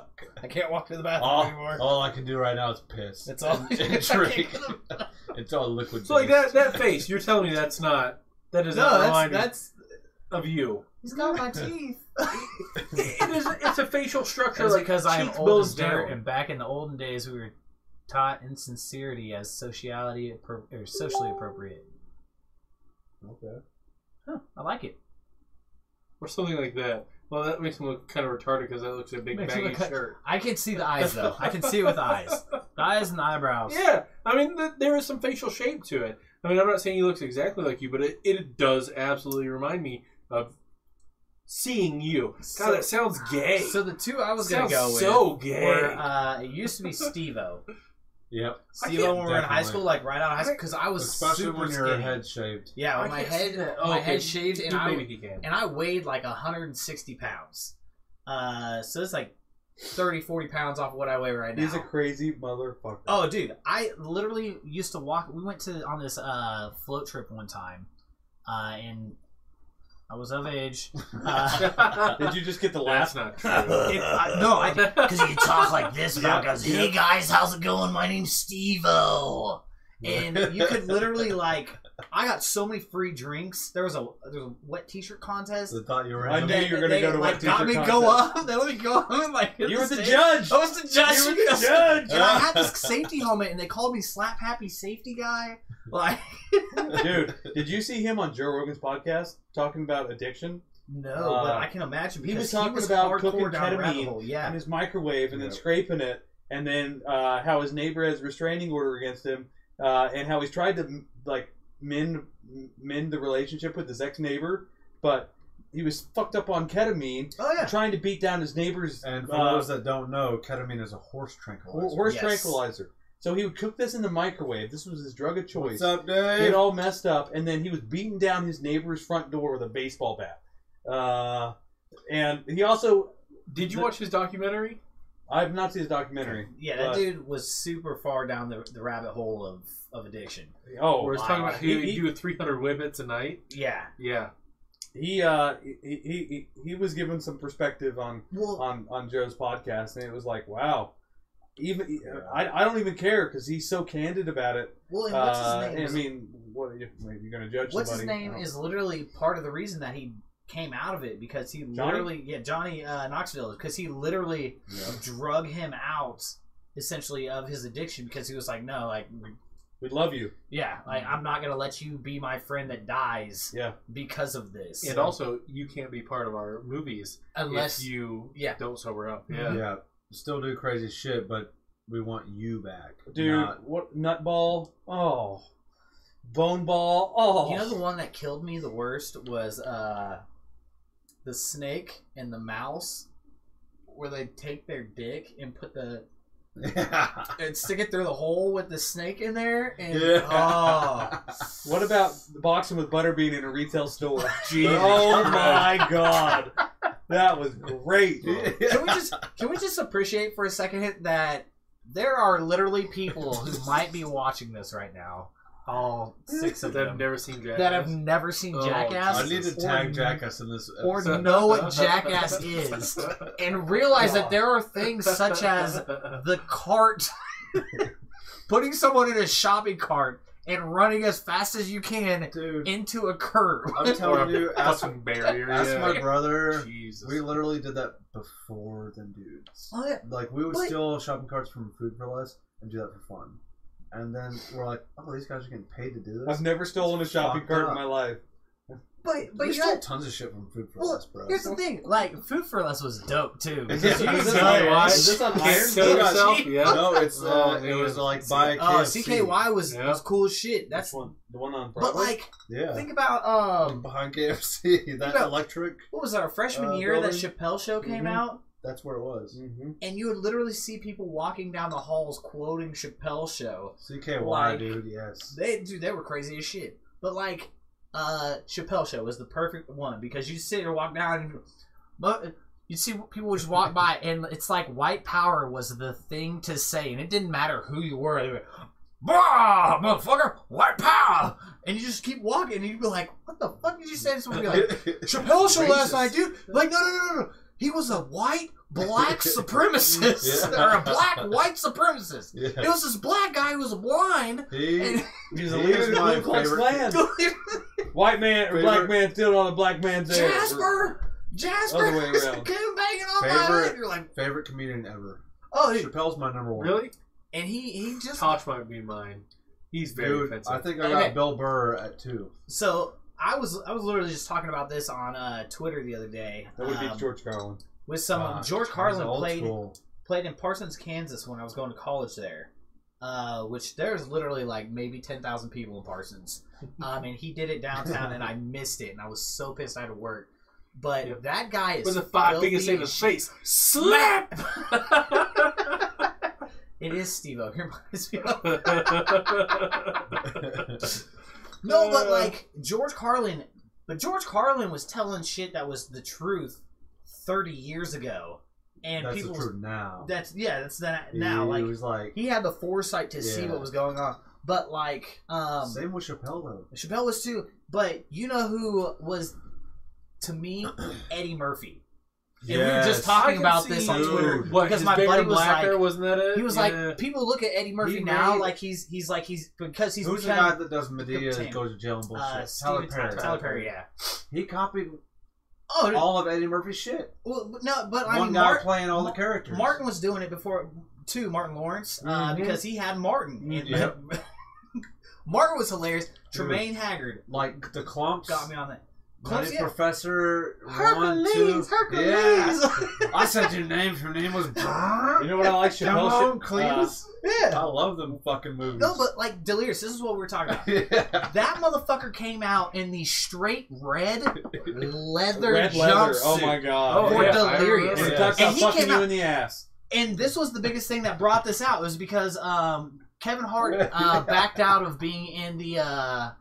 I can't walk to the bathroom anymore. All I can do right now is piss. That's all. And drink. It's all liquid. So like that face, you're telling me that does not No, remind me that's. of you. He's got my teeth. It's a facial structure It's like because I am cheek old bones as dirt, down. and back in the olden days, we were taught insincerity as socially appropriate. Okay. Huh, I like it. Or something like that. Well, that makes him look kind of retarded because that looks like a big Makes him baggy look- shirt. I can see the eyes though. I can see it with the eyes. The eyes and the eyebrows. Yeah, I mean, there is some facial shape to it. I mean, I'm not saying he looks exactly like you, but it does absolutely remind me of seeing you. God, So- that sounds gay. So the two I was gonna Sounds go with so gay. were it used to be Steve-O. Yep. Steve-O when we were in high definitely. school, like right out of high school, because I was Especially super when your skinny. head shaved. Yeah, I when my can't see head, that. my Okay, head shaved, and maybe he can. I weighed like 160 pounds. So it's like 30, 40 pounds off what I weigh right now. He's a crazy motherfucker. Oh, dude, I literally used to walk. We went on this float trip one time, and I was of age. Did you just get the laugh? That's not true. Because you talk like this about guys. Hey guys, how's it going? My name's Steve-O. And you could literally like, I got so many free drinks. There was a wet T-shirt contest. I thought you were. I knew you were gonna go to like, wet got T-shirt me contest. go up. They let me go up and like. You were the stage. judge. I was the judge. You were the judge. And I had this safety helmet, and they called me Slap Happy Safety Guy. Like, Dude, did you see him on Joe Rogan's podcast talking about addiction? no, but I can imagine He was because talking about hardcore cooking down the rabbit ketamine hole. Yeah. in his microwave and then Yep. scraping it, and then how his neighbor has restraining order against him, and how he's tried to like mend the relationship with his ex-neighbor, but he was fucked up on ketamine, Oh yeah. trying to beat down his neighbor's And for those that don't know, ketamine is a horse tranquilizer. horse Yes. tranquilizer. So he would cook this in the microwave. This was his drug of choice. What's up, Dave? It all messed up, and then he was beating down his neighbor's front door with a baseball bat. And he also, Did you watch his documentary? I've not seen his documentary. Yeah, that but- dude was super far down the rabbit hole of addiction. Oh, Where it's talking about He- he do 300 whippets a night. Yeah. Yeah. he was given some perspective on Well, Joe's podcast, and it was like, wow. Even I don't even care because he's so candid about it. well, and what's his name? I mean, what you're going to judge What's his somebody? name is literally part of the reason that he came out of it because he literally Johnny Knoxville, because he literally drug him out essentially of his addiction because he was like, no, like, We love you. yeah, like I'm not gonna let you be my friend that dies Yeah. because of this. And also, you can't be part of our movies unless if you yeah. don't sober up. Yeah. Yeah. Still do crazy shit, but we want you back. Dude, Not- what nutball? Oh. Bone ball? Oh. You know the one that killed me the worst was the snake and the mouse, where they take their dick and put the and stick it through the hole with the snake in there, and Yeah. What about boxing with Butterbean in a retail store? Jesus Oh Christ. my god. That was great. can we just appreciate for a second that there are literally people who might be watching this right now, all 6 of That I've them, never seen Jackass. that have never seen Oh, Jackass. I need to or tag Jackass in this or episode. know what Jackass is, and realize that there are things such as the cart, putting someone in a shopping cart and running as fast as you can Dude, into a curb. I'm telling you, ask fucking barrier. Ask yeah. my brother. Jesus. We literally did that before them dudes. Oh, yeah. Like, we would But- steal shopping carts from Food for Less and do that for fun. And then we're like, oh, these guys are getting paid to do this? I've never stolen a shopping Fucked cart up. in my life. But we you stole got, tons of shit from Food for well, Less, bro. here's the thing, like Food for Less was dope too. Is this, Because is you this guys- on, why? is this on Can't Iron? kill yourself? Yeah. No, it's Oh, it man. was like by Oh, KFC. CKY was Yeah. cool as shit. That's That's one. The one on but Broadway? like Yeah. think about Behind KFC, that about- electric, what was our freshman year that building. Chappelle show came Mhm. out, that's where it was. Mm-hmm. and you would literally see people walking down the halls quoting Chappelle show. CKY, Like- dude, yes. They were crazy as shit. But like Chappelle show was the perfect one because you sit or walk down and you'd see people just walk by and it's like white power was the thing to say, and it didn't matter who you were. They were, "Bah, motherfucker, white power," and you just keep walking and you'd be like, "What the fuck did you say?" Someone would be like, "Chappelle show last Racist. night, dude." Like, no. He was a white black supremacist Yeah. or a black white supremacist. Yeah. It was this black guy who was blind. He, And He's a He leader is of the my Ku Klux favorite- Klan. White man or black man still on a black man's head. Jasper Other way around. came banging on my Favorite- head. You're like, favorite comedian ever. oh, dude. Chappelle's my number one. Really? And he just Tosh might be mine. He's very Dude, offensive. I think I got Okay. Bill Burr at 2. so I was literally just talking about this on Twitter the other day. That would be George Carlin. With some George He's Carlin old played school. in Parsons, Kansas when I was going to college there. Which there's literally like maybe 10,000 people in Parsons. And he did it downtown and I missed it and I was so pissed I had to work. But Yep. that guy is With the 5 biggest filthy in his as face. Slap! It is Steve-O. He reminds me of. No, but like George Carlin was telling shit that was the truth 30 years ago, and That's people the truth now. that's that now. He Like was like, he had the foresight to see Yeah. what was going on. But like same with Chappelle though. Chappelle was too. But you know who was to me Eddie Murphy. And we were just talking about this on Twitter What, because his my bigger buddy and was blacker, like, wasn't that it? he was like, people look at Eddie Murphy He now made- like he's because he's Who's the become guy that does Medea Tim. goes to jail and bullshit? Tyler Perry, yeah. He copied Oh, all of Eddie Murphy's shit. well, no, but I One mean, guy playing all the characters. Martin was doing it before too. Martin Lawrence, because he had Martin. And Yep. Martin was hilarious. Tremaine Haggard like the clumps. got me on that. Clumps, Clumps, yeah. Professor Hercules, 1, 2. Hercules. Yeah. I said your name. Your name was. You know what I like? Come Chappelle on, shit? Cletus. Yeah. I love them fucking movies. No, but like Delirious, this is what we're talking about. yeah. That motherfucker came out in the straight red leather Red jumpsuit. leather. Oh my god. Oh, For yeah, Delirious. And he Yeah. talks And about he fucking came you out- in the ass. And this was the biggest thing that brought this out was because Kevin Hart backed out of being in the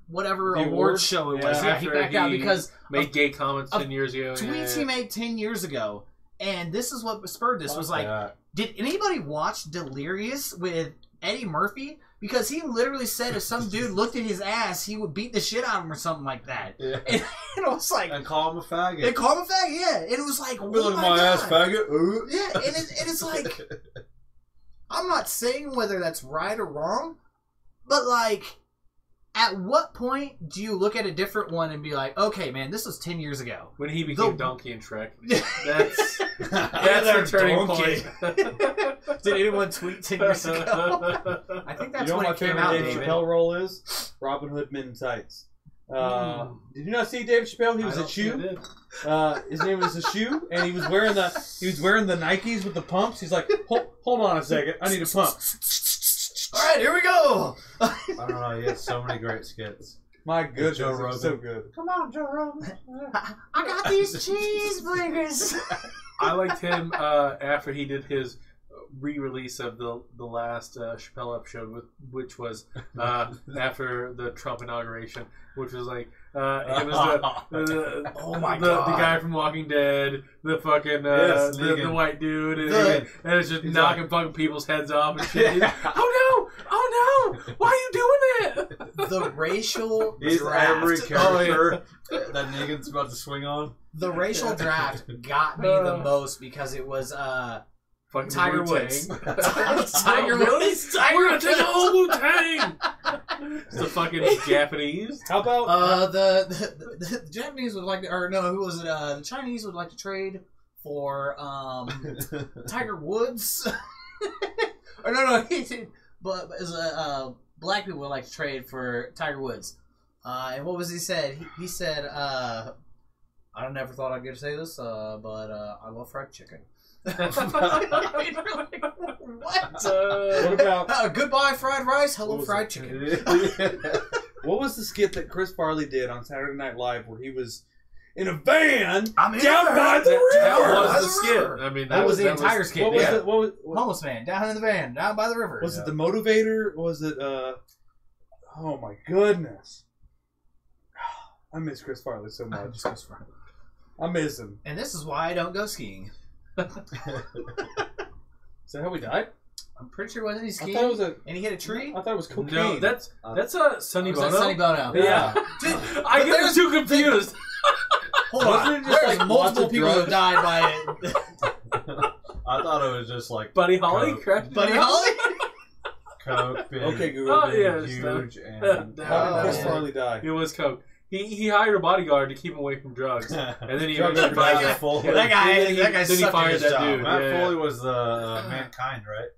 whatever The award awards? show it was. Yeah. Yeah, he backed out because made gay comments of 10 years ago. tweets he made 10 years ago. And this is what spurred this. Was Fuck like, that. did anybody watch Delirious with Eddie Murphy? Because he literally said if some dude looked at his ass, he would beat the shit out of him or something like that. Yeah. And it was like, And call him a faggot. they call him a faggot, yeah. And it was like, oh Look at my my ass, God. faggot. Ooh. Yeah, and it's like, I'm not saying whether that's right or wrong, but like, at what point do you look at a different one and be like, okay, man, this was 10 years ago? When he became The- Donkey and Shrek. That's Another the turning donkey. point. Did anyone tweet 10 years ago? I think that's You know when what my it came favorite out, Dave David. Chappelle role is? Robin Hood Men in Tights. Did you not see Dave Chappelle? He was a shoe. His name was a shoe, and he was wearing the Nikes with the pumps. He's like, hold on a second, I need a pump. All right, here we go. I don't know. He has so many great skits. My goodness, Joe it was Rogan. so good. Come on, Joe Rogan. I got these cheeseburgers. I liked him after he did his re-release of the last Chappelle episode, which was after the Trump inauguration, which was like it was the Oh my the God. guy from Walking Dead, the fucking Yes, the Negan. white dude, and, The- and it's just He's knocking like- fucking people's heads off and shit. Yeah. Oh no! Why are you doing it? The racial He's draft. every Oh, yeah. character that Negan's about to swing on. The racial draft got me the most because it was Fucking Tiger Wu-Tang. Woods. Oh, Tiger really? Woods. Tiger We're gonna take the Woods. whole Wu-Tang. It's the fucking Japanese. How about the Japanese would like to, or no, who was it? The Chinese would like to trade for Tiger Woods. Or no, he did, but as black people would like to trade for Tiger Woods. And what was he said? He said, I never thought I'd get to say this, but I love fried chicken. What? what about Goodbye, fried rice. Hello, What was fried it? chicken. what was the skit that Chris Farley did on Saturday Night Live where he was in a van I'm in down the by van. the That river? was By the the skit. river. I mean, That was the that entire skit. What was Yeah. it? What was Homeless man down in the van, down by the river. it the motivator? Was it oh my goodness. I miss Chris Farley so much. I miss him. And this is why I don't go skiing. Is that how we died? I'm pretty sure wasn't he I skiing? thought it was And he hit a tree? I thought it was cocaine. No, that's Sonny Was that Bono. Sonny Bono? Yeah. Dude, I but get there's- too confused. Hold Wasn't on. it just, There's like, multiple lots of people who drugs? died by it. I thought it was just like Buddy Holly, Coke. correct? Buddy Holly? Coke being Okay, Google. Oh, yeah, huge stuff. and How did Oh, Chris yeah. Farley die? It was Coke. He hired a bodyguard to keep him away from drugs, and then he Drugs eventually are bad. fired Matt Foley. That guy, Then he- that guy then he sucked at fired his that job. dude. Matt Yeah. Foley was Mankind, right?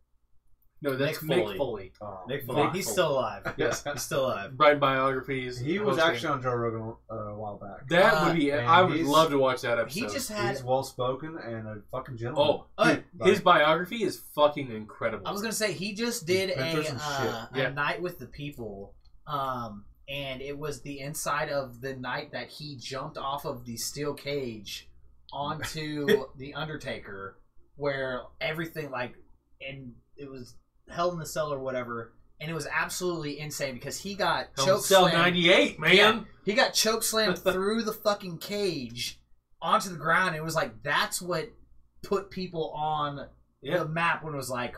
No, that's Nick Mick Foley. Foley. Oh. Nick Foley. He's still alive. Yes. He's still alive. Writing biographies. He was hosting. actually on Joe Rogan a while back. That would be. and I would he's- love to watch that episode. He just had. He's well spoken and a fucking gentleman. Oh, Oh, his biography is fucking incredible. I was gonna say he just did Been through some a Yeah. night with the people, and it was the inside of the night that he jumped off of the steel cage onto the Undertaker, where everything and it was Hell in the Cell or whatever, and it was absolutely insane because he got choke Cell slammed. 98, man. Yeah, he got choke slammed through the fucking cage onto the ground. It was like that's what put people on Yeah. the map when it was like,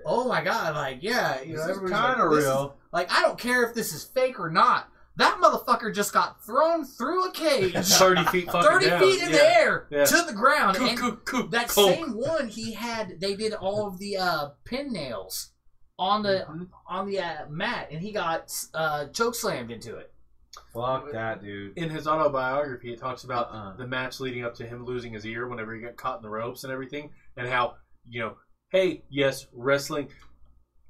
oh my god, like yeah, you know, This is everybody's kind of like, this is- real. like I don't care if this is fake or not. That motherfucker just got thrown through a cage. 30 feet fucking 30 down. feet in the air Yeah. to the ground. Cook, And cook, cook, that coke. same one they did all of the pin nails on the mat, and he got choke slammed into it. Fuck that, dude. In his autobiography, it talks about the match leading up to him losing his ear whenever he got caught in the ropes and everything, and how, hey, yes, wrestling.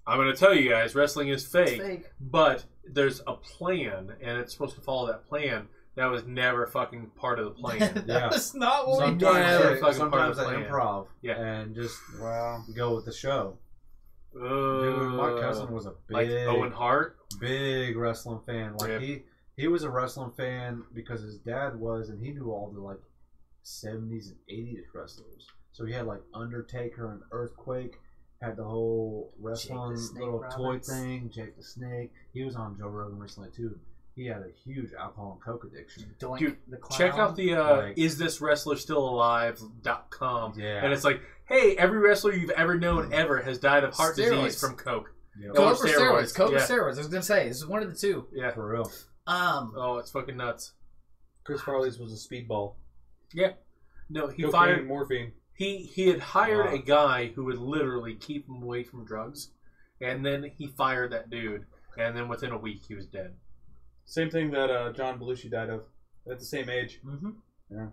I'm going to tell you guys, wrestling is fake, It's fake. but there's a plan, and it's supposed to follow that plan. That was never fucking part of the plan. That's not what we did. Sometimes they plan. improv. Yeah. And just Wow. go with the show. Dude, my cousin was a like Owen Hart. big wrestling fan. Like Yeah. he was a wrestling fan because his dad was, and he knew all the like 70s and 80s wrestlers. So he had like Undertaker and Earthquake, had the whole wrestling Snake little Roberts. toy thing, Jake the Snake. He was on Joe Rogan recently too. He had a huge alcohol and coke addiction. Doink Dude, the clown. Check out the Like- isthiswrestlerstillalive.com. Yeah. And it's like, hey, every wrestler you've ever known ever has died of heart Steroids. disease from coke. Yep. Coke Or or steroids. Coke or Yeah. steroids. I was gonna say this is one of the two. Yeah. For real. Oh, it's fucking nuts. Chris Farley's was a speedball. No, he Cocaine, fired. morphine. He had hired Wow. a guy who would literally keep him away from drugs, and then he fired that dude, and then within a week he was dead. Same thing that John Belushi died of at the same age. Mm-hmm. Yeah.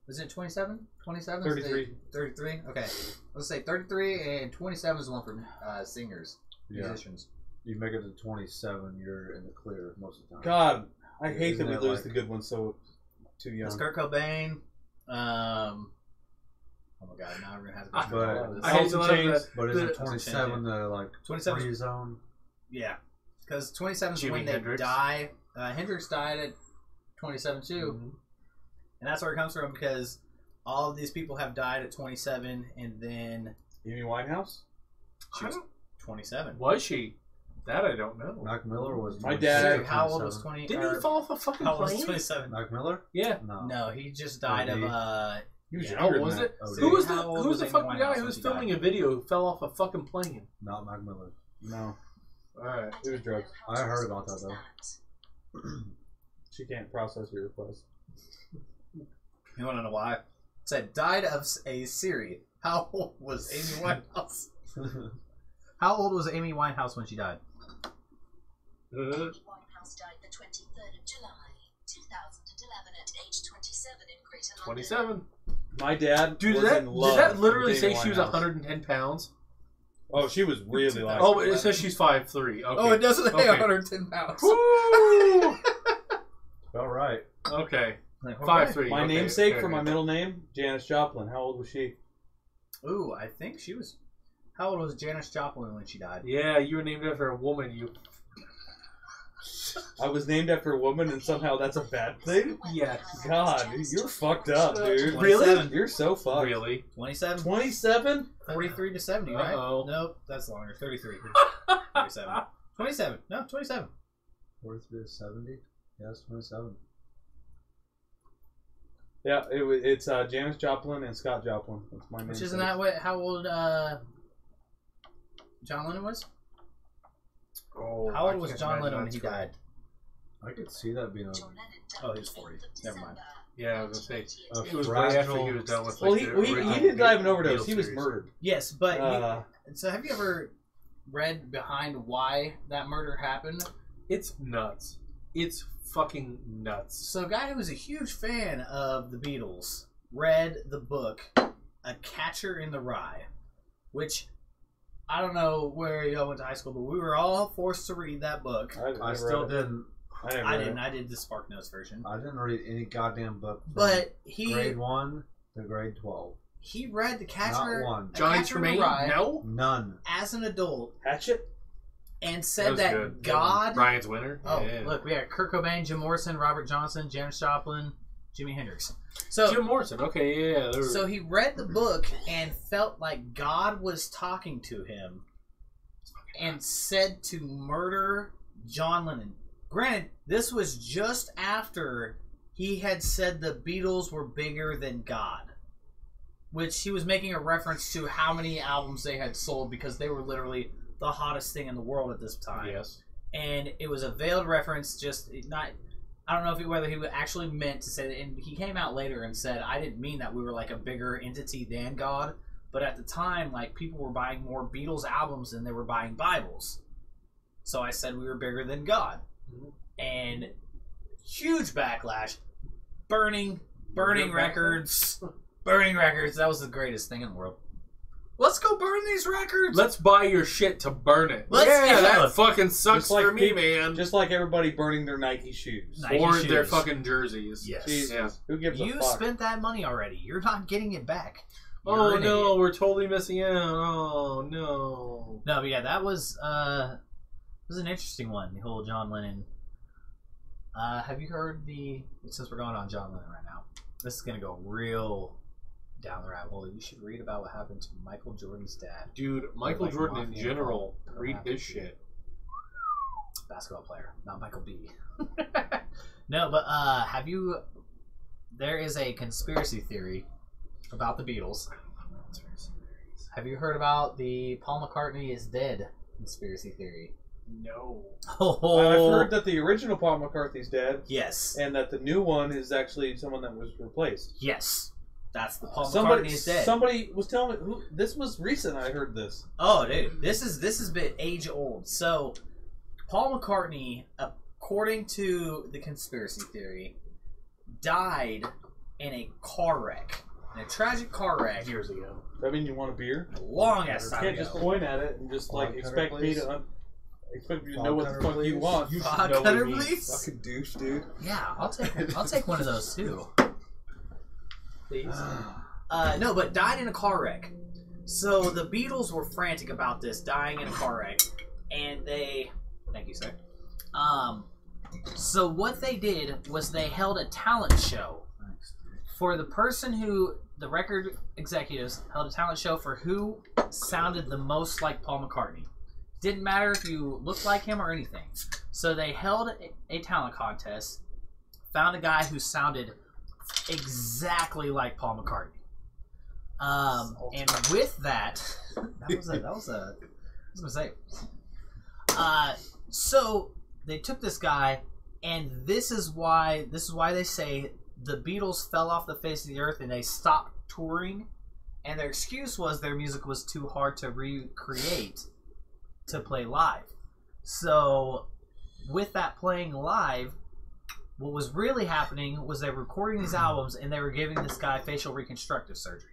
Was it 27? 27? 33. 33? Okay. Let's say 33 and 27 is the one for singers, Yeah. musicians. You make it to 27, you're in the clear most of the time. God, I hate Isn't that we it lose like- the good ones so too young. It's Kurt Cobain. Oh my god, now we're gonna have to go through But- all of this. I hate Alice to in laugh Chains. at But the- isn't 27 the like 27 free zone? Yeah, because 27 is Jimi when they Hendrix. die. Hendrix died at 27 too, Mhm. and that's where it comes from because all of these people have died at 27, and then Amy Winehouse? she was 27. Was she? That I don't know. Mac Miller was My 26 dad- or How old was 27. 20? Didn't or- he fall off a fucking How old was plane? 27? Mac Miller? Yeah. No. No, he just died of OD. He was Yeah. younger Oh, was than it? Oh, Who was How the old who was the was fucking Amy guy Winehouse who when was she filming died? a video who fell off a fucking plane? Not Mac Miller. No, Alright. it was drugs. I heard about that though. She can't process your request. You want to know why? It said died of a Siri. How old was Amy Winehouse? How old was Amy Winehouse when she died? Winehouse died the 23rd of July, 2011 at age 27 in Greater London. 27. My dad Dude, was did in love that literally with say Amy she was Winehouse. 110 pounds? Oh, she was really like. Oh, it says she's 5'3". Okay. Oh, it doesn't say Okay. 110 pounds. Woo! All right. Okay. Like, 5'3". My okay, namesake okay, for my okay. middle name, Janis Joplin. How old was she? Ooh, I think she was. How old was Janis Joplin when she died? Yeah, you were named after a woman. You. I was named after a woman, and somehow that's a bad thing. Yes. God, you're fucked up, dude. Really? You're so fucked. Really? 27? 27? 43 to 70, right? Uh-oh. Nope, that's longer. 33. 37. 27. No, 27. 43 to 70? Yes, 27. Yeah, it's Janis Joplin and Scott Joplin. That's my name. Which isn't that what? How old John Lennon was? Oh, How I old was can't John imagine Lennon when that's he right. died? I could see that being a John Lennon died Oh, he was the 40. 8th of Never mind. December, Yeah, I was gonna say. A It was way after fragile- he was done with. Well, Like, he the didn't original die of an Beatles overdose. He was series. murdered. Yes, but so have you ever read behind why that murder happened? It's nuts. It's fucking nuts. So a guy who was a huge fan of the Beatles read the book A Catcher in the Rye, which I don't know where y'all went to high school, but we were all forced to read that book. I still didn't. I didn't. I did the Spark Notes version. I didn't read any goddamn book from But he grade 1 to grade 12. he read The Catcher, Not one. A Johnny Catcher in the Tremaine? Rye No. None. as an adult Hatchet? and said was that good. God. Brian's winner. Oh, Yeah. look, we got Kurt Cobain, Jim Morrison, Robert Johnson, Janis Joplin, Jimi Hendrix. So Jim Morrison. Okay, yeah. they were- So he read the book and felt like God was talking to him and said to murder John Lennon. Granted, this was just after he had said the Beatles were bigger than God, which he was making a reference to how many albums they had sold because they were literally the hottest thing in the world at this time. Yes. and it was a veiled reference. Just not. I don't know whether he actually meant to say that. And he came out later and said, "I didn't mean that we were like a bigger entity than God." But at the time, like, people were buying more Beatles albums than they were buying Bibles. So I said we were bigger than God. And huge backlash. Burning records. Burning records. That was the greatest thing in the world. Let's go burn these records. Let's buy your shit to burn it. Yeah, that fucking sucks Just like for me, people- man. Just like everybody burning their Nike shoes. Nike Or their shoes. fucking jerseys. Yes. Jesus. Yeah. Who gives a You fuck? spent that money already. You're not getting it back. You're Oh an no, idiot. we're totally missing out. Oh no. No, but yeah, that was an interesting one. The whole John Lennon. Have you heard since we're going on John Lennon right now, this is gonna go real down the rabbit hole. You should read about what happened to Michael Jordan's dad, Dude, Michael Like Jordan in mafia general, involved. read his shit. basketball player, not Michael B. No, but there is a conspiracy theory about the Beatles. Have you heard about the Paul McCartney is dead conspiracy theory? No. Oh, I've heard that the original Paul McCartney's dead, yes, and that the new one is actually someone that was replaced. yes, that's the Paul Somebody, McCartney is dead. somebody was telling me this was recent. I heard this. Oh, dude, this has been age old. So, Paul McCartney, according to the conspiracy theory, died in a car wreck, in a tragic car wreck Years ago. That mean you want a beer? a long ass You time can't ago. just point at it and just like Fogcutter, expect me please. to know what the Fogcutter, fuck you please. want. You should Fogcutter, know what it means. please? Fucking douche, dude. Yeah, I'll take one of those too. Please. No, but died in a car wreck. So the Beatles were frantic about this, dying in a car wreck, and thank you, sir. So what they did was they held a talent show for the person the record executives held a talent show for who sounded the most like Paul McCartney. Didn't matter if you looked like him or anything. So they held a talent contest, found a guy who sounded exactly like Paul McCartney. And with that, so they took this guy, and this is why they say the Beatles fell off the face of the earth and they stopped touring, and their excuse was their music was too hard to recreate to play live. So with that playing live, what was really happening was they were recording these albums and they were giving this guy facial reconstructive surgery.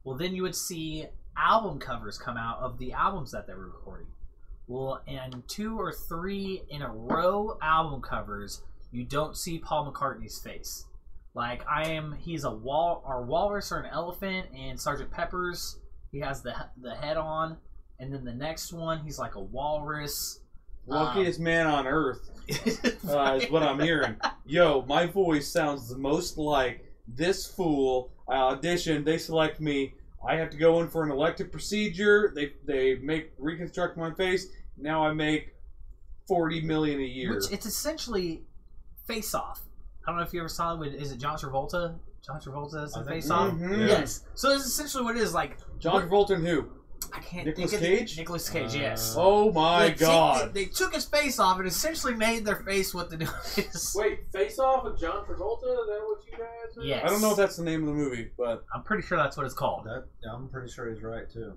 Well, then you would see album covers come out of the albums that they were recording. Well, in 2 or 3 in a row album covers, you don't see Paul McCartney's face. Like, he's a walrus or an elephant in Sgt. Pepper's. He has the head on, and then the next one, he's like a walrus. Luckiest man on earth is what I'm hearing. Yo, my voice sounds the most like this fool. I auditioned, they select me. I have to go in for an elective procedure. They reconstruct my face. Now I make $40 million a year. Which it's essentially Face Off. I don't know if you ever saw it. Is it John Travolta? John Travolta is in Face Off. Mhm. Yes. So it's essentially what it is. Like John Travolta and who? I can't Nicolas think of Cage? Nicolas Cage. Yes. Oh my god. They took his face off and essentially made their face what the new is. Wait, Face Off with John Travolta? Is that what you guys are? Yes. I don't know if that's the name of the movie, but I'm pretty sure that's what it's called. I'm pretty sure he's right too.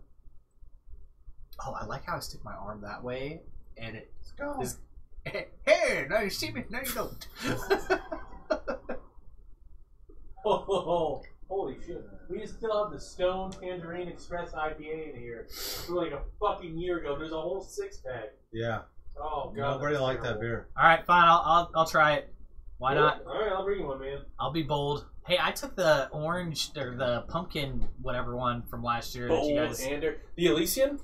Oh, I like how I stick my arm that way and it Go. is. Hey, now you see me, now you don't. Oh, holy shit. We still have the Stone Tangerine Express IPA in here. For like a fucking year ago. There's a whole 6-pack. Yeah. Oh, God. Nobody that's liked that terrible. beer. All right, fine. I'll try it. Why not? Alright, I'll bring you one, man. I'll be bold. Hey, I took the orange or the pumpkin whatever one from last year that you guys The Elysian?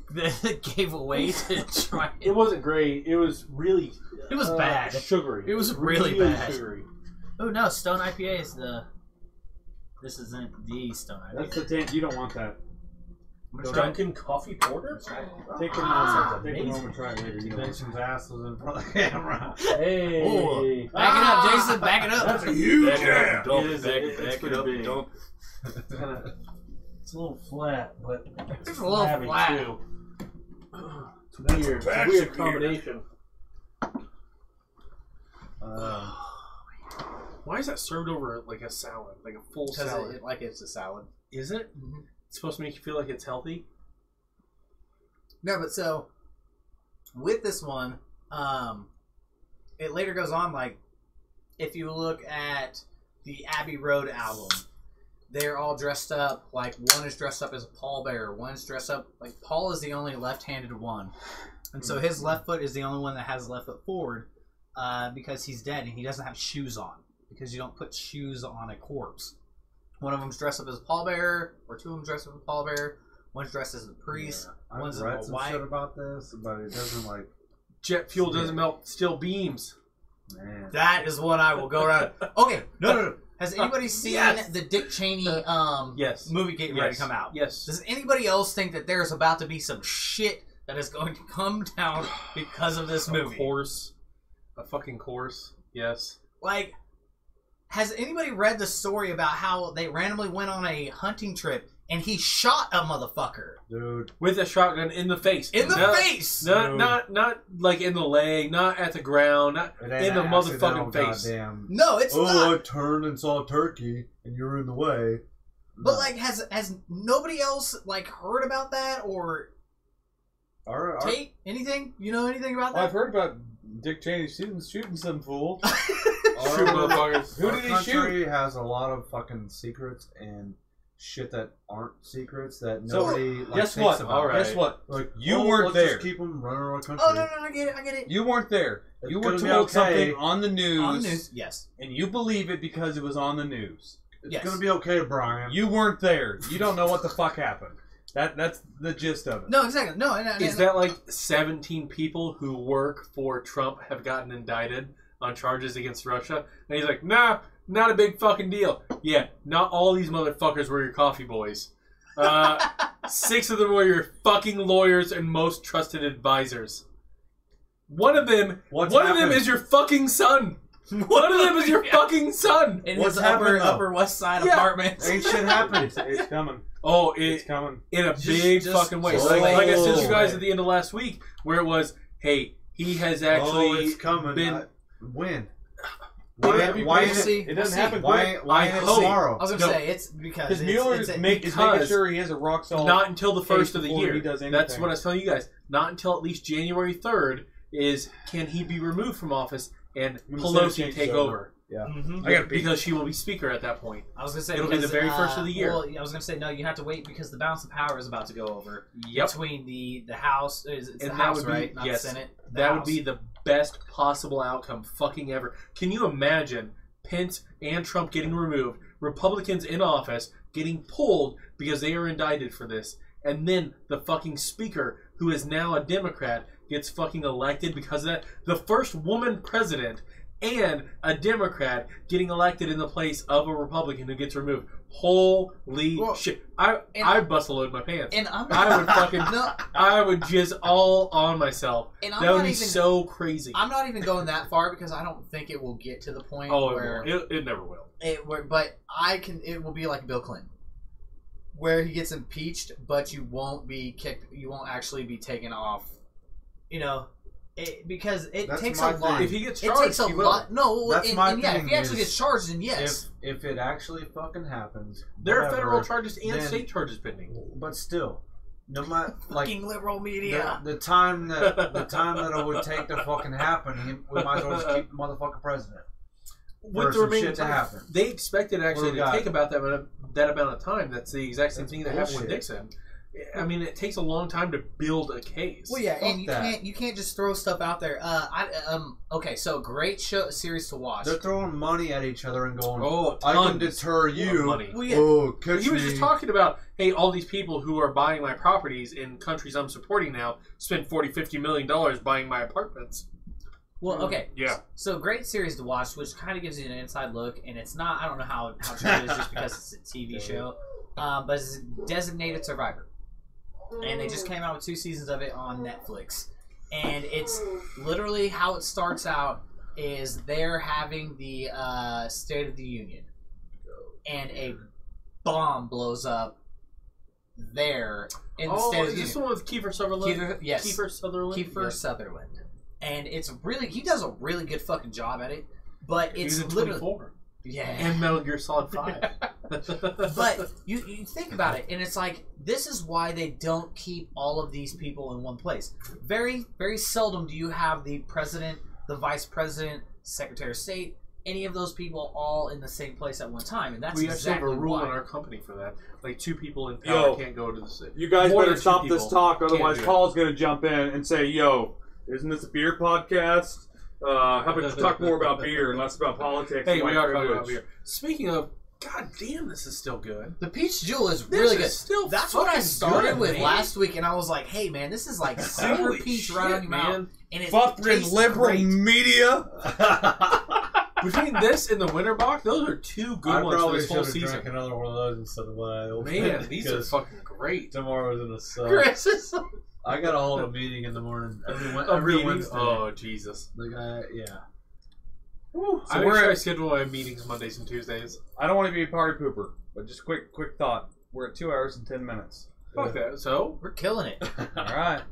gave away to try It it. wasn't great. It was really... It was bad. Sugary. It was really bad. sugary. Oh no, Stone IPA is the. This isn't the Stone IPA. that's the tank. You don't want that. I'm gonna try it. Dunkin' Coffee Porter? Take them Ah, home. Take them amazing. home and try it later. You know. Jason's ass was in front of the camera. Hey! Oh, back it up, Jason. Back it up. That's a huge Back it up, Dump, it is, back it's it up, pretty dump. It's a little flat, but It's a little flabby, flat. too. It's weird. It's a weird combination. Why is that served over like a salad, like a full Because salad? it's a salad. Is it? Mm-hmm. It's supposed to make you feel like it's healthy. No, but so with this one, it later goes on. Like, if you look at the Abbey Road album, they're all dressed up. Like, one is dressed up as a pallbearer. One's dressed up like Paul is the only left-handed one, and so his left foot is the only one that has his left foot forward because he's dead and he doesn't have shoes on because you don't put shoes on a corpse. One of them's dressed up as a pallbearer, or two of them dressed up as a pallbearer. One's dressed as a priest. I've One's read a some white. shit about this, but it doesn't like. Jet fuel doesn't melt steel beams. Man. That is what I will go around. Okay, no. Has anybody seen Yes. the Dick Cheney Yes. movie getting ready to come out? Yes. Does anybody else think that there's about to be some shit that is going to come down because of this movie? Of course. A fucking course. Yes. Like, has anybody read the story about how they randomly went on a hunting trip and he shot a motherfucker Dude. With a shotgun in the face. in the Not- face? Not like in the leg, not at the ground, not It ain't in the an motherfucking accidental face. Goddamn. No, it's not. I turned and saw a turkey, and you were in the way. But like, has nobody else like heard about that or Tate anything? You know anything about that? I've heard about Dick Cheney shooting some fool. Shoot motherfuckers. Who Our did he country has a lot of fucking secrets and shit that aren't secrets that nobody like, Guess thinks what? about. Alright. Guess what? Like You oh, weren't let's there. Just keep them running around our country. Oh no, I get it. You weren't there. It's You were gonna be told okay. something on the news, On the news, yes. and you believe it because it was on the news. It's Yes. gonna be okay, Brian. You weren't there. You don't know what the fuck happened. That's the gist of it. No, exactly. No, Is that like 17 people who work for Trump have gotten indicted on charges against Russia? And he's like, nah, not a big fucking deal. Yeah, not all these motherfuckers were your coffee boys. 6 of them were your fucking lawyers and most trusted advisors. One of them happened? is your fucking son. One of them is your fucking son. in What's his happened, though? upper west side Yeah. apartment? Ain't shit happened. It's coming. Oh, It's it coming. in a Just- big just- fucking way. just Like I said to you wait. guys at the end of last week, where it was, hey, he has Oh, actually it's coming. been. When? Maybe Why we'll is it? see. It doesn't We'll happen see. quick. Why I is it hope- tomorrow? I was gonna No. say it's because Because Mueller is making because- sure he has a rock solid. Not until the first of the before year. he does That's anything. what I was telling you guys. Not until at least January 3rd is can he be removed from office and When the Senate Pelosi changes take over. Mhm. I gotta pee. Because she will be speaker at that point. I was gonna say It'll be the very first of the year. Well, I was gonna say no. You have to wait because the balance of power is about to go over Yep. between the House. It's the And that House, would be- right? Not yes, the Senate. The That would House. be the best possible outcome fucking ever. Can you imagine Pence and Trump getting removed, Republicans in office getting pulled because they are indicted for this, and then the fucking speaker, who is now a Democrat, gets fucking elected because of that? The first woman president and a Democrat getting elected in the place of a Republican who gets removed. Holy Well, shit. and- I'd bust a load in my pants. And I'm I would fucking... no, I would jizz all on myself. and I'm That would not be even. so crazy. I'm not even going that far because I don't think it will get to the point Oh, where it never will. but I can. It will be like Bill Clinton, where he gets impeached, but you won't be kicked. You won't actually be taken off. You know, because it That's takes my a lot. thing. If he gets It charged, takes a he will. lot. No, That's and, my and yeah, if thing he actually is gets charged, then yes. If it actually fucking happens, There are whatever, federal charges and then- state charges pending. But still, no matter like Fucking liberal media. the time that it would take to fucking happen, we might as well just keep the motherfucking president. With the some remaining shit to time, happen. they expected actually What do we to got? take about that amount of time. That's the exact same That's thing that happened with bullshit. Nixon. I mean, it takes a long time to build a case. Well, yeah, and Fuck you can't just throw stuff out there. Okay, so great series to watch. They're throwing money at each other and going, Oh, I can tons deter of you. money. Well, yeah. Oh, catch He was me. just talking about, hey, all these people who are buying my properties in countries I'm supporting now spend $40-50 million buying my apartments. Well, okay. Yeah. So great series to watch, which kind of gives you an inside look, and it's not. I don't know how true it is just because it's a TV show, but it's Designated Survivor, and they just came out with 2 seasons of it on Netflix, and it's literally how it starts out is they're having the State of the Union, and a bomb blows up there in the State of is the this the Union. one with Kiefer Sutherland? Yes. Kiefer Sutherland? Kiefer Yeah. Sutherland. and it's really he does a really good fucking job at it. But it's He's in literally 24. yeah. And Metal Gear Solid 5. But you think about it, and it's like this is why they don't keep all of these people in one place. Very, very seldom do you have the president, the vice president, secretary of state, any of those people all in the same place at one time, and that's We actually have exactly a rule why. in our company for that. Like 2 people in power Yo, can't go to the city. You guys More better than 2 stop this people talk, can't otherwise do it. Paul's going to jump in and say, yo, isn't this a beer podcast? How about you talk more about beer and less about politics? Hey, and we white are talking about privilege? beer. Speaking of, god damn, this is still good. The peach jewel is This really is good. still That's what I fucking started good, with man. last week, and I was like, "Hey, man, this is like super Holy peach shit, right on your mouth." man. And it Fucking tastes liberal great. media. Between this and the Winter Bock, those are 2 good I ones for probably this should whole have season. drank another one of those instead of what I opened. Man, these are because fucking great. tomorrow's gonna suck. Chris is I got to hold a meeting in the morning every A meeting? Wednesday. Oh, Jesus. Like yeah. So So I we're make sure I at- schedule my meetings Mondays and Tuesdays. I don't want to be a party pooper, but just quick thought. We're at 2 hours and 10 minutes. Fuck that. So, we're killing it. All right.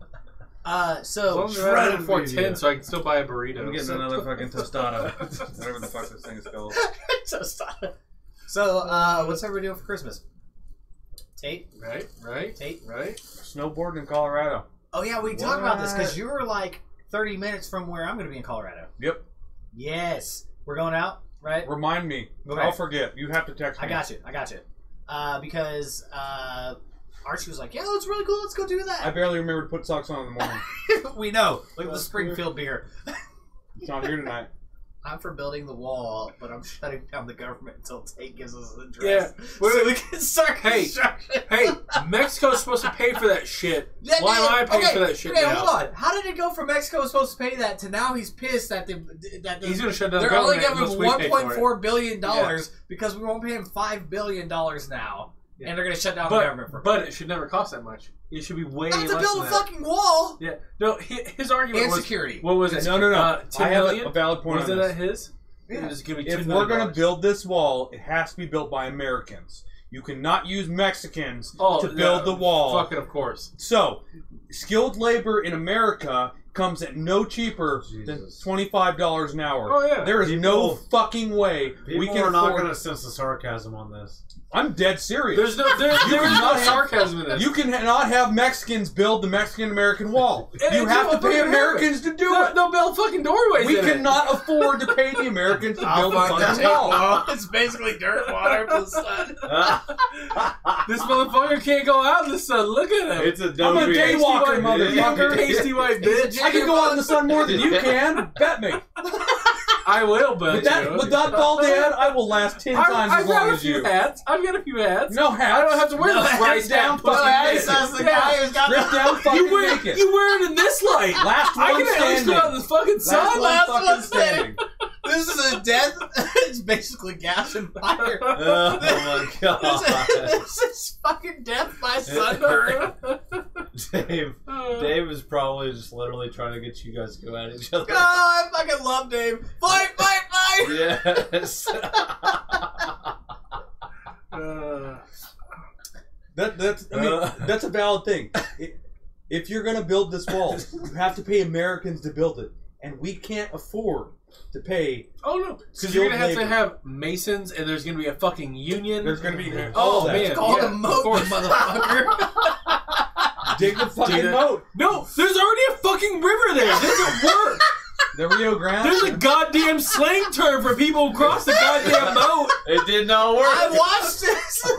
as So long as I have it before media. 10 so I can still buy a burrito. I'm getting another fucking tostada. Whatever the fuck this thing is called. so stop. So what's everybody doing for Christmas? Tate, Right? Tate. Snowboarding in Colorado. Oh yeah, we talked about this because What? you were like 30 minutes from where I'm going to be in Colorado. Yep. Yes, we're going out, right? Remind me. Okay. I'll forget. You have to text me. I got you. Because Archie was like, "Yeah, that's really cool. Let's go do I that." barely remember to put socks on in the morning. We know. Look at the Springfield beer. It's not here tonight. I'm for building the wall, but I'm shutting down the government until Tate gives us an Yeah. address. So we can start Hey, construction. Hey, Mexico's supposed to pay for that shit. Yeah, Why am I paying okay, for that shit okay, now? hold on. How did it go from Mexico was supposed to pay that to now he's pissed that He's going to shut down the they're only government giving unless we pay for it. $1.4 billion because we won't pay him $5 billion now, and they're going to shut down the government for. But it should never cost that much. It should be way Not less to build than a that. fucking wall Yeah. No, his argument and was... security. What was it? No. 10 I have million? a valid point Was on it this. at his? Yeah. Just give me $2 If million. we're going to build this wall, it has to be built by Americans. You cannot use Mexicans to build the wall. Fucking of course. So, skilled labor in America comes at no cheaper than Jesus. $25 an hour. Oh, yeah. There is no People- fucking way we People can are not afford. going to sense the sarcasm on this. I'm dead serious. There's no, there is cannot no have- sarcasm in this. You cannot have Mexicans build the Mexican-American wall. And You it's have to all pay fucking Americans to do it. They'll build fucking doorways We in it. cannot afford to pay the Americans to build the fucking wall. It's basically dirt water for the sun. This motherfucker can't go out in the sun. Look at him. It's a I'm a dope beer. daywalker, You motherfucker. tasty white bitch. I can go out in the sun more than you can. Bet me. I will, but With that bald head, I will last 10 times I've as long got a as few you. hats. I've got a few hats. No hats. I don't have to wear No the hats, right down no fucking hats. naked. Says the guy who's got Strip down fucking You wear naked. it in this light. Last I one can at least standing. go out in the fucking sun. Last fucking one standing. This is a death. It's basically gas and fire. Oh my god. This is fucking death by sunburn. Dave is probably just literally trying to get you guys to go at each other. Oh, I fucking love Dave. Fight, fight, fight! Yes. That's a valid thing. If you're gonna build this wall, you have to pay Americans to build it, and we can't afford to pay. Oh no, because Skilled you're gonna have labor. to have masons, and there's gonna be a fucking union. There's gonna be Oh all that. man, It's called yeah, a moat, of course. motherfucker. Dig the fucking Dig it. moat. No, there's already a fucking river there. It doesn't work. The Rio Grande. There's a goddamn sling turn for people who cross the goddamn moat. It did not work. I watched this.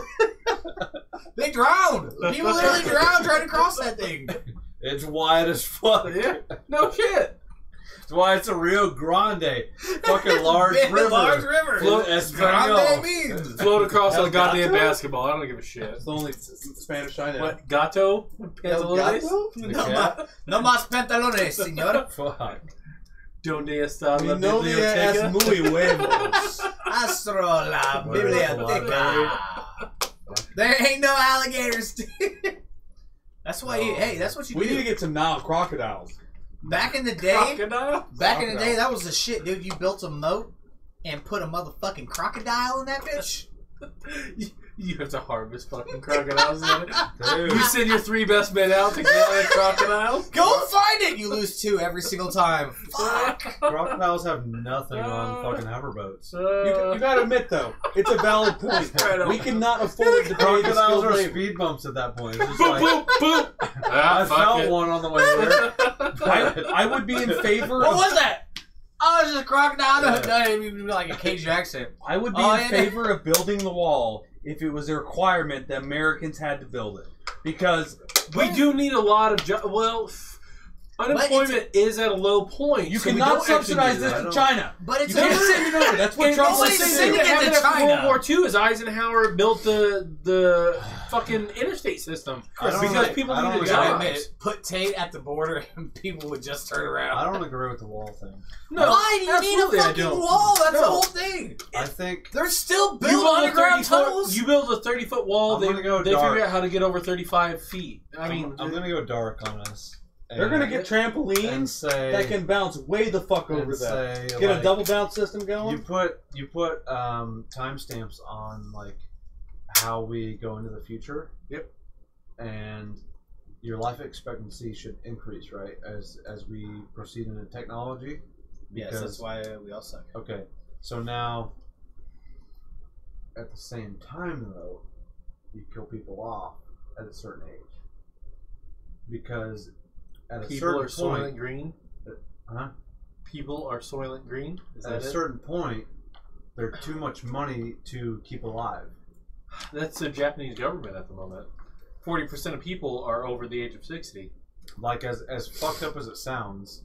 They drowned. People literally drowned trying to cross that thing. It's wide as fuck. Yeah, no shit. That's why it's a Rio Grande. Fucking large Big, river. large river. Float Grande Espanol. means. Float across El like a goddamn Gato? basketball. I don't give a shit. It's the only Spanish I know. What, gato? Pantalones? No más pantalones, señor. Fuck. Donde está Mi la novia es biblioteca? muy huevos. Astro la biblioteca. There ain't no alligators. That's why you, hey, that's what you We need to do. get some Nile crocodiles. Back in the day, Crocodile? that was the shit, dude. You built a moat and put a motherfucking crocodile in that bitch. You have to harvest fucking crocodiles. Dude. You send your 3 best men out to kill crocodiles. Go find it. You lose 2 every single time. Fuck. Crocodiles have nothing on fucking hoverboats. You gotta admit though, it's a valid point. We cannot afford to pay the Crocodiles skilled are labor. speed bumps at that point. It's just boop, like, boop, boop. Ah, I fuck felt it. one on the way there. I would be in favor. What Of, was that? Oh, it's just a crocodile. No, it'd be like a Cajun accent. I would be in favor of building the wall if it was a requirement that Americans had to build it, because We do need a lot of jobs. Well, unemployment is at a low point. you so we cannot don't actually subsidize need this that. to China. But it's You can't send it over. That's what And Trump the only was same sending thing it that to happened after China. World War II is Eisenhower built the fucking interstate system because people I don't needed agree. jobs. Put Tate at the border and people would just turn around. I don't agree with the wall thing. No, Why do you absolutely, need a I fucking don't. wall? That's the No. whole thing. I think They're still You building build a underground 30-foot tunnels. You build a 30-foot wall. I'm They gonna go they dark. figure out how to get over 35 feet. I mean, I'm gonna go dark on us. They're gonna get and trampolines say that can bounce way the fuck and over that. say, Get a like, double bounce system going. You put timestamps on like how we go into the future. Yep. And your life expectancy should increase, right, as we proceed into technology. Yes, that's why we all suck. Okay, so now at the same time though, you kill people off at a certain age because at a people are certain Soylent point, Green. huh? People are Soylent Green. Is At a that it? certain point, there's too much money to keep alive. That's the Japanese government at the moment. 40% of people are over the age of 60. Like as fucked up as it sounds,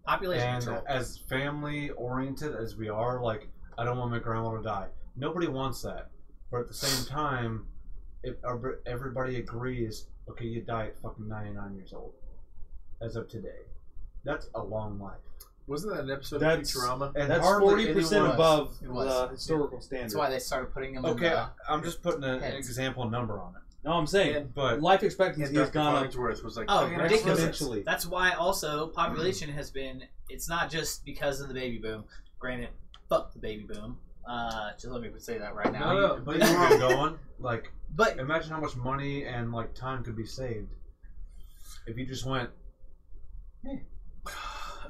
Population and control. as family oriented as we are, like I don't want my grandma to die. Nobody wants that, but at the same time, if everybody agrees, okay, you die at fucking 99 years old, as of today, that's a long life. Wasn't that an episode That's- of Futurama? And That's hardly 40% anyone- above It was. the historical standard. That's why they started putting them Okay, in the I'm just putting an heads. example number on it, No, I'm saying but life And expectancy has Dr. gone up. Farnsworth was like, Oh, "Man, ridiculous. exponentially. That's why also population has been, it's not just because of the baby boom. Granted, fuck the baby boom. Just let me say that right now. No. but you know where I'm going. Like, But imagine how much money and like time could be saved if you just went.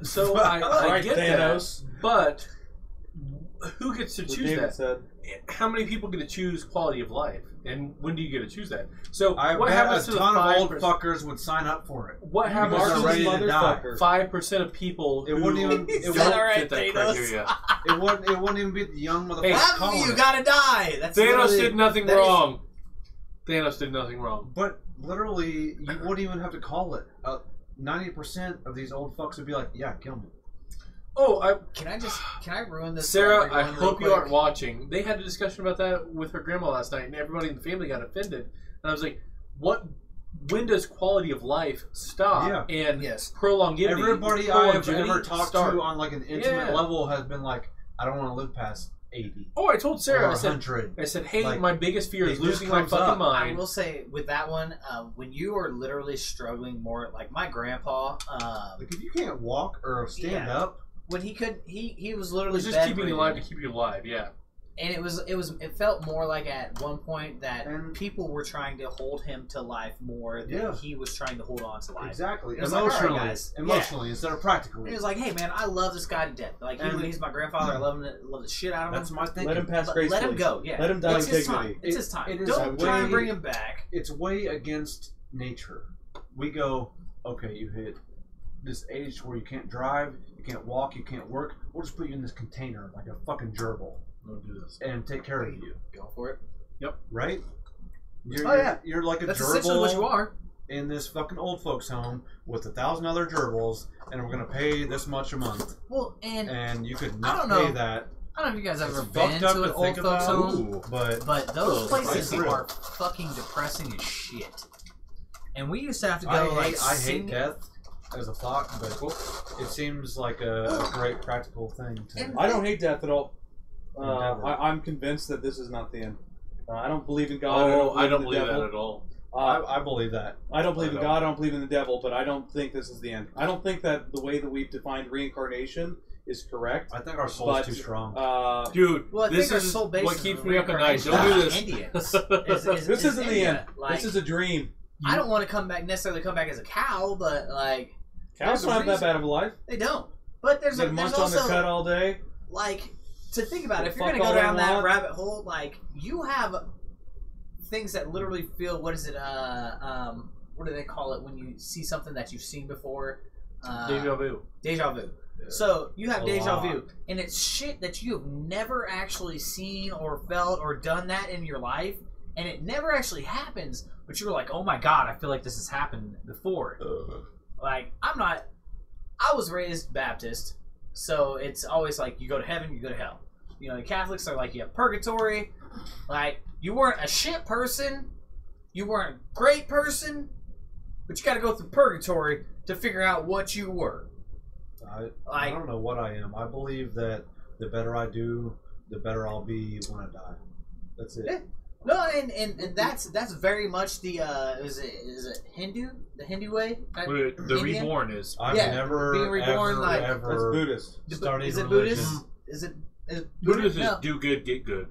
So I Right, get Thanos. that, but who gets to What choose David that? said. How many people get to choose quality of life, and when do you get to choose that? So I what bet happens a to the ton of old 5%? fuckers would sign up for it. What happens Because to they're ready the to die. Motherfucker. 5% of people It who wouldn't even- it don't wouldn't- Alright, fit that Thanos. criteria? It wouldn't even be the young motherfuckers half of calling you it. gotta die. That's Thanos literally- did nothing that is- wrong. Thanos did nothing wrong. But literally, you wouldn't even have to call it. 90% of these old fucks would be like, "Yeah, kill me." Oh, Can I ruin this? for Sarah, everyone I real hope you quick? aren't watching. They had a discussion about that with her grandma last night, and everybody in the family got offended. And I was like, "What? When does quality of life stop?" Yeah. And Yes. prolongivity. Everybody I've longevity ever talked start. to on like an intimate Yeah. level has been like, "I don't want to live past 80 Oh, I told Sarah. or I said, 100." "Hey, Like, my biggest fear is it just losing my comes fucking up. I mind." will say with that one, when you are literally struggling more, like my grandpa, Like if you can't walk or stand Yeah. up, when he could, he was It literally was just keeping you bedridden. alive to keep you alive. Yeah. And it felt more like at one point that And- people were trying to hold him to life more than Yeah. he was trying to hold on to life. exactly, It was like, all right, emotionally, guys. emotionally instead of practically. He was like, "Hey man, I love this guy to death. Like And- he's my grandfather. I love the shit out of That's him. my thinking. Let him pass But gracefully. let him go. Yeah, Let him die It's with his time. dignity. It's his time. It is Don't a try and way- bring him back. It's way against nature. We go, okay, you hit this age where you can't drive, you can't walk, you can't work. We'll just put you in this container like a fucking gerbil Don't do this. and take care of you, Go for it. right? You're, Oh, yeah. you're like a That's essentially what you gerbil are. in this fucking old folks home with 1,000 other gerbils, and we're gonna pay this much a month, Well, and and you could I not don't know. pay that. I don't know if you guys It's ever fucked been up to an to old think folks about. home, But but those places spicy. are fucking depressing as shit. And we used to have to I go like hate sing- death as a thought, but it seems like a great practical thing to. And- I don't hate death at all. Endeavor. I'm convinced that this is not the end. I don't believe in God. Oh, I don't in the believe devil. that at all. I believe that. I don't believe in I God. I don't believe in the devil. But I don't think this is the end. I don't think that the way that we've defined reincarnation is correct. I think our soul's But, too strong. Dude, Well, I this think our is soul base what is keeps the me up at night. Don't do this. Indians. This isn't the end. Like, This is a dream. I don't want to necessarily come back as a cow, but like Cows there's a don't have that reason- bad of a life. they don't. But there's They munch on also the cut all day. like to think about it. If you're Fuck gonna all go they down that want. rabbit hole, like you have things that literally feel what is it? What do they call it when you see something that you've seen before? Deja vu. Deja vu. So you have A deja lot. vu, and it's shit that you have never actually seen or felt or done that in your life, and it never actually happens. But you're like, oh my god, I feel like this has happened before. Like I was raised Baptist, so it's always like you go to heaven, you go to hell. You know, the Catholics are like you have purgatory. Like you weren't a shit person, you weren't a great person, but you got to go through purgatory to figure out what you were. I don't know what I am. I believe that the better I do, the better I'll be when I die. That's it. Yeah. No, and that's very much the is it Hindu, the Hindu way? The Indian? reborn is. I've Yeah, never, being reborn, ever, like- That's ever Buddhist. studied Is it religion. Buddhist? Is it Buddhist is No. do good, get good.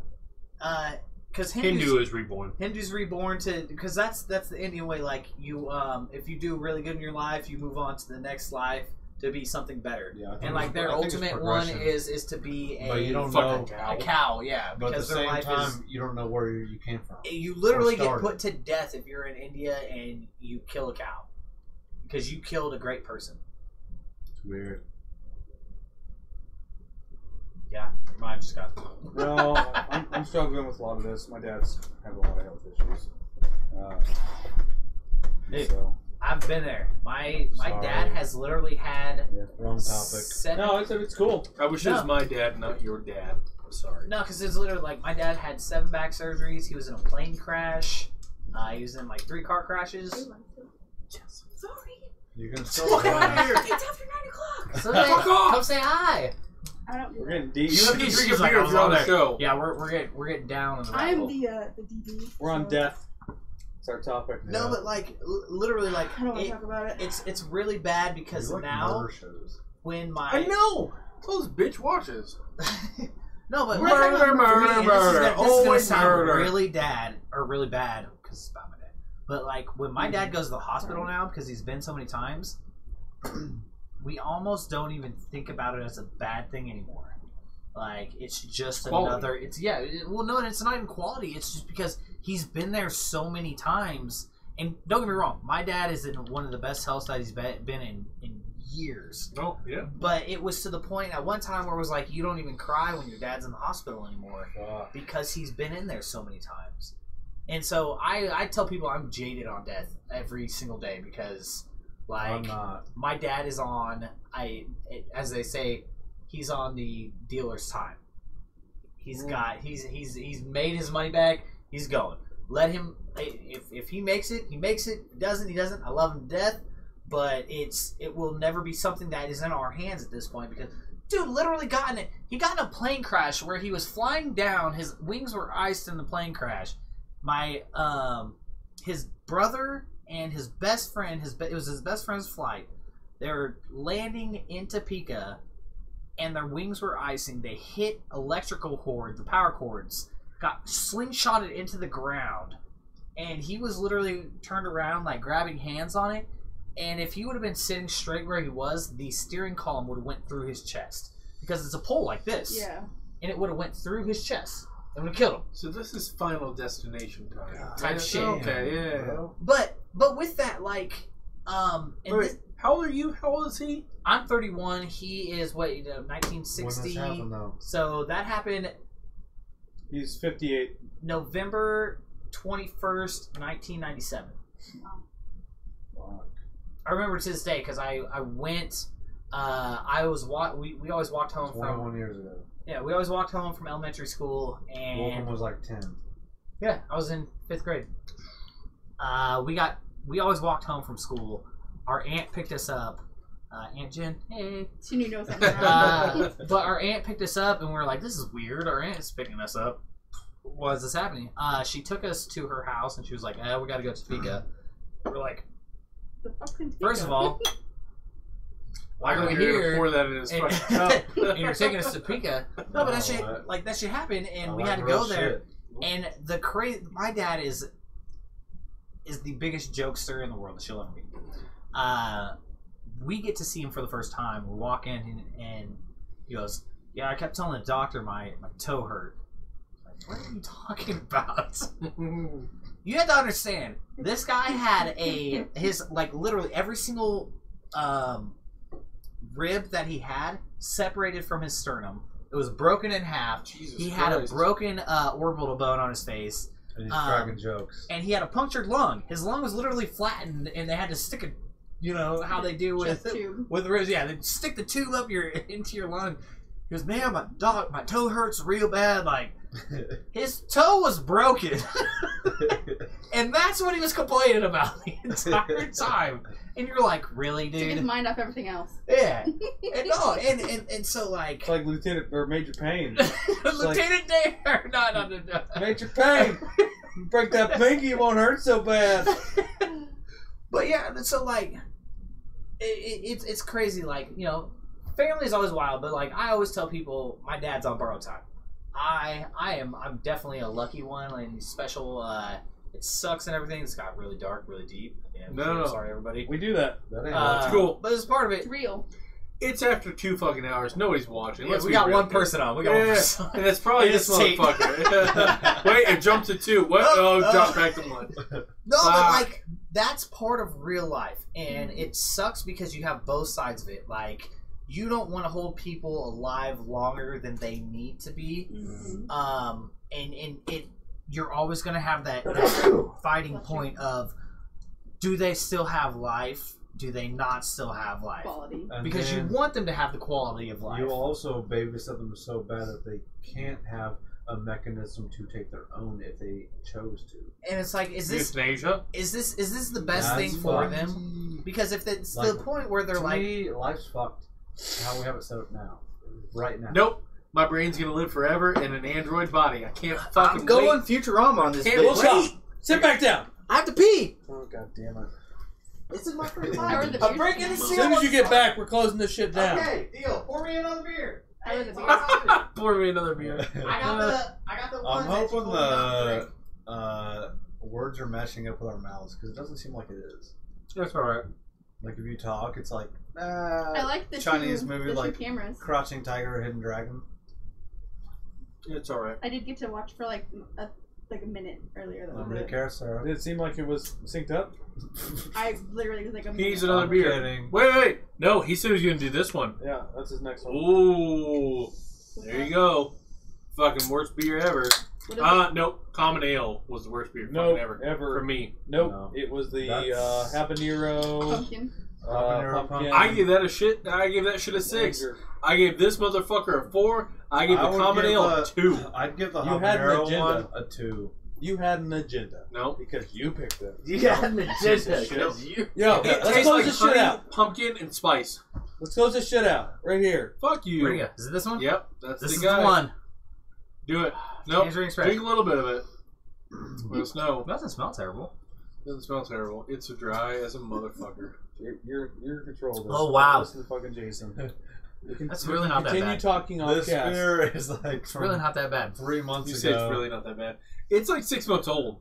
Because Hindu is reborn. Hindu's reborn to because that's the Indian way. Like you, if you do really good in your life, you move on to the next life to be something better. Yeah, I think And like it's- their I think it's ultimate one progression. is to be a But you don't fucking know. cow. a cow, yeah. But at the Because their same life time, you don't know where you came from. you literally or get started. put to death if you're in India and you kill a cow because you killed a great person. It's weird. Yeah, your mind just got. No, I'm struggling with a lot of this. My dad's having a lot of health issues. Dude. So, I've been there. My Sorry. dad has literally had Yeah, wrong topic. 7. no, it's cool. I wish it was No. my dad, not your dad. I'm sorry. No, because it's literally like my dad had 7 back surgeries. He was in a plane crash. He was in like 3 car crashes. Sorry. You can still Fuck out of here! It's after 9 o'clock. So Fuck off! come say hi. I don't do We're that. getting deep. You have to drink She's a like, beer I if was you're on on the there. show. Yeah, we're getting down on the I am rabbit the DD. We're on so death. It's our topic. No, but like literally, like I don't want to talk about it. it's really bad because You like now murder shows. when my I know! Those bitch watches. no, but Murder, for me, murder, and murder. This is gonna Always sound murder. really bad because it's about my dad. But like when my dad goes to the hospital now because he's been so many times, we almost don't even think about it as a bad thing anymore. Like it's just Quality. another. It's well, no, and it's not even quality. It's just because he's been there so many times. And don't get me wrong, my dad is in one of the best health studies he's been in years. Oh, yeah. But it was to the point at one time where it was like you don't even cry when your dad's in the hospital anymore because he's been in there so many times. And so I tell people I'm jaded on death every single day because I'm like not. my dad is on as they say, he's on the dealer's time. He's got he's made his money back. He's going. Let him. If he makes it, he makes it. If he doesn't, he doesn't. I love him to death, but it will never be something that is in our hands at this point because dude literally he got in a plane crash where he was flying down. His wings were iced in the plane crash. My his brother and his best friend it was his best friend's flight. They were landing in Topeka, and their wings were icing. They hit electrical cords, the power cords, got slingshotted into the ground, and he was literally turned around, like grabbing hands on it. And if he would have been sitting straight where he was, the steering column would have went through his chest because it's a pole like this. Yeah. And it would have went through his chest and would have killed him. So this is Final Destination time. Type shit. Okay, yeah. But with that, like, and Wait, how old are you? How old is he? I'm 31. He is what When 1960. this happened, though. So that happened He's 58. November 21st, 1997. Fuck. I remember to this day because I went. I was we always walked home 21 from years ago. we always walked home from elementary school and Wolfram was like 10. yeah, I was in 5th grade. We always walked home from school. Our aunt picked us up. Aunt Jen, hey. She knew no something wrong. But our aunt picked us up, and we were like, "This is weird." Our aunt is picking us up. Why is this happening? She took us to her house, and she was like, "We got to go to Topeka." We're like, The fuck couldn't first of all, why are we You're gonna here? pour that in his And, fucking cup. and you're taking us to Pika. No, but that shit, what? like that shit happened, and I we like had to real go there. shit. And the my dad is the biggest jokester in the world that she'll ever meet. We get to see him for the first time. We walk in and he goes, "Yeah, I kept telling the doctor my toe hurt." Like, what are you talking about? You have to understand, this guy had his like literally every single rib that he had separated from his sternum. It was broken in half. Jesus He had a Christ. broken orbital bone on his face. And he's cracking jokes. And he had a punctured lung. His lung was literally flattened, and they had to stick a, you know how they do with Chest tube. with ribs. Yeah, they stick the tube up into your lung. He goes, "Man, my toe hurts real bad." Like his toe was broken, and that's what he was complaining about the entire time. And you're like, "Really, Took his dude?" mind off everything else. Yeah. And no, and so like It's like Lieutenant or Major Payne. Lieutenant Dare, no. Major Payne, you break that pinky, it won't hurt so bad. But yeah, so like, it's crazy. Like, you know, family is always wild, but like I always tell people, my dad's on borrowed time. I'm definitely a lucky one. Like special. It sucks and everything. It's got really dark, really deep. Yeah, No. sorry everybody. We do that. That ain't It's cool. but it's part of It's it. real. It's after 2 fucking hours. Nobody's watching. Yeah, Let's we be got real one here. person on. We got one person. And it's probably It's this Tate. motherfucker. Wait, it jumped to 2. What? Oh, jumped back to 1. No, Fuck. but like that's part of real life, and it sucks because you have both sides of it. Like you don't want to hold people alive longer than they need to be, and it you're always gonna have that fighting point of do they still have life? Do they not still have life? Quality. And Because you then want them to have the quality of life. you also babysit them so bad that they can't have a mechanism to take their own if they chose to. And it's like, is this Euthanasia? the best That's thing for fucked. them? Because if it's Like, the point where they're To like, me, life's fucked. How we have it set up now, right now. Nope. My brain's gonna live forever in an android body. I can't fucking I'm going wait. Futurama on this Can't bitch. wait. Sit back down. I have to pee. Oh, god damn it. This is my first How are time. the I'm beers breaking the tonight? As seal. soon as you get back, we're closing this shit down. Okay, deal. Pour me another beer. How are the beers? Pour me another beer. I got the one. I'm that you hoping told me not to the words are meshing up with our mouths because it doesn't seem like it is. That's alright. Like if you talk, it's like I like the Chinese two, movie the like two cameras. Crouching Tiger, Hidden Dragon. It's alright. I did get to watch for like a minute earlier. That was Nobody it. cares, Sarah. Did it seem like it was synced up? I literally was like a He minute. needs another I'm beer. kidding. Wait. No, he said he was gonna do this one. Yeah, that's his next one. Ooh. There you go. Fucking worst beer ever. What is it? Nope. Common ale was the worst beer Nope, fucking ever. ever. For me. Nope, No. it was the That's- habanero. Pumpkin. Habanero Pumpkin. I gave that a shit. I gave that shit a 6. Ranger. I gave this motherfucker a 4. I gave the would common give ale the- a 2. I'd give the You had an habanero agenda. one a 2. You had an agenda No. because you picked it. You got an agenda Shit. because you. Yo, It let's tastes close like this shit honey, out. pumpkin, and spice. Let's close this shit out right here. Fuck you. Where do you go? Is it this one? Yep, that's This the is guy. the one. Do it. Nope. Tangerine Express. Drink a little bit of it. Let us know. It doesn't smell terrible. Doesn't smell terrible. It's a dry as a motherfucker. You're in control of this. Oh, wow. Listen to fucking Jason. We can, That's we really can not that continue bad. talking off This cast. beer is like It's really not that bad. 3 months You ago. say it's really not that bad. It's like 6 months old.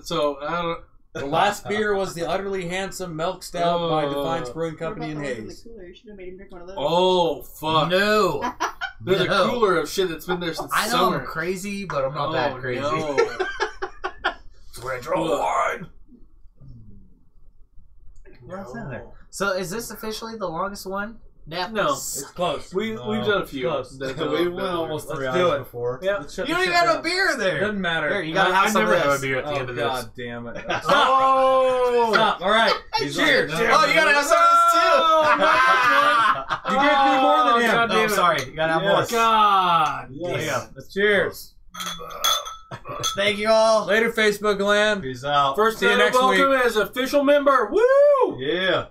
So I don't. The last beer was the Utterly Handsome Milk Stout by Defiance Brewing What Company in about the ones in Hayes. the cooler? You should have made him drink one of those. Oh fuck! No. There's No. a cooler of shit that's been there since I know summer. I'm crazy, but I'm not that crazy. No. It's where I draw the line. What's in there? So is this officially the longest one? No. It's close. We've No. done a few. Close. We went almost 3 Let's do hours it. before. Yeah. Let's shut You this don't shit even have down. a beer there. Doesn't matter. Here, you gotta have I some never of have a this. beer at the Oh end of this. god damn it! Oh! Stop! All right. He's Cheers. like, Oh, you gotta have some of this too. You gave me more than him. God Oh, damn it. sorry. You gotta have Yes. God. Yes. Damn. Cheers. Thank you all. Later, Facebook land. Peace out. First See you time next welcome week. as official member. Woo! Yeah.